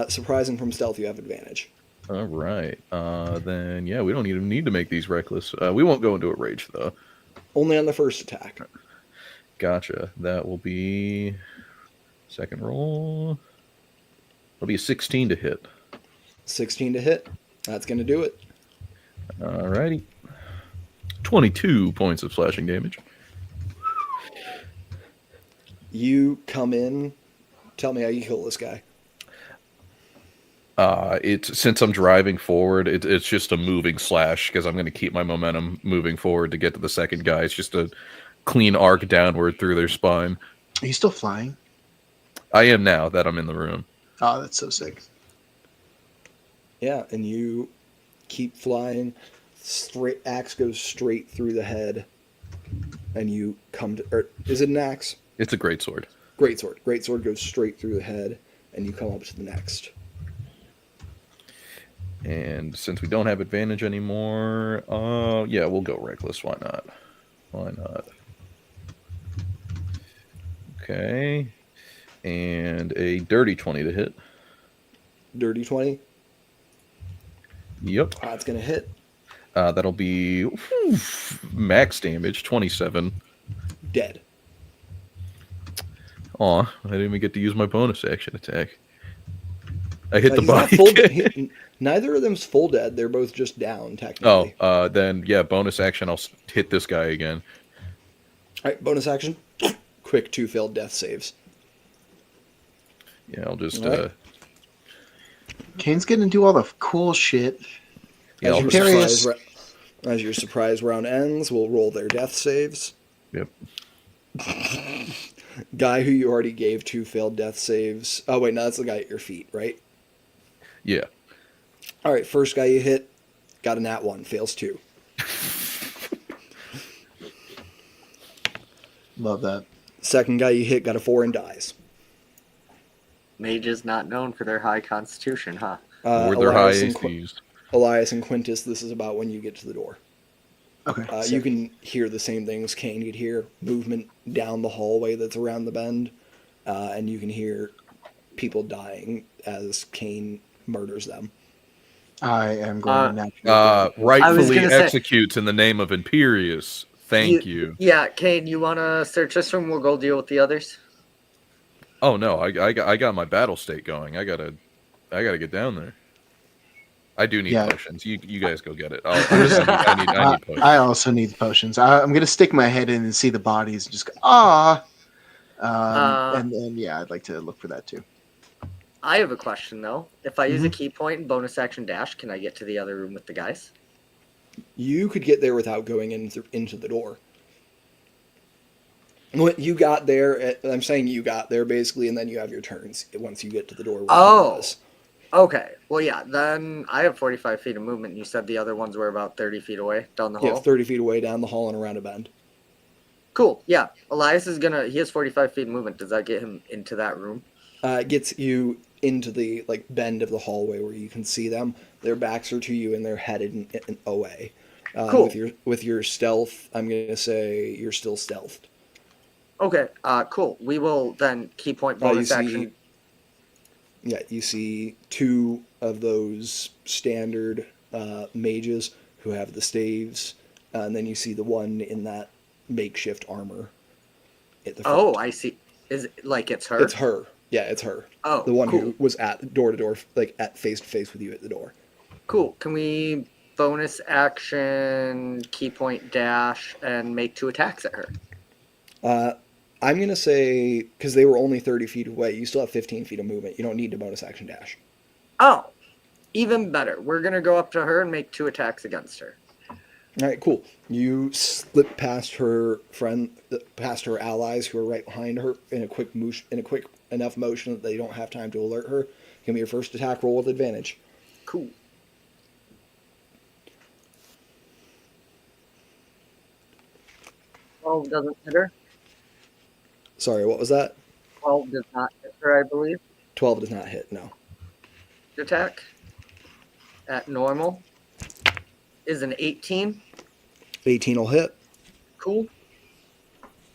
Surprising from stealth, you have advantage. All right. Then yeah, we don't even need to make these reckless. We won't go into a rage though. Only on the first attack. Gotcha. That will be second roll. It'll be a 16 to hit. 16 to hit. That's going to do it. Alrighty. 22 points of slashing damage. You come in. Tell me how you kill this guy. It's since I'm driving forward, it's just a moving slash because I'm going to keep my momentum moving forward to get to the second guy. It's just a clean arc downward through their spine. Are you still flying? I am now that I'm in the room. Oh, that's so sick. Yeah, and you keep flying. Straight axe goes straight through the head, and you come to. Or is it an axe? It's a great sword. Great sword. Great sword goes straight through the head, and you come up to the next. And since we don't have advantage anymore, yeah, we'll go reckless. Why not? Why not? Okay. And a dirty 20 to hit. Dirty 20. Yep. That's gonna hit. That'll be max damage, 27. Dead. Aw, I didn't even get to use my bonus action attack. I hit the He's not body. full neither of them's full dead. They're both just down, technically. Then yeah, bonus action. I'll hit this guy again. All right, bonus action. Quick 2 failed death saves. Yeah, I'll just All right. Kane's gonna do all the cool shit. yeah, As I'll your, just, Imperious. as your surprise round ends, we'll roll their death saves. yep. Guy who you already gave 2 failed death saves. Oh, wait, no, that's the guy at your feet, right? Yeah. All right, first guy you hit, got a nat 1, fails 2. Love that. Second guy you hit, got a 4 and dies. Mage is not known for their high constitution, huh? Or their high Elias and ACs. Elias and Quintus, this is about when you get to the door. Okay. You sick. can hear the same things Kane could hear, movement down the hallway that's around the bend, and you can hear people dying as Kane murders them. I am going to naturally. I was Rightfully gonna say- executes in the name of Imperius. Thank you. Yeah, Kane, you want to search this room? We'll go deal with the others. Oh no, I got my battle state going. I gotta get down there. I do need Yeah. potions. You guys go get it. I need potions. I also need potions. I'm going to stick my head in and see the bodies and just go, ah. And then, yeah, I'd like to look for that too. I have a question though. If I use Mm-hmm. a key point and bonus action dash, can I get to the other room with the guys? You could get there without going into the door. When you got there, I'm saying you got there basically, and then you have your turns once you get to the door. where Oh. he was. Okay. Well, yeah. Then I have 45 feet of movement. And you said the other ones were about 30 feet away down the Yeah, hall. 30 feet away down the hall and around a bend. Cool. Yeah. Elias is gonna. He has 45 feet of movement. Does that get him into that room? It gets you into the bend of the hallway where you can see them. Their backs are to you and they're headed away. Cool. With your stealth, I'm gonna say you're still stealthed. Okay. Cool. We will then key point bonus action. Yeah, you see two of those standard mages who have the staves, and then you see the one in that makeshift armor at the front. Oh, I see. Is it like it's her? It's her. Yeah, it's her. Oh, the one cool. who was at door to door, at face to face with you at the door. Cool. Can we bonus action, key point dash, and make 2 attacks at her? I'm going to say, because they were only 30 feet away, you still have 15 feet of movement. You don't need to bonus action dash. Oh, even better. We're going to go up to her and make 2 attacks against her. All right, cool. You slip past her past her allies who are right behind her in a quick enough motion that they don't have time to alert her. Give me your first attack roll with advantage. Cool. Oh, doesn't hit her. Sorry, what was that? 12 does not hit her, I believe. 12 does not hit, no. Attack at normal is an 18. 18 will hit. Cool.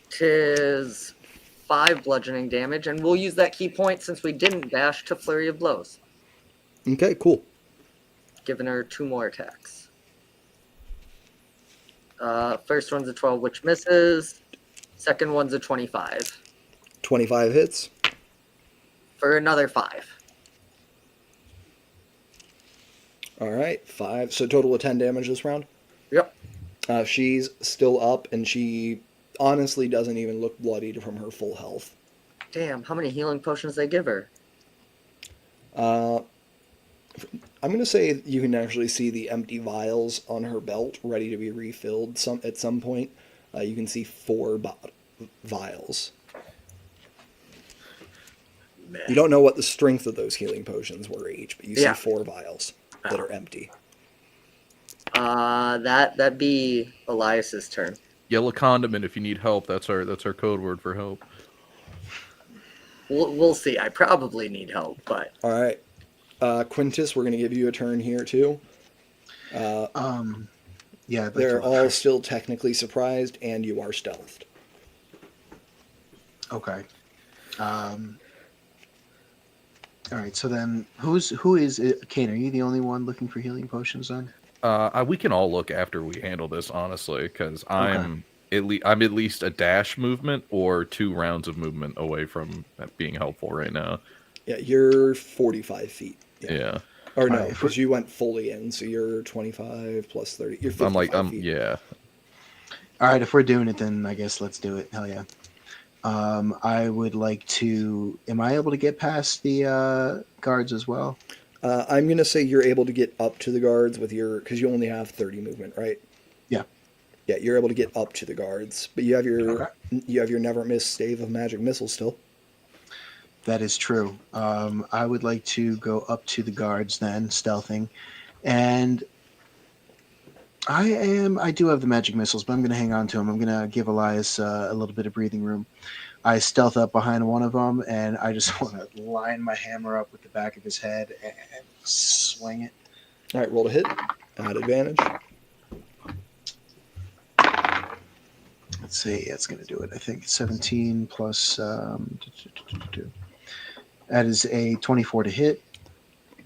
Tis 5 bludgeoning damage, and we'll use that key point since we didn't dash to flurry of blows, Okay, cool. giving her 2 more attacks. First one's a 12, which misses. Second one's a 25 25 hits. for another 5. All right, 5. So total of 10 damage this round. Yep. She's still up, and she honestly doesn't even look bloodied from her full health. Damn, how many healing potions they give her? I'm going to say you can actually see the empty vials on her belt ready to be refilled at some point. You can see 4 vials. You don't know what the strength of those healing potions were each, but you see 4 vials that are empty. That'd be Elias's turn. Yellow condiment if you need help. That's our code word for help. We'll see. I probably need help, but All right. Quintus, we're going to give you a turn here, too. Yeah, I'd like They're to- all still technically surprised, and you are stealthed. Okay. All right. So then, who is it? Kane? Are you the only one looking for healing potions then? We can all look after we handle this, honestly, because I'm at least a dash movement or 2 rounds of movement away from that being helpful right now. Yeah, you're 45 feet. Yeah. Or no, Alright, because you went fully in, so you're 25 plus 30. You're 55 feet. Yeah. All right. If we're doing it, then I guess let's do it. Hell yeah. I would like to. Am I able to get past the guards as well? I'm going to say you're able to get up to the guards with because you only have 30 movement, right? Yeah. Yeah, you're able to get up to the guards, but you have your never miss stave of magic missile still. That is true. I would like to go up to the guards then, stealthing, and I do have the magic missiles, but I'm going to hang on to them. I'm going to give Elias a little bit of breathing room. I stealth up behind one of them, and I just want to line my hammer up with the back of his head and swing it. All right, roll to hit. Add advantage. Let's see, that's going to do it. I think 17 plus. That is a 24 to hit.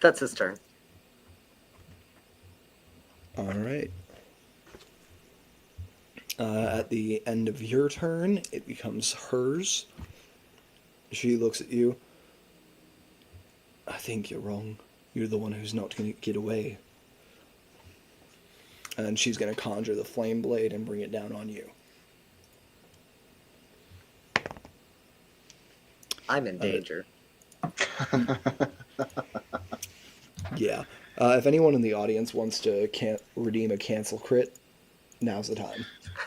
That's his turn. All right. At the end of your turn, it becomes hers. She looks at you. I think you're wrong. You're the one who's not going to get away. And she's going to conjure the flame blade and bring it down on you. I'm in danger. Yeah. If anyone in the audience wants to redeem a cancel crit, now's the time.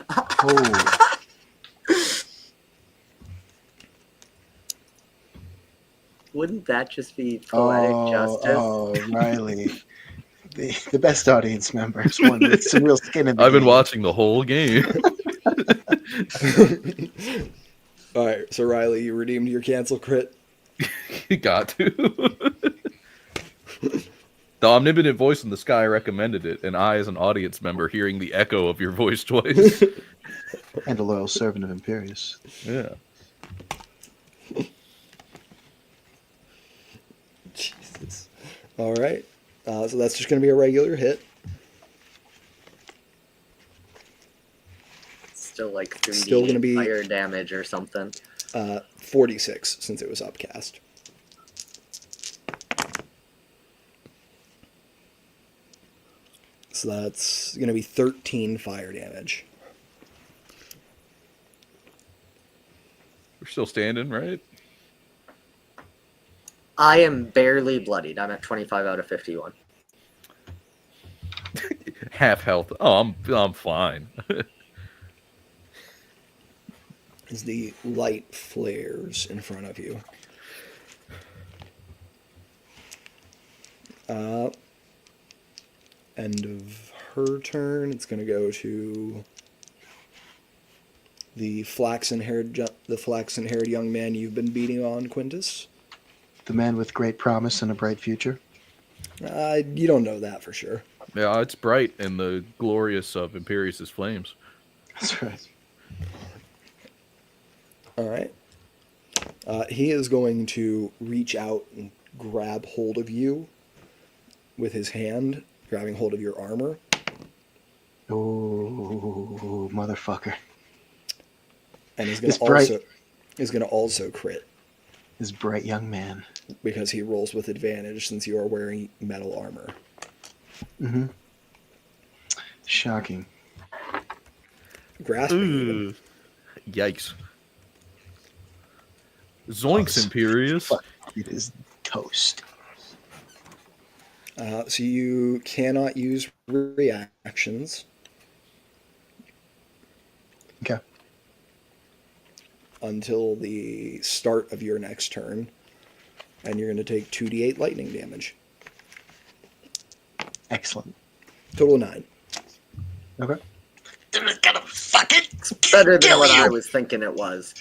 Oh, Wouldn't that just be poetic justice? oh, Riley. The best audience members, one with some real skin in the I've been game. watching the whole game. All right, so Riley, you redeemed your cancel crit. You got to. The omnipotent voice in the sky recommended it, and I, as an audience member, hearing the echo of your voice twice. And a loyal servant of Imperius. Yeah. Jesus. All right. So that's just going to be a regular hit. Still like 3D Still gonna be- fire damage or something. 46 since it was upcast. So that's going to be 13 fire damage. We're still standing, right? I am barely bloodied. I'm at 25 out of 51. Half health. Oh, I'm fine. As the light flares in front of you. End of her turn. It's going to go to the flaxen-haired young man you've been beating on, Quintus. The man with great promise and a bright future. You don't know that for sure. Yeah, it's bright in the glorious of Imperius's flames. That's right. All right. He is going to reach out and grab hold of you with his hand, grabbing hold of your armor. Oh, motherfucker. And he's going It's to bright. also crit This bright young man. because he rolls with advantage since you are wearing metal armor. Mm-hmm. Shocking. Grasping even. Ooh. Yikes. Zoinks, Oh, Imperius. Fuck, it is toast. So you cannot use reactions Okay. until the start of your next turn, and you're going to take 2d8 lightning damage. Excellent. Total 9. Okay. It's better than what I was thinking it was.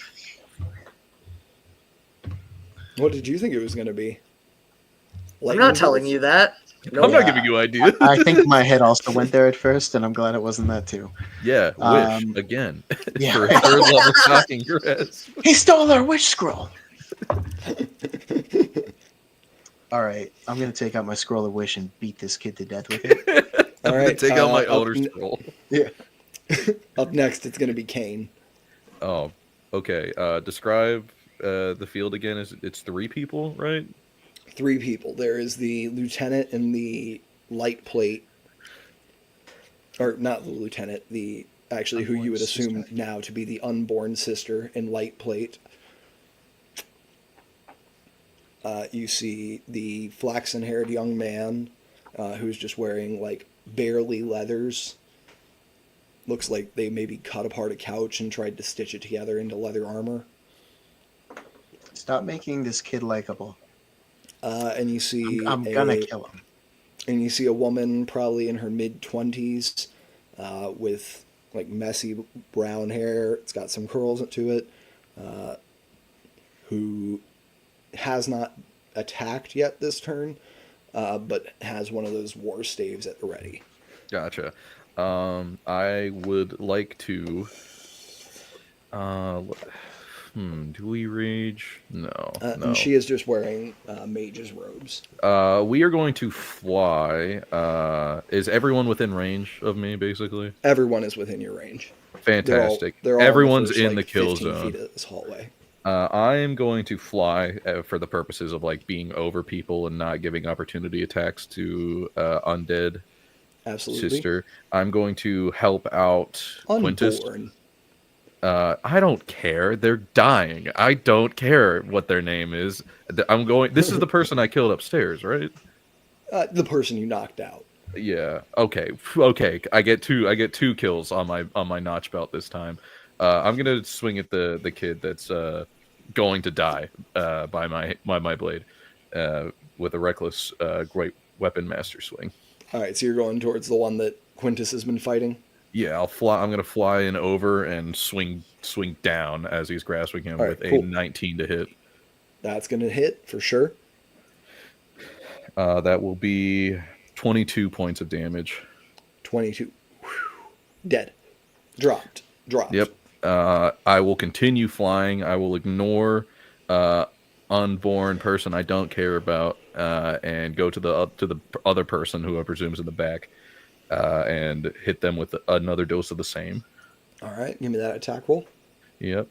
What did you think it was going to be? I'm Lightning not telling bolts? you that. No, I'm not giving you ideas. I think my head also went there at first, and I'm glad it wasn't that too. Yeah, wish again. Yeah. For a third level shocking grasp. He stole our wish scroll. All right, I'm gonna take out my scroll of wish and beat this kid to death with it. I'm All gonna right, take out my up elder n- scroll. Yeah. Up next, it's going to be Kane. Oh, okay. Describe the field again. It's 3 people, right? 3 people. There is the lieutenant in the light plate, or not the lieutenant, the actually who you would assume now to be the unborn sister in light plate. You see the flaxen-haired young man who's just wearing like barely leathers. Looks like they maybe cut apart a couch and tried to stitch it together into leather armor. Stop making this kid likable. And you see I'm gonna kill him. And you see a woman probably in her mid-20s with like messy brown hair. It's got some curls to it. Who has not attacked yet this turn, but has one of those war staves at the ready. Gotcha. I would like to. Do we rage? No, no. And she is just wearing mage's robes. We are going to fly. Is everyone within range of me, basically? Everyone is within your range. Fantastic. They're all Everyone's in in the kill 15 zone. feet of this hallway. I am going to fly for the purposes of like being over people and not giving opportunity attacks to undead Absolutely. sister. I'm going to help out Quintus. Unborn. I don't care. They're dying. I don't care what their name is. I'm going. This is the person I killed upstairs, right? The person you knocked out. Yeah. Okay. Okay. I get two kills on my notch belt this time. I'm gonna swing at the kid that's going to die by my blade with a reckless great weapon master swing. All right, so you're going towards the one that Quintus has been fighting. Yeah, I'll fly. I'm gonna fly in over and swing down as he's grasping him with cool. a 19 to hit. That's gonna hit for sure. That will be 22 points of damage. 22. Whew. Dead. Dropped. Yep. I will continue flying. I will ignore unborn person I don't care about and go to the other person who I presume is in the back and hit them with another dose of the same. All right, give me that attack roll. Yep.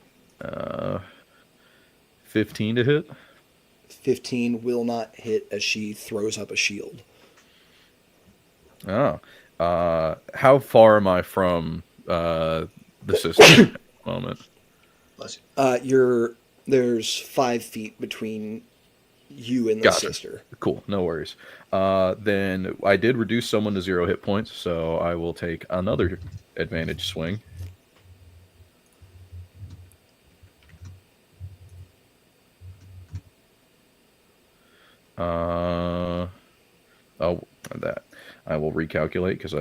15 to hit. 15 will not hit as she throws up a shield. Oh. How far am I from the sister at the moment? Bless you. There's 5 feet between you and the Gotcha. sister. Cool, no worries. Then I did reduce someone to 0 hit points, so I will take another advantage swing. That I will recalculate because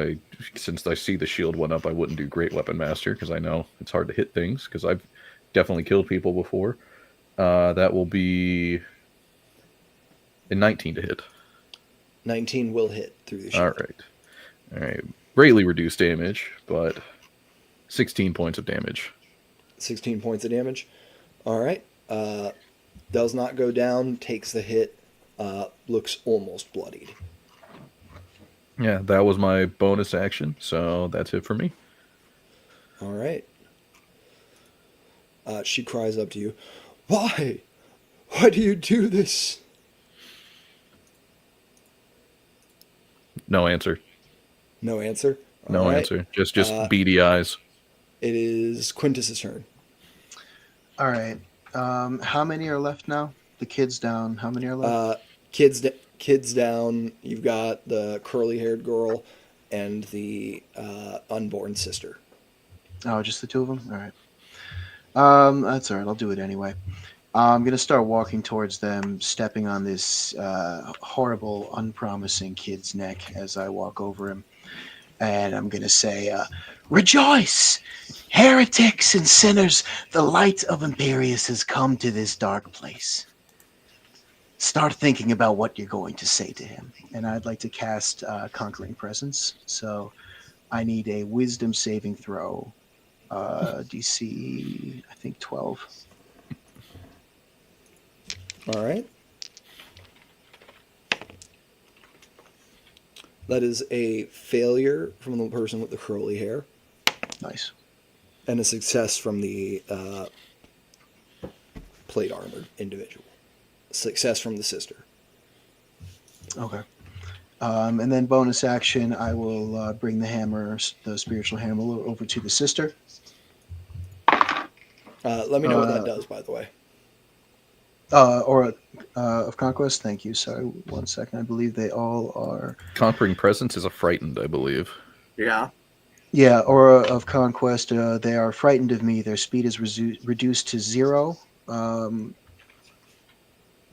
since I see the shield went up, I wouldn't do Great Weapon Master because I know it's hard to hit things because I've definitely killed people before. That will be a 19 to hit. 19 will hit through the shield. All right. Greatly reduced damage, but 16 points of damage. 16 points of damage. All right. Does not go down. Takes the hit. Looks almost bloodied. Yeah, that was my bonus action, so that's it for me. All right. She cries up to you. Why? Why do you do this? No answer. No answer. No All right. answer. Just beady eyes. It is Quintus's turn. All right. How many are left now? The kid's down. How many are left? Kids down. You've got the curly-haired girl and the unborn sister. Oh, just the two of them? All right. That's all right. I'll do it anyway. I'm going to start walking towards them, stepping on this horrible, unpromising kid's neck as I walk over him. And I'm going to say, rejoice, heretics and sinners. The light of Imperius has come to this dark place. Start thinking about what you're going to say to him. And I'd like to cast Conquering Presence. So I need a wisdom saving throw. DC, I think 12. All right. That is a failure from the person with the curly hair. Nice. And a success from the plate armored individual. Success from the sister. Okay. And then bonus action, I will bring the hammer, the spiritual hammer, over to the sister. Let me know what that does, by the way. Or of conquest. Thank you. Sorry, 1 second. I believe they all are. Conquering Presence is a frightened, I believe. Yeah. Yeah, aura of conquest. They are frightened of me. Their speed is reduced to 0.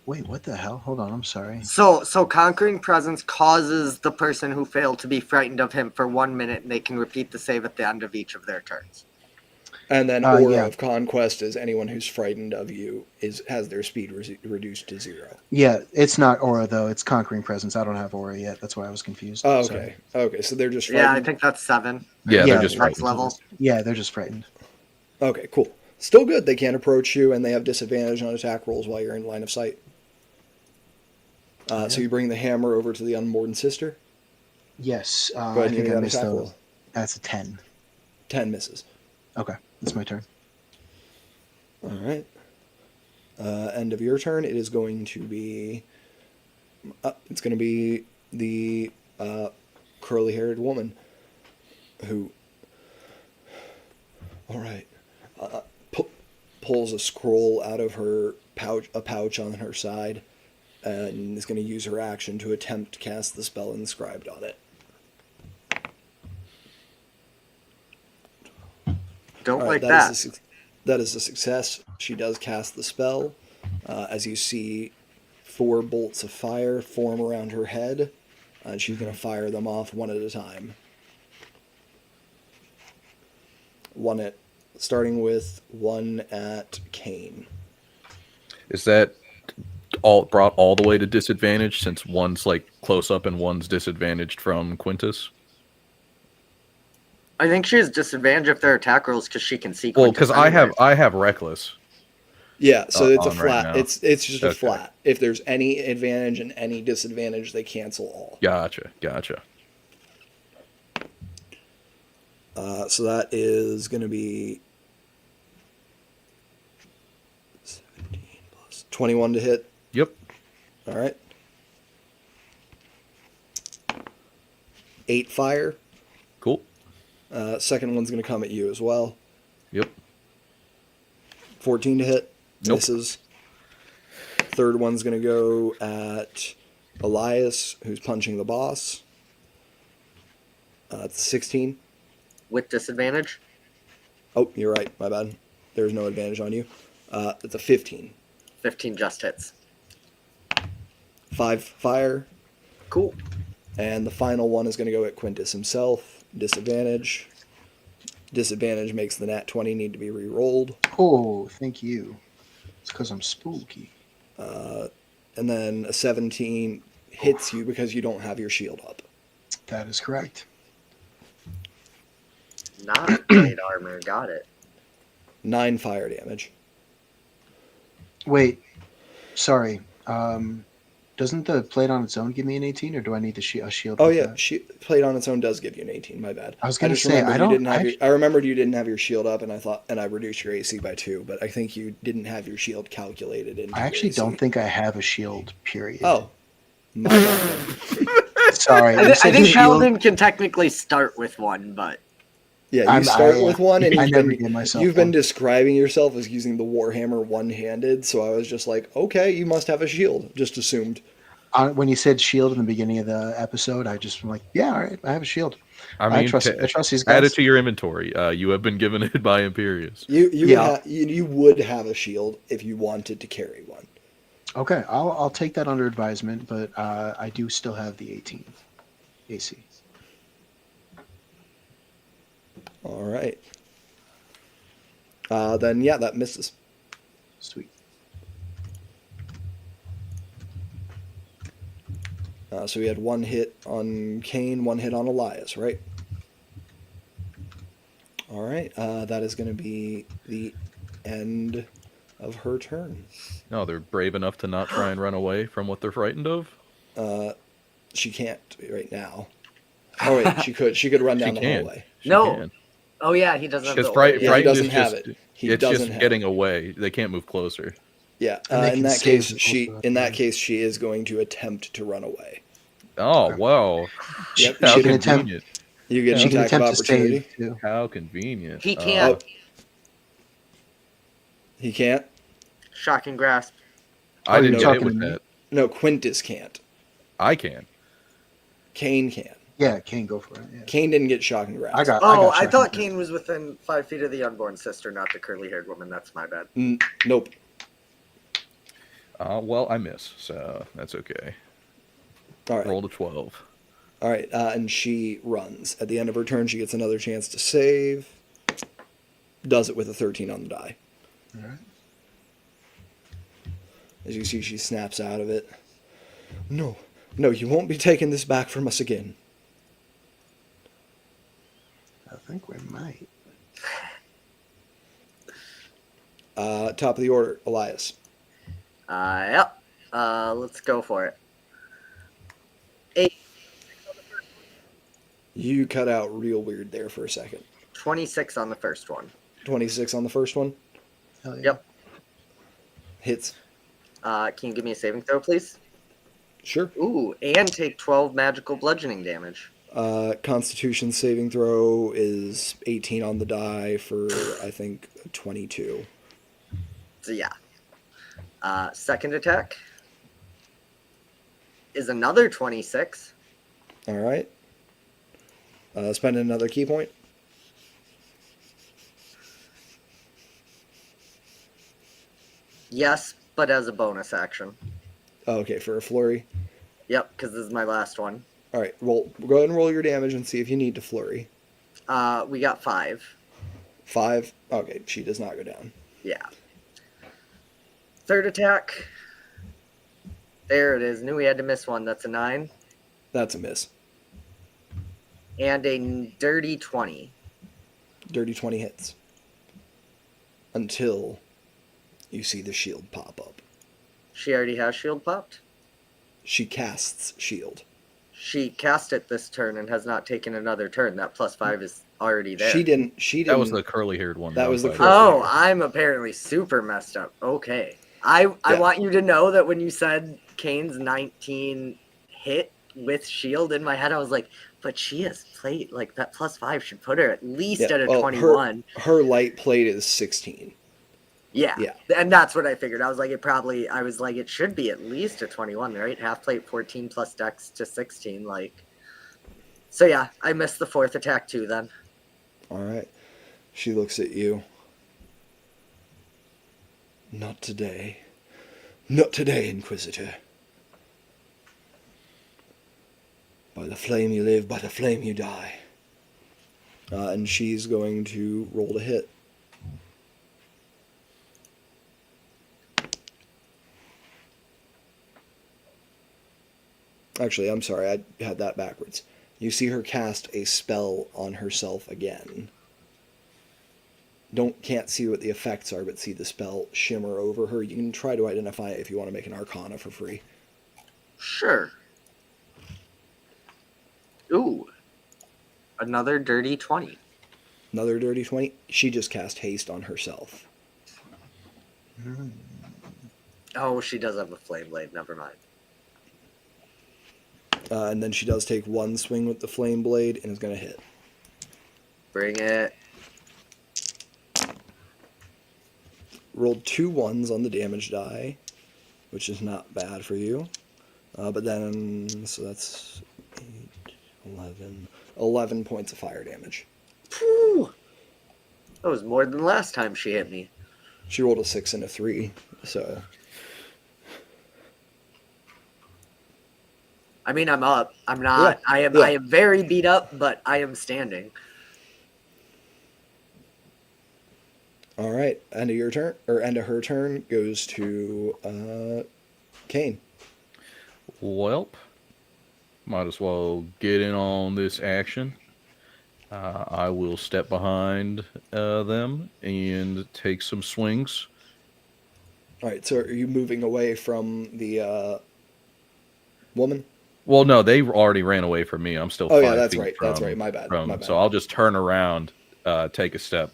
Wait, what the hell? Hold on, I'm sorry. So Conquering Presence causes the person who failed to be frightened of him for 1 minute, and they can repeat the save at the end of each of their turns. And then Aura yeah. of Conquest is anyone who's frightened of you has their speed reduced to 0. Yeah, it's not aura though. It's Conquering Presence. I don't have aura yet. That's why I was confused. Oh, Sorry. okay. Okay, so they're just frightened. Yeah, I think that's 7. Yeah, Yeah, they're just Next frightened. level. Yeah, they're just frightened. Okay, cool. Still good. They can't approach you, and they have disadvantage on attack rolls while you're in line of sight. So you bring the hammer over to the unborn sister. Yes. Go ahead I and give think me I that missed attack those. roll. That's a 10. 10 misses. Okay, it's my turn. All right. End of your turn. It is going to be. It's going to be the curly-haired woman who. All right. Pulls a scroll out of her pouch on her side, and is going to use her action to attempt to cast the spell inscribed on it. Don't All right, like that. That is a success. She does cast the spell. As you see, 4 bolts of fire form around her head, and she's going to fire them off one at a time. Starting with one at Kane. Is that all brought all the way to disadvantage since one's like close up and one's disadvantaged from Quintus? I think she has disadvantage if they're attack rolls because she can see. Well, Quintus because anyways. I have reckless. Yeah, so it's a on right flat. now. It's just a Okay. flat. If there's any advantage and any disadvantage, they cancel all. Gotcha. So that is going to be 17 plus 21 to hit. Yep. All right. 8 fire. Cool. Second one's going to come at you as well. Yep. 14 to hit. Nope. Misses. Third one's going to go at Elias, who's punching the boss. It's 16. With disadvantage. Oh, you're right. My bad. There's no advantage on you. It's a 15. 15 just hits. 5 fire. Cool. And the final one is going to go at Quintus himself. Disadvantage. Disadvantage makes the nat 20 need to be re-rolled. Oh, thank you. It's because I'm spooky. And then a 17 hits you because you don't have your shield up. That is correct. Not plate armor. Got it. 9 fire damage. Wait, sorry. Doesn't the plate on its own give me an 18, or do I need a shield? Oh with yeah, that? plate on its own does give you an 18. My bad. I was gonna just say, remembered I you don't- didn't have I your, I remembered you didn't have your shield up, and I reduced your AC by 2, but I think you didn't have your shield calculated in. I actually don't think I have a shield. Period. Oh, my bad. sorry. I you said think shield. Paladin can technically start with one, but Yeah, you start I with one, and I never give myself you've been one. describing yourself as using the Warhammer one-handed, so I was just like, okay, you must have a shield. Just assumed. When you said shield in the beginning of the episode, I just am like, yeah, all right, I have a shield. I mean, I trust these add guys. it to your inventory. You have been given it by Imperius. You would have a shield if you wanted to carry one. Okay, I'll take that under advisement, but I do still have the 18 AC. All right. Then yeah, that misses. Sweet. So we had 1 hit on Kane, 1 hit on Elias, right? All right. That is going to be the end of her turn. No, they're brave enough to not try and run away from what they're frightened of. She can't right now. Oh wait, she could. She could run down the hallway. She No. can. oh yeah, he doesn't have Because the frightened Yeah, he is doesn't have just, it. He it's doesn't just have getting it. away. They can't move closer. Yeah. And they In can that save case, also. in that case, she is going to attempt to run away. Oh, Okay. wow. Yep, How she can attempt- convenient. You get She an can attack of attempt to opportunity. save too. How convenient. He can't. He can't. Shocking grasp. I didn't you're get hit talking with to me? that. No, Quintus can't. I can. Kane can. Yeah, Kane, go for it. Yeah. Kane didn't get shock and grasp. I got I shocking thought grasp. Kane was within 5 feet of the unborn sister, not the curly-haired woman. That's my bad. Nope. Well, I miss, so that's okay. All right. Roll to 12. All right. And she runs. At the end of her turn, she gets another chance to save. Does it with a 13 on the die. All right. As you see, she snaps out of it. No, you won't be taking this back from us again. I think we might. Top of the order, Elias. Yep. Let's go for it. 8, You cut out real weird there for a second. 26 on the first one. 26 on the first one. Hell yeah. Yep. Hits. Can you give me a saving throw, please? Sure. Ooh, and take 12 magical bludgeoning damage. Constitution saving throw is 18 on the die for, I think, 22. So yeah. Second attack is another 26. All right. Spend another key point. Yes, but as a bonus action. Oh, okay, for a flurry. Yep, because this is my last one. All right, roll. Go ahead and roll your damage and see if you need to flurry. We got 5. 5. Okay, she does not go down. Yeah. Third attack. There it is. Knew we had to miss one. That's a 9. That's a miss. And a dirty 20. Dirty 20 hits. Until you see the shield pop up. She already has shield popped. She casts shield. She cast it this turn and has not taken another turn. That +5 is already there. She didn't. That was the curly-haired one. That was the by curly- Oh, I'm apparently super messed up. Okay. I Yeah. want you to know that when you said Kane's 19 hit with shield, in my head I was like, but she has plate, like that +5 should put her at least Yeah, at a well, 21. Her light plate is 16. Yeah. Yeah. And that's what I figured. I was like, it should be at least a 21, right? Half plate 14 plus dex to 16. So yeah, I missed the fourth attack too then. All right. She looks at you. Not today. Not today, Inquisitor. By the flame you live, by the flame you die. And she's going to roll to hit. Actually, I'm sorry, I had that backwards. You see her cast a spell on herself again. Can't see what the effects are, but see the spell shimmer over her. You can try to identify it if you want to make an Arcana for free. Sure. Ooh. Another dirty 20. Another dirty 20. She just cast haste on herself. Oh, she does have a flame blade. Never mind. And then she does take one swing with the flame blade and is going to hit. Bring it. Rolled 2 1s on the damage die, which is not bad for you. But then, so that's 8, 11 points of fire damage. Phew. That was more than last time she hit me. She rolled a 6 and a 3, so... I mean, I'm up. I'm not. Yeah, I am very beat up, but I am standing. All right, end of your turn, or end of her turn goes to Kane. Welp, might as well get in on this action. I will step behind them and take some swings. All right, so are you moving away from the woman? Well, no, they already ran away from me. I'm still 5 Oh yeah, that's feet right. from, That's right. My bad. from- My bad. So I'll just turn around, take a step,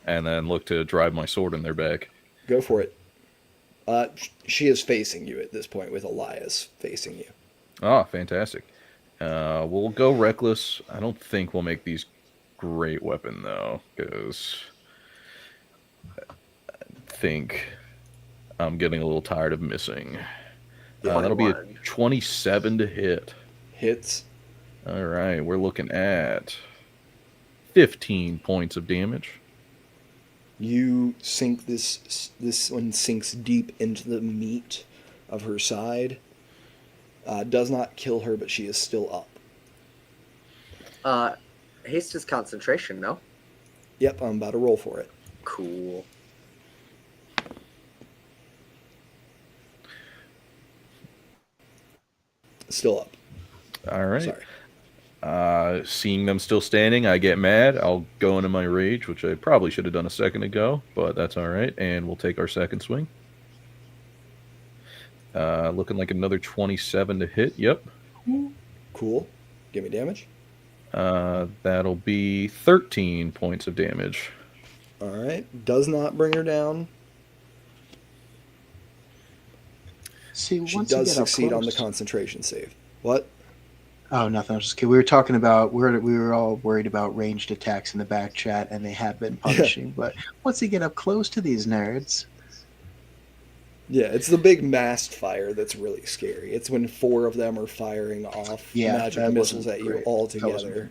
and then look to drive my sword in their back. Go for it. She is facing you at this point, with Elias facing you. Ah, fantastic. We'll go reckless. I don't think we'll make these great weapon, though, because I think I'm getting a little tired of missing. That'll be a 27 to hit. Hits. All right, we're looking at 15 points of damage. You sink this one sinks deep into the meat of her side. Does not kill her, but she is still up. Haste is concentration, no? Yep, I'm about to roll for it. Cool. Still up. All right. Sorry. Seeing them still standing, I get mad. I'll go into my rage, which I probably should have done a second ago, but that's all right. And we'll take our second swing. Looking like another 27 to hit. Yep. Cool. Give me damage. That'll be 13 points of damage. All right. Does not bring her down. See, She once you does get up succeed on the close- concentration save. What? Oh, nothing. I was just kidding. We were talking about we were all worried about ranged attacks in the back chat, and they have been punishing. But once you get up close to these nerds, Yeah, it's the big massed fire that's really scary. It's when 4 of them are firing off Yeah, magic that missiles wasn't at you great. all That wasn't together.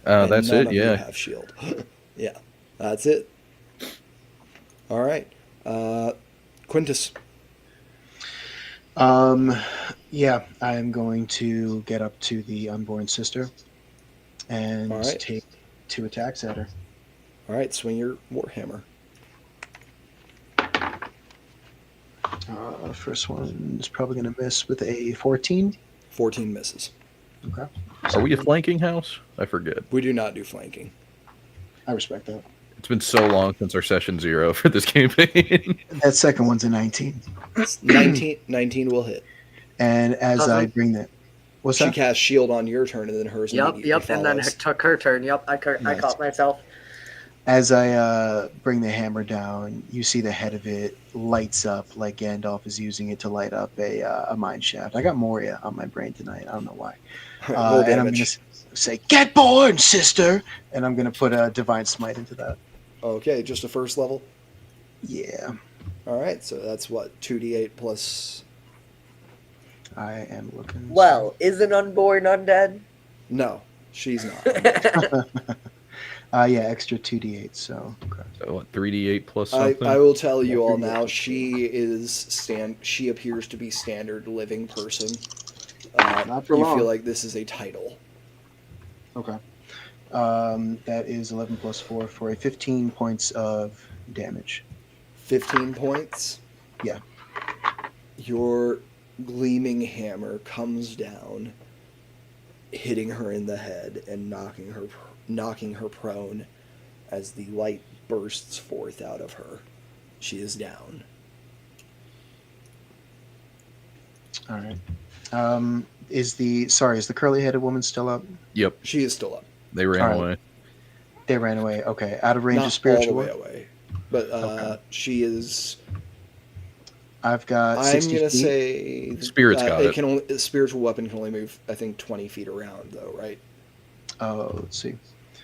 And That's none it. of you Yeah. have shield. Yeah, that's it. All right. Quintus. yeah, I am going to get up to the unborn sister and All right. take 2 attacks at her. All right, swing your warhammer. First one is probably going to miss with a 14. 14 misses. Okay, Are we a flanking house? I forget. We do not do flanking. I respect that. It's been so long since our session 0 for this campaign. That second one's a 19. 19 will hit. And as I Awesome. bring that, what's She that? casts shield on your turn, and then hers Yep, immediately and then follows. it took her turn. Yep, I Nice. caught myself. As I bring the hammer down, you see the head of it lights up like Gandalf is using it to light up a mine shaft. I got Moria on my brain tonight. I don't know why. Roll And I'm going damage. to say, "Get born, sister!" And I'm going to put a divine smite into that. Okay, just a first level. Yeah, All right, so that's what 2d8 plus. I am looking. Well, is an unborn undead? No, she's not. Yeah, extra 2d8. So okay. So what, 3d8 plus I, something? I will tell you Yeah, all 3d8 now. plus She appears to be standard living person. Not for you long. feel like this is a title. Okay. That is 11 plus 4 for a 15 points of damage. 15 points. Yeah. Your gleaming hammer comes down, hitting her in the head and knocking her prone as the light bursts forth out of her. She is down. All right. Is the curly-headed woman still up? Yep, She is still up. they ran All right. away. They ran away. Okay, out of range Not of spiritual. all the way weapon? away. But Okay. she is. I've got I'm 60 gonna feet. say Spirit's got it. Can only a spiritual weapon can only move, I think, 20 feet around, though, right? Oh, let's see.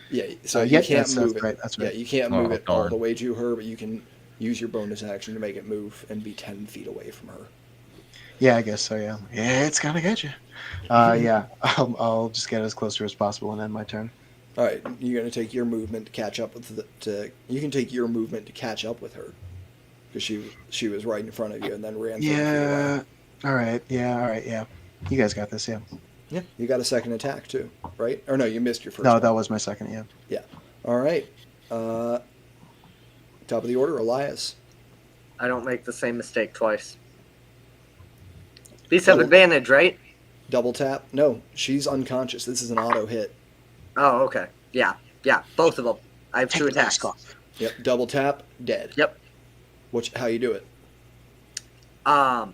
Yeah. So Yeah, you can't that's move it. right. That's right. Yeah, you can't Oh, move it all darn. the way to her, but you can use your bonus action to make it move and be 10 feet away from her. Yeah, I guess so. Yeah. Yeah, it's gonna get you. Yeah. I'll just get as close to her as possible and end my turn. All right, you're gonna take your movement to catch up with you can take your movement to catch up with her, because she was right in front of you and then ran. 30 feet away. Yeah. All right. Yeah. All right. Yeah. You guys got this. Yeah. Yeah. You got a second attack too, right? Or no, you missed your first. No, one. that was my second. Yeah. Yeah. All right. Top of the order, Elias. I don't make the same mistake twice. These have Oh. advantage, right? Double tap. No, she's unconscious. This is an auto hit. Oh, okay. Yeah, both of them. I have Take 2 the attacks. mask off. Yep. Double tap. Dead. Yep. How you do it? I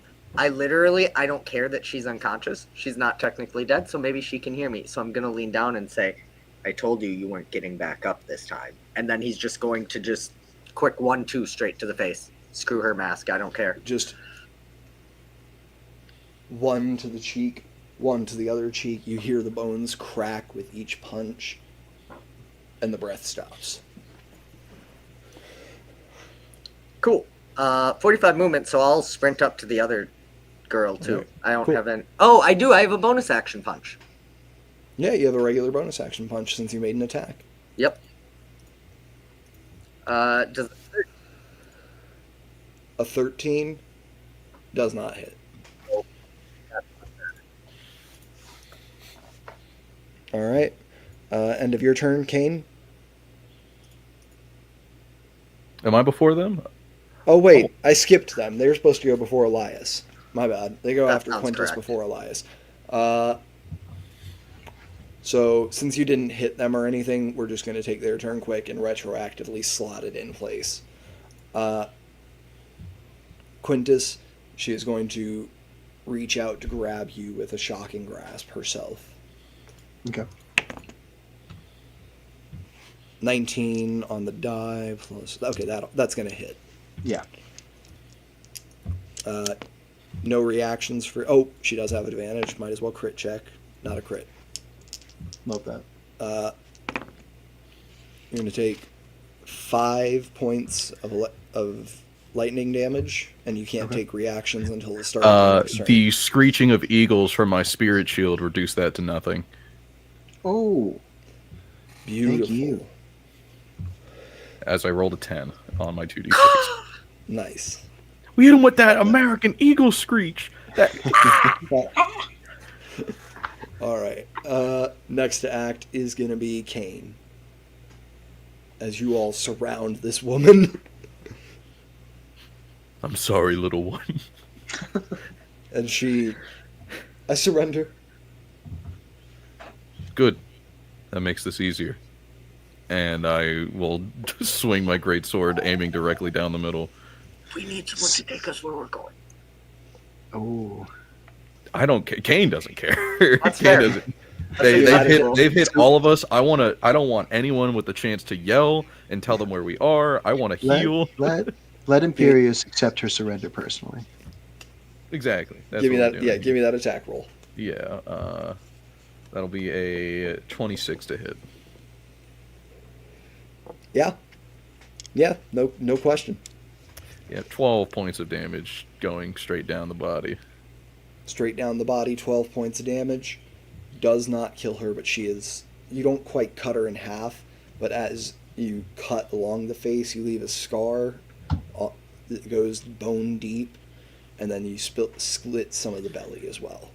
don't care that she's unconscious. She's not technically dead, so maybe she can hear me. So I'm gonna lean down and say, "I told you weren't getting back up this time." And then he's just going to just quick 1-2 straight to the face. Screw her mask. I don't care. Just one to the cheek, one to the other cheek. You hear the bones crack with each punch, and the breath stops. Cool. 45 movement, so I'll sprint up to the other girl too. Alright, I don't cool. have any. Oh, I do. I have a bonus action punch. Yeah, you have a regular bonus action punch since you made an attack. Yep. Does A 13 does not hit. All right. End of your turn, Kane. Am I before them? Oh wait, I skipped them. They were supposed to go before Elias. My bad. They go That after sounds Quintus correct. before Elias. Uh, so since you didn't hit them or anything, we're just going to take their turn quick and retroactively slot it in place. Quintus, she is going to reach out to grab you with a shocking grasp herself. Okay. 19 on the die plus. Okay, that's going to hit. Yeah. No reactions for. Oh, she does have advantage. Might as well crit check. Not a crit. Love that. You're going to take 5 points of lightning damage, and you can't take reactions until the start of the next turn. The screeching of eagles from my spirit shield reduced that to nothing. Oh, Beautiful. thank you. As I rolled a 10 on my 2d6. Nice. We hit him with that American Eagle screech. That All right. Next to act is going to be Kane. As you all surround this woman. I'm sorry, little one. And I surrender. Good. That makes this easier. And I will swing my great sword, aiming directly down the middle. We need someone to take us where we're going. Oh, I don't care. Kane doesn't care. That's Kane fair. doesn't. That's a They've hit all of us. I don't want anyone with the chance to yell and tell them where we are. I want to heal. let Imperius accept her surrender personally. Exactly. That's Give me what that. we're Yeah, doing. give me that attack roll. Yeah. That'll be a 26 to hit. Yeah. Yeah. No question. Yeah, 12 points of damage going straight down the body. Straight down the body, 12 points of damage. Does not kill her, but she is. You don't quite cut her in half, but as you cut along the face, you leave a scar that goes bone deep, and then you split some of the belly as well.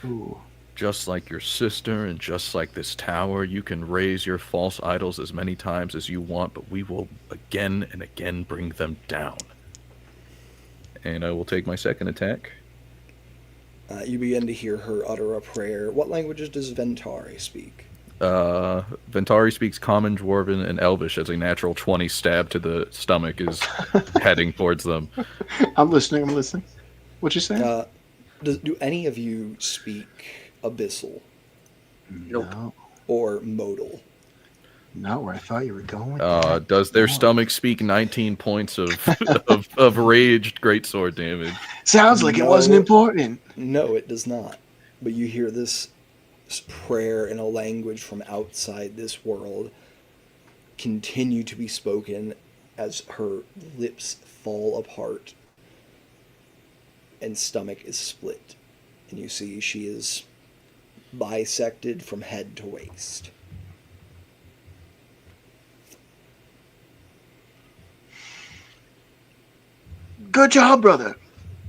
Ooh. Just like your sister and just like this tower, you can raise your false idols as many times as you want, but we will again and again bring them down. And I will take my second attack. You begin to hear her utter a prayer. What languages does Ventari speak? Ventari speaks Common, Dwarven, and Elvish as a natural 20 stab to the stomach is heading towards them. I'm listening. What you saying? Do any of you speak Abyssal Nope. No, or Modal? not where I thought you were going with that. Does their No. stomach speak 19 points of of raged greatsword damage? Sounds like it No. wasn't important. No, it does not. But you hear this prayer in a language from outside this world continue to be spoken as her lips fall apart and stomach is split. And you see she is bisected from head to waist. Good job, brother.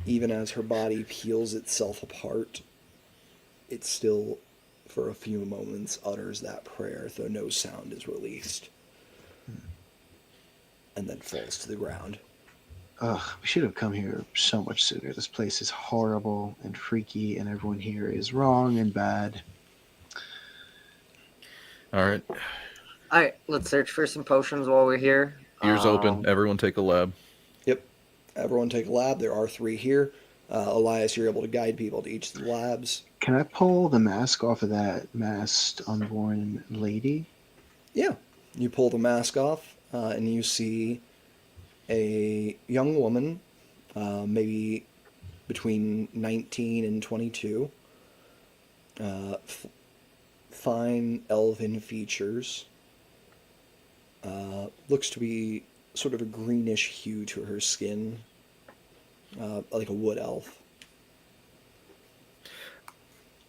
Even as her body peels itself apart, it still, for a few moments, utters that prayer, though no sound is released. And then falls to the ground. Ugh, we should have come here so much sooner. This place is horrible and freaky, and everyone here is wrong and bad. All right, Alright, let's search for some potions while we're here. ears open. Everyone take a lab. Yep. Everyone take a lab. There are 3 here. Elias, you're able to guide people to each of the labs. Can I pull the mask off of that masked unborn lady? Yeah. You pull the mask off, and you see a young woman, maybe between 19 and 22. Fine elven features. Looks to be sort of a greenish hue to her skin, like a wood elf.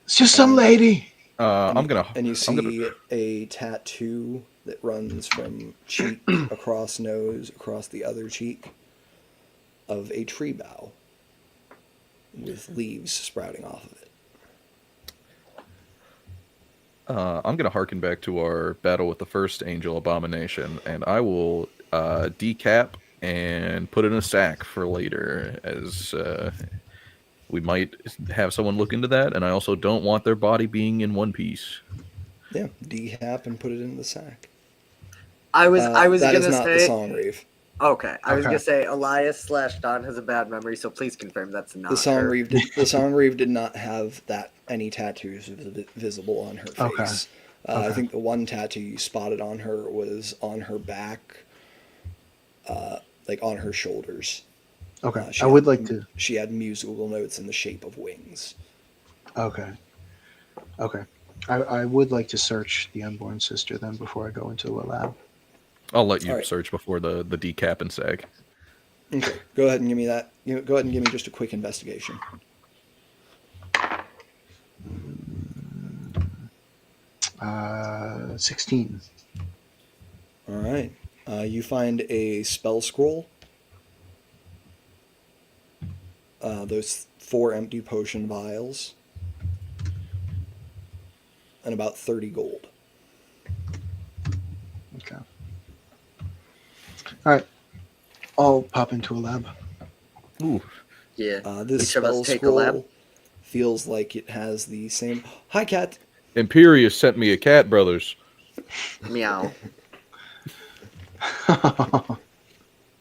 It's just some lady. I'm gonna. And you I'm gonna- see a tattoo that runs from cheek across nose, across the other cheek, of a tree bough with leaves sprouting off of it. I'm gonna harken back to our battle with the first angel abomination, and I will decap and put it in a sack for later. As We might have someone look into that, and I also don't want their body being in one piece. Yeah, dehap and put it in the sack. I was That is gonna not the say. song rave. Okay, I was Okay. gonna say Elias/Don has a bad memory, so please confirm that's not The song her. rave did not have any tattoos visible on her Okay. face. I Okay. think the one tattoo you spotted on her was on her back, like on her shoulders. Okay. She I would had- like to. She had musical notes in the shape of wings. Okay. Okay. I would like to search the unborn sister then before I go into the lab. I'll let you All right. search before the decap and sag. Okay, go ahead and give me that. Go ahead and give me just a quick investigation. 16. All right. You find a spell scroll. Those 4 empty potion vials. And about 30 gold. Okay. All right. I'll pop into a lab. Ooh, Yeah. This Each of us spell take a lab. scroll feels like it has the same. Hi, cat. Imperius sent me a cat, brothers. Meow.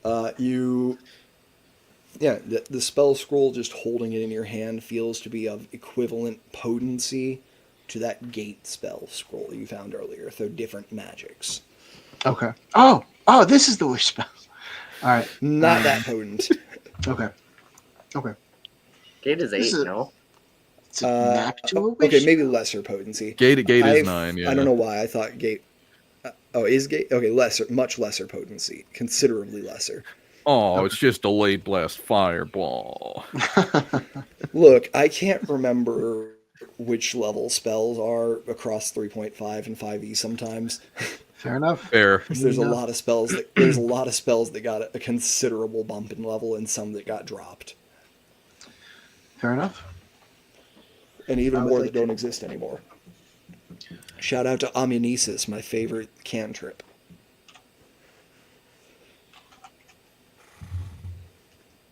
The spell scroll, just holding it in your hand, feels to be of equivalent potency to that gate spell scroll you found earlier. They're different magics. Okay. Oh, this is the wish spell. All right. Not that potent. Okay. Okay. Gate is 8, This is- no? It's a map to a wish. Okay, maybe lesser potency. Gate is I've- 9, yeah. I don't know why I thought gate. Is gate okay? Much lesser potency, considerably lesser. Oh, it's just a late blast fireball. Look, I can't remember which level spells are across 3.5 and 5e sometimes. Fair enough. Fair. There's a No. lot of spells that got a considerable bump in level and some that got dropped. Fair enough. And even I would more like that don't exist anymore. Shout out to Amnesis, my favorite cantrip.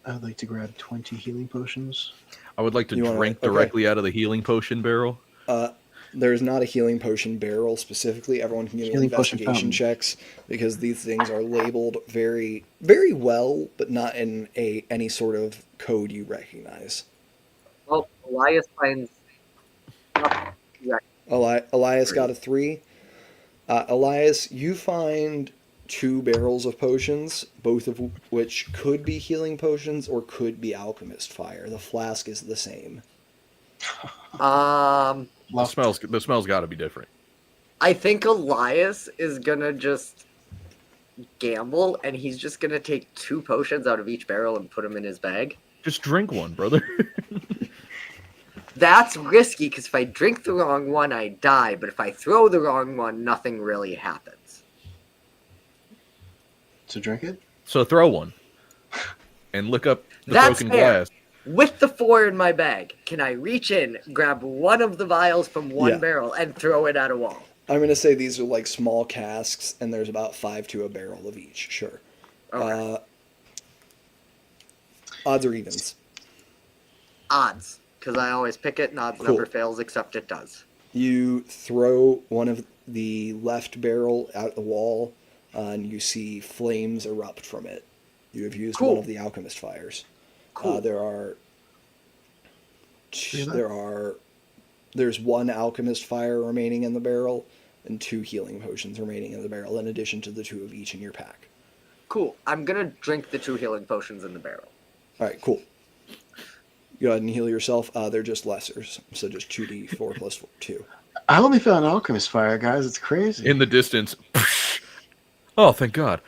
I would like to grab 20 healing potions. I would like to You wanna- drink okay. directly out of the healing potion barrel. There's not a healing potion barrel specifically. Everyone can give me Healing potion investigation fountain. checks because these things are labeled very, very well, but not in any sort of code you recognize. Well, Elias finds. Elias got a 3. Elias, you find 2 barrels of potions, both of which could be healing potions or could be alchemist fire. The flask is the same. The smell's got to be different. I think Elias is gonna just gamble, and he's just gonna take 2 potions out of each barrel and put them in his bag. Just drink one, brother. That's risky because if I drink the wrong one, I die. But if I throw the wrong one, nothing really happens. To drink it? So throw one. And look up the That's broken fair. glass. With the 4 in my bag, can I reach in, grab one of the vials from one Yeah. barrel, and throw it at a wall? I'm going to say these are like small casks, and there's about 5 to a barrel of each. Sure. Okay. Odds or evens? Odds, because I always pick it, and odds Cool. never fails, except it does. You throw one of the left barrel out the wall, and you see flames erupt from it. You have used Cool. one of the alchemist fires. Cool. There's 1 alchemist fire remaining in the barrel, and 2 healing potions remaining in the barrel, in addition to the 2 of each in your pack. Cool. I'm gonna drink the 2 healing potions in the barrel. All right, cool. Go ahead and heal yourself. They're just lessers, so just 2d4 plus 2. I only found an alchemist fire, guys. It's crazy. In the distance. Oh, thank God.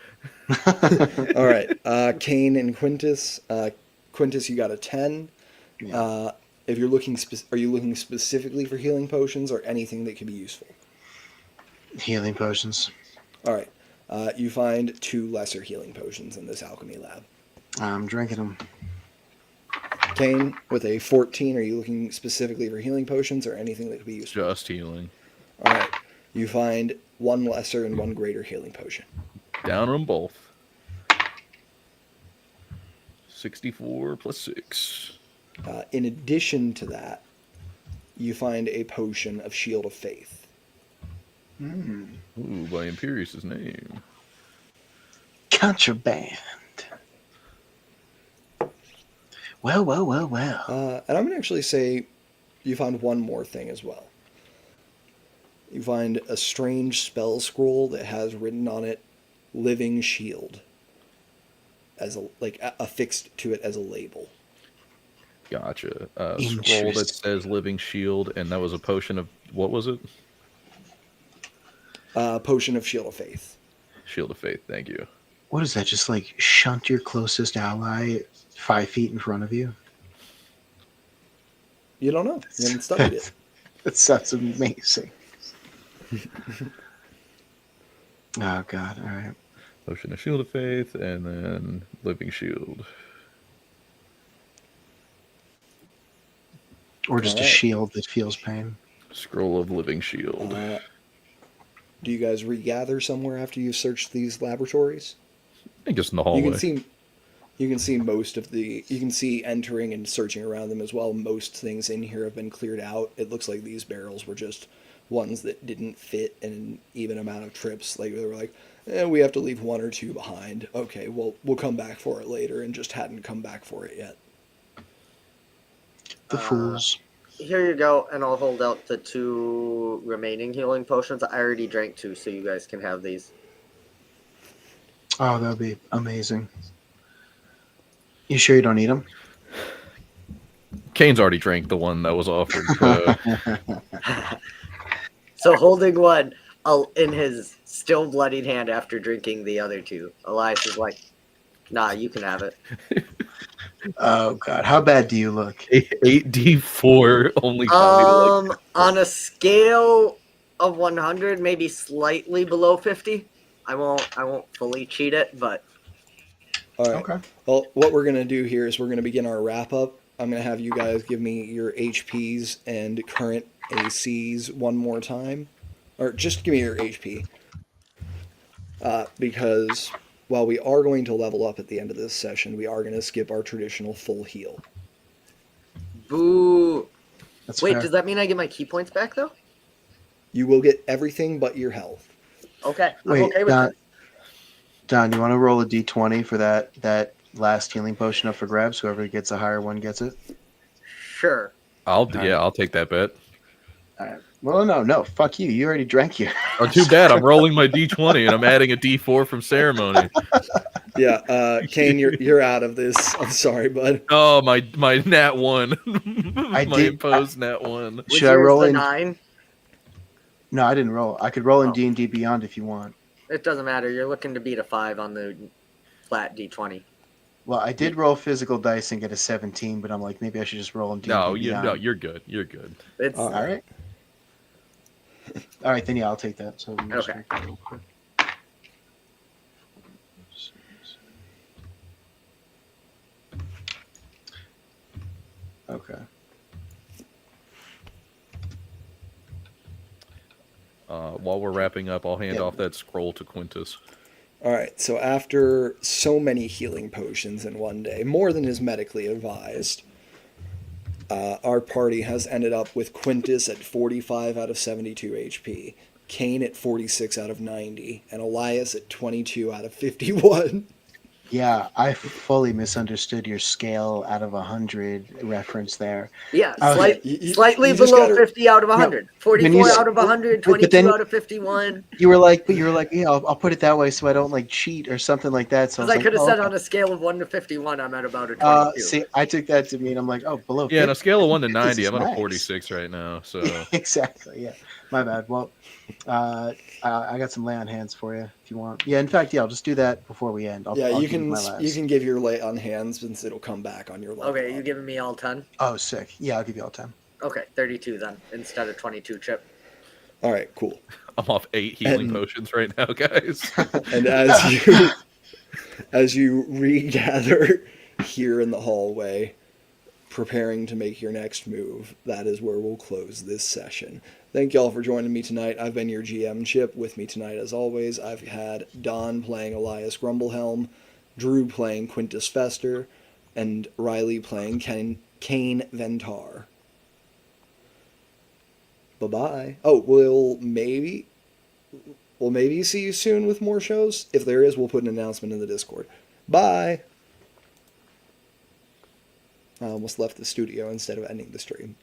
All right, Kane and Quintus. Quintus, you got a 10. Yeah. If you're looking, are you looking specifically for healing potions or anything that could be useful? Healing potions. All right, you find 2 lesser healing potions in this alchemy lab. I'm drinking them. Kane, with a 14, are you looking specifically for healing potions or anything that could be useful? Just healing. All right, you find 1 lesser and 1 greater healing potion. Down on them both. 64 plus 6. In addition to that, you find a potion of Shield of Faith. Hmm. Ooh, by Imperious's name. Contraband. Well. And I'm going to actually say you find one more thing as well. You find a strange spell scroll that has written on it Living Shield, as affixed to it as a label. Gotcha. Scroll that Interesting. says Living Shield, and that was a potion of, what was it? Potion of Shield of Faith. Shield of Faith, thank you. What is that? Just like shunt your closest ally 5 feet in front of you? You don't know. You haven't studied it. That sounds amazing. Oh God! All right. Potion of Shield of Faith, and then Living Shield. Or just a Alright. shield that feels pain. Scroll of Living Shield. Do you guys regather somewhere after you've searched these laboratories? I think it's in the hallway. You can see most of the. You can see entering and searching around them as well. Most things in here have been cleared out. It looks like these barrels were just ones that didn't fit in an even amount of trips. Like they were like, we have to leave one or two behind. Okay, well we'll come back for it later, and just hadn't come back for it yet. The fools. Here you go, and I'll hold out the 2 remaining healing potions. I already drank 2, so you guys can have these. Oh, that would be amazing. You sure you don't need them? Kane's already drank the one that was offered. So holding one in his still bloodied hand after drinking the other 2, Elias is like, nah, you can have it. Oh God! How bad do you look? 8d4 only. got me to, On a scale of 100, maybe slightly below 50. I won't fully cheat it, but All right. Okay. Well, what we're gonna do here is we're gonna begin our wrap up. I'm gonna have you guys give me your HPs and current ACs one more time, or just give me your HP. Because while we are going to level up at the end of this session, we are going to skip our traditional full heal. boo. That's Wait, fair. does that mean I get my key points back though? You will get everything but your health. Okay, I'm Wait, okay with Don, it. Don, you want to roll a d20 for that last healing potion up for grabs? Whoever gets a higher one gets it. Sure. I'll take that bet. All right. Well, no, fuck you. You already drank your. Oh, too bad. I'm rolling my d20 and I'm adding a d4 from ceremony. Yeah, Kane, you're out of this. I'm sorry, bud. Oh, my nat 1. I my did- imposed nat 1. Was Should I yours roll the in? 9? No, I didn't roll. I could roll in Oh. D&D Beyond if you want. It doesn't matter. You're looking to beat a 5 on the flat D20. Well, I did roll physical dice and get a 17, but I'm like, maybe I should just roll in D&D Beyond. You're good. You're good. It's All right. All right, then yeah, I'll take that. So Okay. Okay. While we're wrapping up, I'll hand Yep. off that scroll to Quintus. All right, so after so many healing potions in one day, more than is medically advised, our party has ended up with Quintus at 45 out of 72 HP, Kane at 46 out of 90, and Elias at 22 out of 51. Yeah, I fully misunderstood your scale out of 100 reference there. yeah, Okay. slightly You just below gotta- 50 out of 100. 44 s- out of 100, but 22 then- out of 51. You were like, yeah, I'll put it that way so I don't like cheat or something like that. So Because I was could have like, said oh, on a scale of 1 to 51, I'm at about a okay. 22. See, I took that to mean I'm like, oh, below. Yeah, on a 50? scale of 1 to 50 90, is I'm at a nice. 46 right now. So Exactly. Yeah. My bad. Well, I got some lay on hands for you if you want. Yeah. In fact, yeah, I'll just do that before we end. I'll You give can my last. you can give your lay on hands since it'll come back on your level. Okay, up. you giving me all 10? Oh, sick. Yeah, I'll give you all 10. Okay, 32 then, instead of 22 chip. All right, cool. I'm off 8 healing And- potions right now, guys. And as you regather here in the hallway, preparing to make your next move, that is where we'll close this session. Thank y'all for joining me tonight. I've been your GM Chip. With me tonight, as always, I've had Don playing Elias Grumblehelm, Drew playing Quintus Fester, and Riley playing Kane Ventar. Bye-bye. Oh, we'll maybe see you soon with more shows. If there is, we'll put an announcement in the Discord. Bye! I almost left the studio instead of ending the stream.